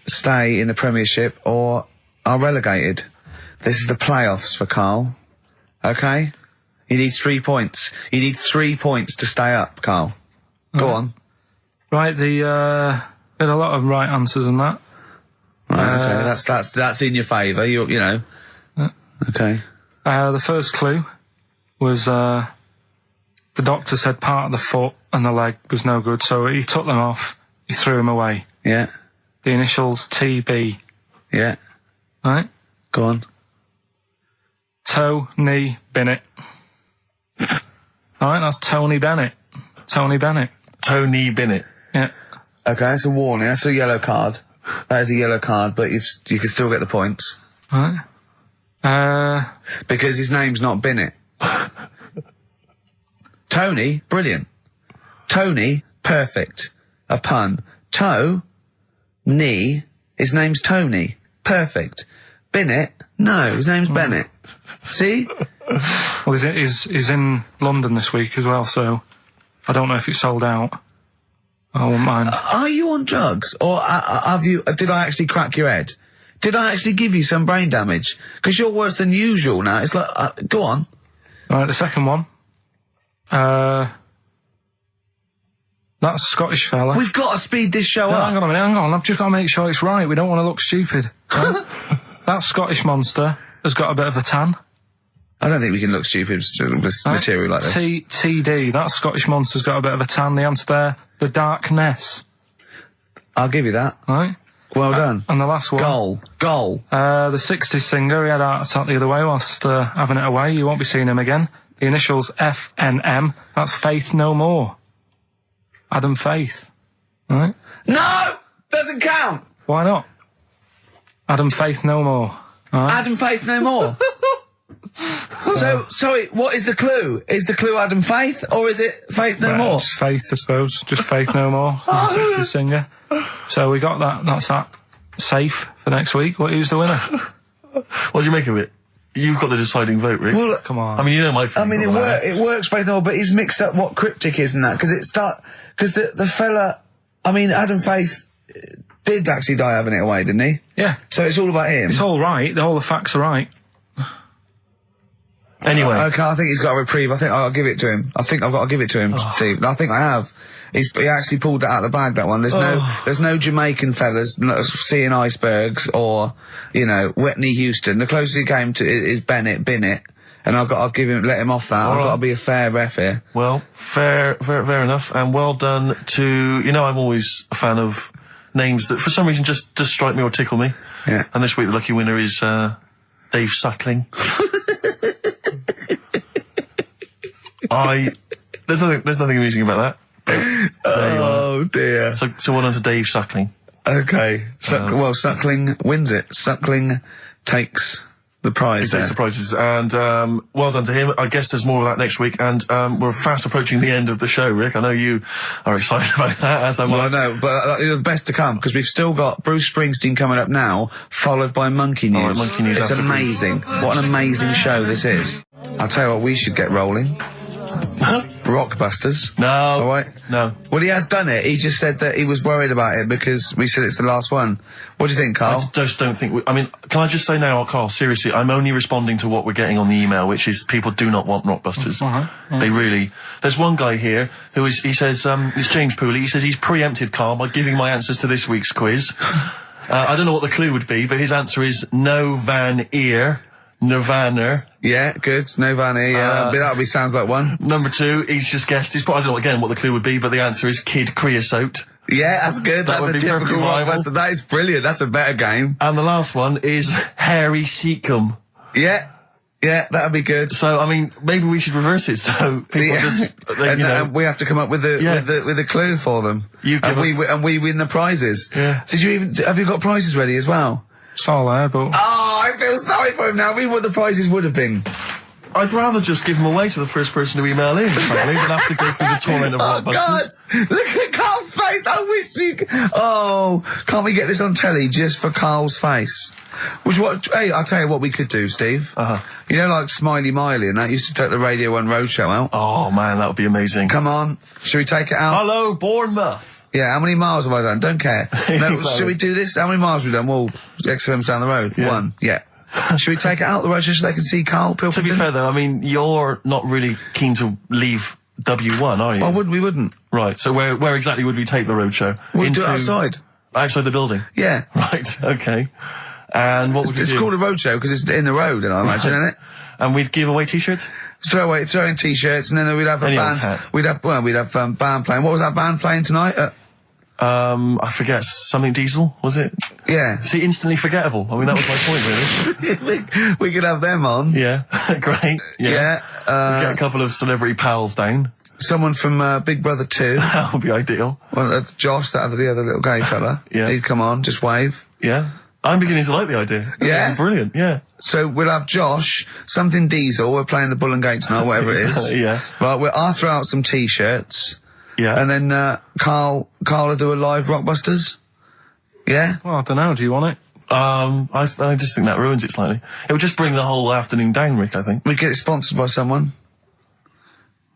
S1: stay in the Premiership or are relegated. This is the playoffs for Carl. Okay? You need 3 points. You need 3 points to stay up, Carl. Go on.
S3: Right, we had a lot of right answers in that.
S1: Right, okay, that's in your favour, you know. Okay.
S3: The first clue was, the doctor said part of the foot and the leg was no good, so he took them off, he threw them away.
S1: Yeah.
S3: The initials TB.
S1: Yeah.
S3: Right?
S1: Go on.
S3: Tony Bennett. Alright, that's Tony Bennett. Tony Bennett.
S2: Tony Bennett.
S3: Yeah.
S1: Okay, that's a warning. That's a yellow card. That is a yellow card, but you can still get the points.
S3: Right.
S1: Because his name's not Bennett. Tony, brilliant. Tony, perfect. A pun. Knee, his name's Tony. Perfect. Bennett, no, his name's Bennett. See?
S3: Well, he's in London this week as well, so I don't know if it's sold out. I won't mind.
S1: Are you on drugs? Or did I actually crack your head? Did I actually give you some brain damage? Because you're worse than usual now. It's like, go on.
S3: Right, the second one. That Scottish fella.
S1: We've got to speed this show up.
S3: Hang on a minute, hang on. I've just got to make sure it's right. We don't want to look stupid. Right? That Scottish monster has got a bit of a tan.
S1: I don't think we can look stupid with material like this.
S3: TD, that Scottish monster's got a bit of a tan. The answer there, the darkness.
S1: I'll give you that.
S3: Right.
S1: Well done.
S3: And the last one.
S1: Goal.
S3: The 60s singer, he had a heart attack the other way whilst having it away. You won't be seeing him again. The initials FNM, that's Faith No More. Adam Faith. Right?
S1: No! Doesn't count!
S3: Why not? Adam Faith No More. Right?
S1: Adam Faith No More. So, sorry, what is the clue? Is the clue Adam Faith, or is it Faith No More?
S3: Just Faith, I suppose. Just Faith No More. He's a 60s singer. So we got that. That's that. Safe for next week. Who's the winner?
S2: What do you make of it? You've got the deciding vote, Rick.
S1: Well,
S3: come on.
S2: I mean, you know my feelings.
S1: I mean, it works, Faith No More, but he's mixed up what cryptic is and that, because the fella, I mean, Adam Faith did actually die having it away, didn't he?
S3: Yeah.
S1: So it's all about him.
S3: It's all right. All the facts are right.
S2: Anyway.
S1: Okay, I think he's got a reprieve. I think I'll give it to him. I think I've got to give it to him, Steve. I think I have. He actually pulled that out of the bag, that one. There's no Jamaican fellas seeing icebergs or, Whitney Houston. The closest he came to is Bennett, and I'll let him off that. I've got to be a fair ref here.
S2: Well, fair enough, and well done to, I'm always a fan of names that for some reason just strike me or tickle me.
S1: Yeah.
S2: And this week the lucky winner is Dave Suckling. There's nothing amusing about that.
S1: Oh dear.
S2: So well done to Dave Suckling.
S1: Okay. Suckling wins it. Suckling takes the prize.
S2: He takes the prizes, and well done to him. I guess there's more of that next week, and we're fast approaching the end of the show, Rick. I know you are excited about that, as am I.
S1: Well, I know, but the best to come, because we've still got Bruce Springsteen coming up now, followed by Monkey News.
S2: All right, Monkey News.
S1: It's amazing. What an amazing show this is. I'll tell you what, we should get rolling. Rockbusters.
S2: No.
S1: All right?
S2: No.
S1: Well, he has done it. He just said that he was worried about it because we said it's the last one. What do you think, Carl?
S2: I just don't think... I mean, can I just say now, Carl, seriously, I'm only responding to what we're getting on the email, which is people do not want Rockbusters. They really... There's one guy here who is... He says... it's James Pooley. He says he's preempted Carl by giving my answers to this week's quiz. I don't know what the clue would be, but his answer is no van ear. Nirvana.
S1: Yeah, good. Nirvana, yeah. That sounds like one.
S2: Number 2, he's just guessed. I don't know again what the clue would be, but the answer is Kid Creosote.
S1: Yeah, that's good. That's a typical Rockbuster. That is brilliant. That's a better game.
S2: And the last one is Harry Seacombe.
S1: Yeah. Yeah, that'd be good.
S2: So, I mean, maybe we should reverse it so people
S1: and we have to come up with a clue for them. And we win the prizes.
S2: Yeah.
S1: Have you got prizes ready as well?
S3: It's all there, but...
S1: Oh, I feel sorry for him now. I mean, what the prizes would have been.
S2: I'd rather just give them away to the first person to email in, frankly, than have to go through the torrent of Rockbusters.
S1: God! Look at Carl's face! I wish you could... Oh, can't we get this on telly just for Carl's face? Hey, I'll tell you what we could do, Steve. You know, like Smiley Miley and that used to take the Radio 1 Roadshow out?
S2: Oh, man, that would be amazing.
S1: Come on. Should we take it out?
S2: Hello, Bournemouth.
S1: Yeah, how many miles have I done? Don't care. No, should we do this? How many miles have we done? Well, XFM's down the road. Yeah. 1. Yeah. Should we take it out the road just so they can see Karl Pilkington?
S2: To be fair, though, I mean, you're not really keen to leave W1, are you?
S1: Oh, we wouldn't.
S2: Right, so where exactly would we take the roadshow?
S1: We'll do it outside.
S2: Outside the building?
S1: Yeah.
S2: Right, okay. And what would we do? It's called
S1: a roadshow because it's in the road, and I imagine, isn't it?
S2: And we'd give away T-shirts?
S1: Throw in T-shirts, and then we'd have a band.
S2: Hat.
S1: We'd have band playing. What was that band playing tonight?
S2: I forget, something Diesel, was it?
S1: Yeah.
S2: See, instantly forgettable. I mean, that was my point, really.
S1: we could have them on.
S2: Yeah. Great. Yeah.
S1: Yeah.
S2: Get a couple of celebrity pals down.
S1: Someone from Big Brother 2.
S2: That would be ideal.
S1: Well, Josh, the other little gay fella.
S2: Yeah.
S1: He'd come on, just wave.
S2: Yeah. I'm beginning to like the idea.
S1: Yeah.
S2: Brilliant, yeah.
S1: So we'll have Josh, something Diesel, we're playing the Bull and Gates tonight, whatever it is.
S2: Yeah.
S1: Right, I'll throw out some T-shirts.
S2: Yeah.
S1: And then, Carl will do a live Rockbusters. Yeah?
S3: Well, I don't know. Do you want it?
S2: I just think that ruins it slightly. It would just bring the whole afternoon down, Rick, I think.
S1: We get it sponsored by someone.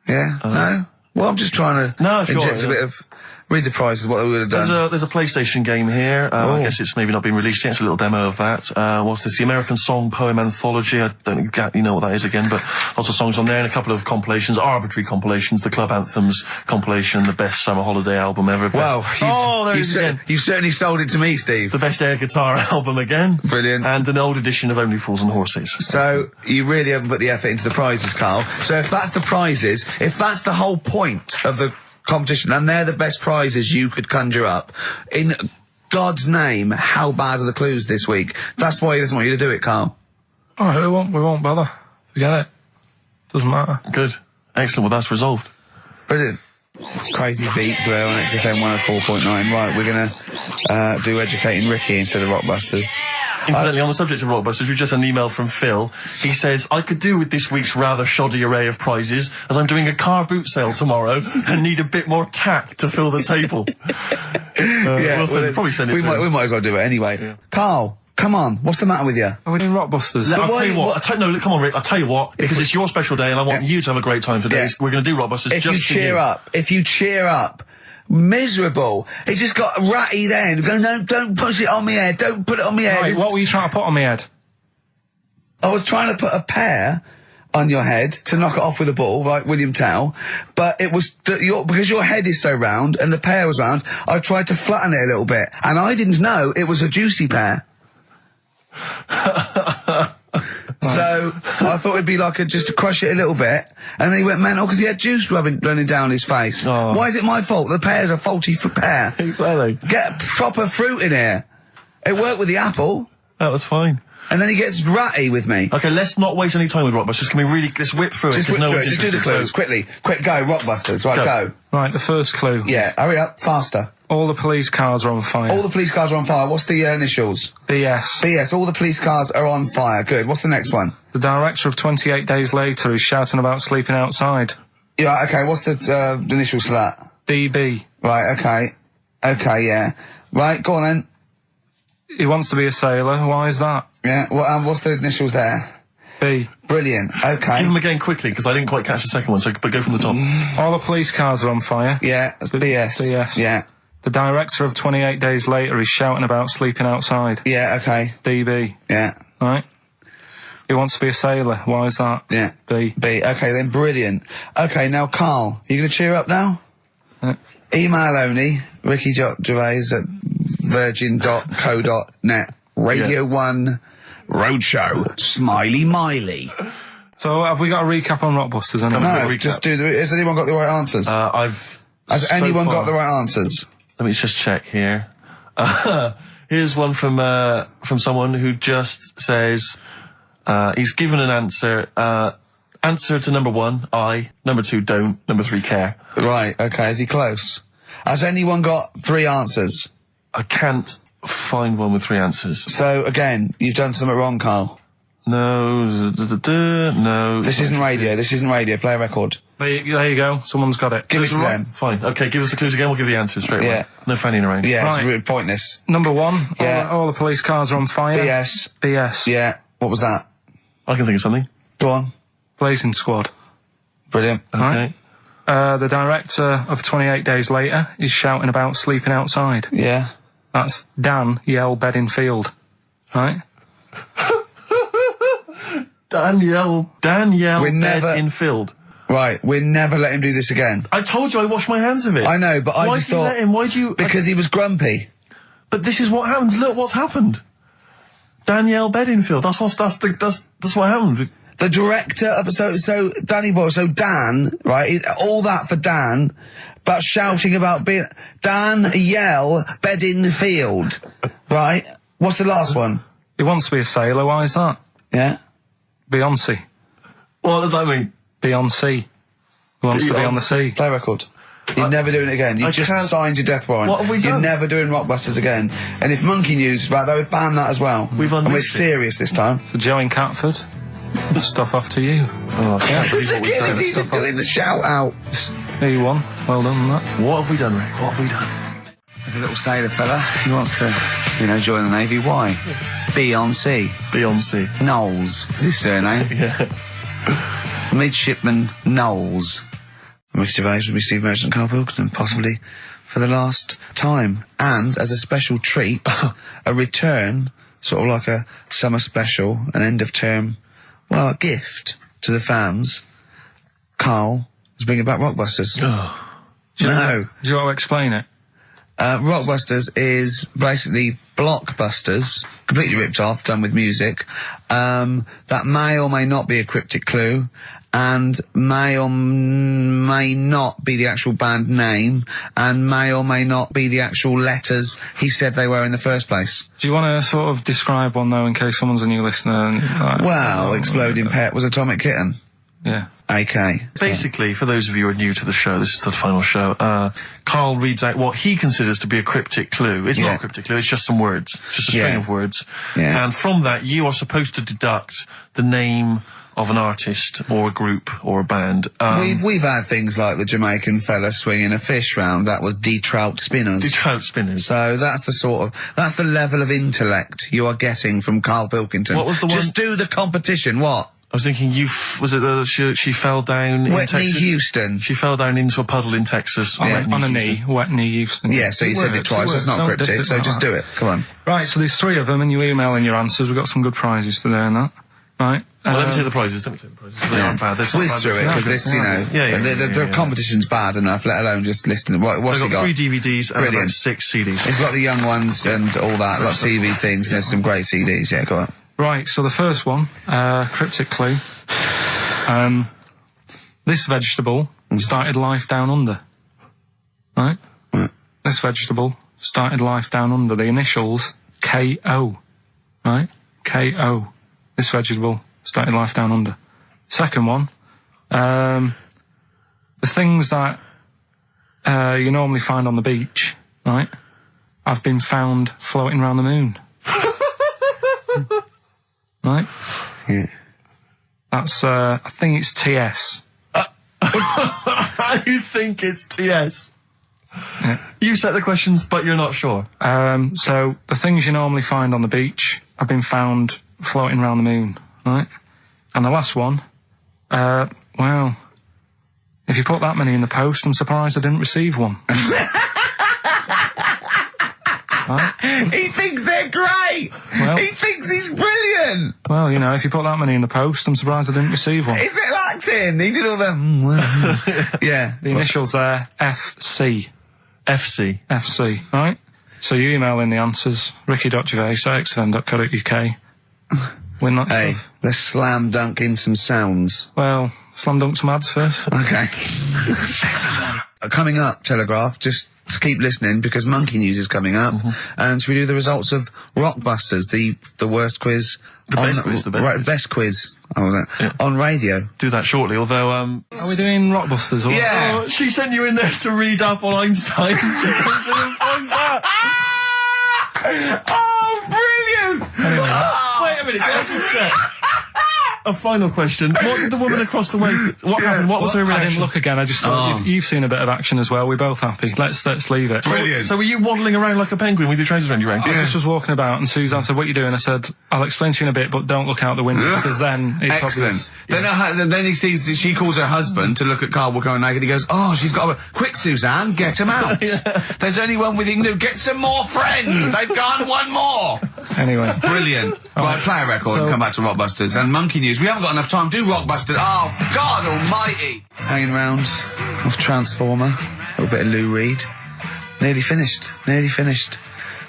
S1: Yeah? No? Well, I'm just trying to inject a bit of... Read the prizes, what they would have done.
S2: There's a PlayStation game here. I guess it's maybe not been released yet. It's a little demo of that. What's this? The American Song Poem Anthology. I don't exactly know what that is again, but lots of songs on there and a couple of compilations, arbitrary compilations, the Club Anthems compilation, the best summer holiday album ever.
S1: Wow.
S2: There it is again.
S1: You've certainly sold it to me, Steve.
S2: The best air guitar album again.
S1: Brilliant.
S2: And an old edition of Only Fools and Horses.
S1: So, you really haven't put the effort into the prizes, Carl. So if that's the prizes, if that's the whole point of the competition, and they're the best prizes you could conjure up, in God's name, how bad are the clues this week? That's why he doesn't want you to do it, Carl.
S3: Oh, we won't bother. Forget it. Doesn't matter.
S2: Good. Excellent. Well, that's resolved.
S1: Brilliant. Crazy beat there on XFM 104.9. Right, we're gonna do Educating Ricky instead of Rockbusters.
S2: Incidentally, on the subject of Rockbusters, we've just had an email from Phil. He says, I could do with this week's rather shoddy array of prizes, as I'm doing a car boot sale tomorrow and need a bit more tat to fill the table. Probably send it
S1: we might as well do it anyway. Yeah. Carl, come on, what's the matter with you?
S3: Are we doing Rockbusters?
S2: I'll tell you what. Come on, Rick, I'll tell you what, because it's your special day and I want you to have a great time today. Yeah. We're going to do Rockbusters
S1: if you cheer up. Miserable. He just got ratty then. Go, no, don't push it on me head. Don't put it on me head.
S3: Right, what were you trying to put on me head?
S1: I was trying to put a pear on your head to knock it off with a ball, like William Tell, but it was, because your head is so round and the pear was round, I tried to flatten it a little bit, and I didn't know it was a juicy pear. So, I thought it'd be like just to crush it a little bit, and then he went mental because he had juice running down his face. Oh. Why is it my fault? The pear's a faulty pear.
S2: Exactly.
S1: Get proper fruit in here. It worked with the apple.
S2: That was fine.
S1: And then he gets ratty with me.
S2: Okay, let's not waste any time with Rockbusters. let's whip through it.
S1: Just whip through it. Just do the clues, quickly. Quick, go, Rockbusters. Right, go.
S3: Right, the first clue.
S1: Yeah, hurry up, faster.
S3: All the police cars are on fire.
S1: All the police cars are on fire. What's the initials?
S3: BS.
S1: BS, all the police cars are on fire. Good. What's the next one?
S3: The director of 28 Days Later is shouting about sleeping outside.
S1: Yeah, okay, what's the initials for that?
S3: DB.
S1: Right, okay. Okay, yeah. Right, go on then.
S3: He wants to be a sailor. Why is that?
S1: Yeah, well, what's the initials there?
S3: B.
S1: Brilliant, okay.
S2: Give them again quickly, because I didn't quite catch the second one, but go from the top.
S3: All the police cars are on fire.
S1: Yeah, that's BS.
S3: BS.
S1: Yeah.
S3: The director of 28 Days Later is shouting about sleeping outside.
S1: Yeah, okay.
S3: DB.
S1: Yeah.
S3: Right? He wants to be a sailor. Why is that?
S1: Yeah.
S3: B.
S1: B, okay then, brilliant. Okay, now Carl, you gonna cheer up now? Email only, Ricky Gervais at virgin.co.net. Radio 1 Roadshow. Smiley Miley.
S3: So have we got a recap on Rockbusters?
S1: No, just do has anyone got the right answers? Has anyone got the right answers?
S2: Let me just check here. Here's one from someone who just says, he's given an answer. Answer to number 1, I. Number 2, don't. Number 3, care.
S1: Right, okay, is he close? Has anyone got 3 answers?
S2: I can't find one with 3 answers.
S1: So, again, you've done something wrong, Carl.
S2: No, no.
S1: This isn't radio, play a record.
S3: There you go, someone's got it.
S1: Give it to them.
S2: Fine, okay, give us the clues again, we'll give the answers straight away. No fanning around.
S1: Yeah,
S3: right.
S1: It's really pointless.
S3: Number 1,
S1: Yeah.
S3: all the police cars are on fire.
S1: BS.
S3: BS.
S1: Yeah, what was that?
S2: I can think of something.
S1: Go on.
S3: Blazing Squad.
S1: Brilliant.
S2: Okay.
S3: Right. The director of 28 Days Later is shouting about sleeping outside.
S1: Yeah.
S3: That's Dan Yell Bedingfield. Right?
S2: Danielle Bedingfield.
S1: Right, we'll never let him do this again.
S2: I told you I washed my hands of it.
S1: I know, but I just thought...
S2: Why did you let him? Why'd you...
S1: Because he was grumpy.
S2: But this is what happens. Look what's happened. Danielle Bedingfield. That's what happened.
S1: The director of so Danny Boyle, so Dan, right? All that for Dan, but shouting about being Dan Yell Bedingfield, right? What's the last one?
S3: He wants to be a sailor. Why is that?
S1: Yeah.
S3: Beyonce.
S2: What does that mean?
S3: Beyonce. He wants to be on the sea.
S1: Play record. You're never doing it again. You just signed your death warrant.
S2: What have we done?
S1: You're never doing Rockbusters again. And if Monkey News is about, they would ban that as well. And we're serious this time.
S3: So Joe in Catford, stuff off to you.
S2: Oh, I can't believe what we've done.
S1: He's even doing the shout out.
S3: There you won. Well done on that.
S2: What have we done, Rick? What have we done?
S1: There's a little sailor fella. He wants to, join the Navy. Why?
S2: Beyonce.
S1: Knowles. Is his surname?
S2: Yeah.
S1: Midshipman Knowles. Ricky Gervais with me, Steve Merchant, Karl Pilkington, possibly for the last time. And as a special treat, a return, sort of like a summer special, an end of term, a gift to the fans. Karl is bringing back Rockbusters.
S3: Do you want to explain it?
S1: Rockbusters is basically Blockbusters, completely ripped off, done with music, that may or may not be a cryptic clue, and may or may not be the actual band name, and may or may not be the actual letters he said they were in the first place.
S3: Do you want to sort of describe one, though, in case someone's a new listener? And,
S1: Exploding Pet was Atomic Kitten.
S3: Yeah.
S1: AK.
S2: Basically, for those of you who are new to the show, this is the final show, Karl reads out what he considers to be a cryptic clue. It's not a cryptic clue, it's just some words. Just a string of words.
S1: Yeah.
S2: And from that, you are supposed to deduct the name of an artist or a group or a band.
S1: We've had things like the Jamaican fella swinging a fish round. That was D-Trout Spinners.
S2: D-Trout Spinners.
S1: So that's the level of intellect you are getting from Karl Pilkington.
S2: What was the one?
S1: Just do the competition. What?
S2: I was thinking, she fell down in Texas?
S1: Whitney Houston.
S2: She fell down into a puddle in Texas.
S3: On a knee, Whitney Houston.
S1: Yeah, so you said it twice. It's not cryptic, so just do it. Come on.
S3: Right, so there's 3 of them, and you email in your answers. We've got some good prizes today and that. Right.
S2: Well, let me take the prizes. They aren't bad.
S1: Whiz through it, because this, the competition's bad enough, let alone just listing. What's he got?
S2: 3 DVDs and about 6 CDs.
S1: He's got the young ones and all that, like TV things. There's some great CDs. Yeah, go on.
S3: Right, so the first one, cryptic clue. This vegetable started life down under. Right? This vegetable started life down under. The initials K-O. Right? K-O. This vegetable started life down under. Second one, the things that you normally find on the beach, right, have been found floating around the moon. Right?
S1: Yeah.
S3: That's, I think it's TS.
S2: You think it's TS?
S3: Yeah.
S2: You set the questions, but you're not sure.
S3: So the things you normally find on the beach have been found floating around the moon, right? And the last one, well, if you put that many in the post, I'm surprised I didn't receive one. Right?
S1: He thinks they're great!
S3: Well,
S1: he thinks he's brilliant!
S3: Well, you know, if you put that many in the post, I'm surprised I didn't receive one.
S1: Is it acting? He did all the... yeah.
S3: The initials there, FC.
S2: FC.
S3: FC, right? So you email in the answers, ricky.gervais@xfm.co.uk. Win that
S1: Hey,
S3: stuff.
S1: let's slam dunk in some sounds.
S3: Well, slam dunk some ads first.
S1: Okay. Coming up, Telegraph, just keep listening because Monkey News is coming up. And should we do the results of Rockbusters, the worst quiz?
S2: The best quiz.
S1: Best quiz. On radio.
S2: Do that shortly, although,
S3: Are we doing Rockbusters or
S1: Yeah.
S2: Oh, she sent you in there to read up on Einstein. She comes in and finds that.
S1: Oh, brilliant!
S2: Wait a minute, can I just check? A final question. What did the woman across the way... What happened? What was her
S3: I
S2: reaction?
S3: didn't look again, I just thought you've seen a bit of action as well, we're both happy. Let's leave it.
S1: Brilliant.
S2: So were you waddling around like a penguin with your trousers around your ankles?
S3: I just was walking about and Suzanne said, what are you doing? I said, I'll explain to you in a bit, but don't look out the window because then it's
S1: Excellent.
S3: obvious.
S1: Then he sees, she calls her husband to look at Carl walking around naked. He goes, oh, she's got a... Quick, Suzanne, get him out. There's only one with you can do. Get some more friends. They've gone one more.
S3: Anyway.
S1: Brilliant. Right, play a record and come back to Rockbusters. And Monkey News. We haven't got enough time. Do Rockbusters. Oh, God almighty. Hanging round off Transformer. A little bit of Lou Reed. Nearly finished.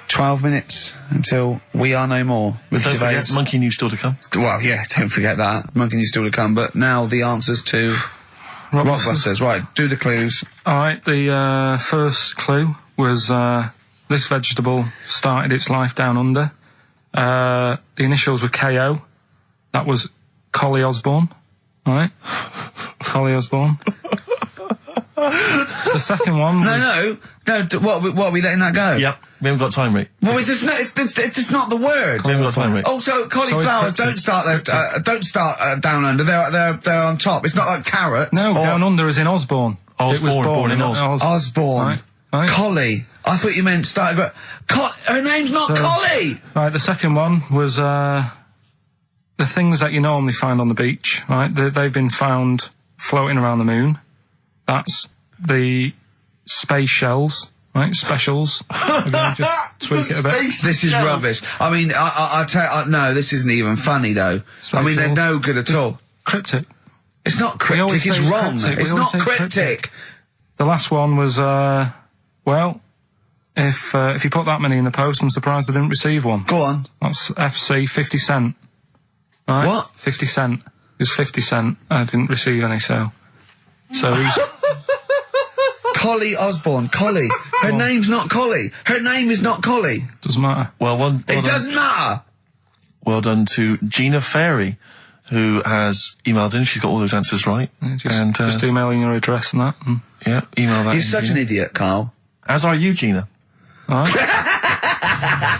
S1: 12 minutes until We Are No More.
S2: But don't forget, Monkey News still to come.
S1: Well, yeah, don't forget that. Monkey News still to come. But now the answers to Rockbusters. Right, do the clues.
S3: Alright, the first clue was this vegetable started its life down under. The initials were KO. That was Collie Osborne. Alright? Collie Osborne. The second one was...
S1: No, what are we letting that go?
S2: Yep, we haven't got time, Rick.
S1: Well, it's just not the word.
S2: We haven't got time, Rick.
S1: Oh, so cauliflowers don't start down under. They're on top. It's not like carrots.
S3: No, down under is in Osborne.
S2: Osborne,
S3: It was
S2: born in Oz.
S1: Osborne.
S3: Right.
S1: Collie. I thought you meant started. Her name's not Collie.
S3: Right, the second one was the things that you normally find on the beach, right? They've been found floating around the moon. That's the space shells, right? Specials. Again, just tweak it a bit.
S1: This is rubbish. I mean, I tell you, no, this isn't even funny though. I mean, they're no good at all.
S3: Cryptic.
S1: It's not cryptic. It's wrong. It's not cryptic.
S3: The last one was well, if you put that many in the post, I'm surprised I didn't receive one.
S1: Go on.
S3: That's FC 50 cent. Right?
S1: What?
S3: 50 cent. It was 50 cent. I didn't receive any, so who's...
S1: Collie Osborne. Collie. Her name's not Collie. Her name is not Collie.
S3: Doesn't matter.
S1: It doesn't matter.
S2: Well done to Gina Ferry, who has emailed in. She's got all those answers right.
S3: Yeah, just emailing your address and that.
S2: Yeah, email that.
S1: You're such an idiot, Carl.
S2: As are you, Gina.
S3: All right.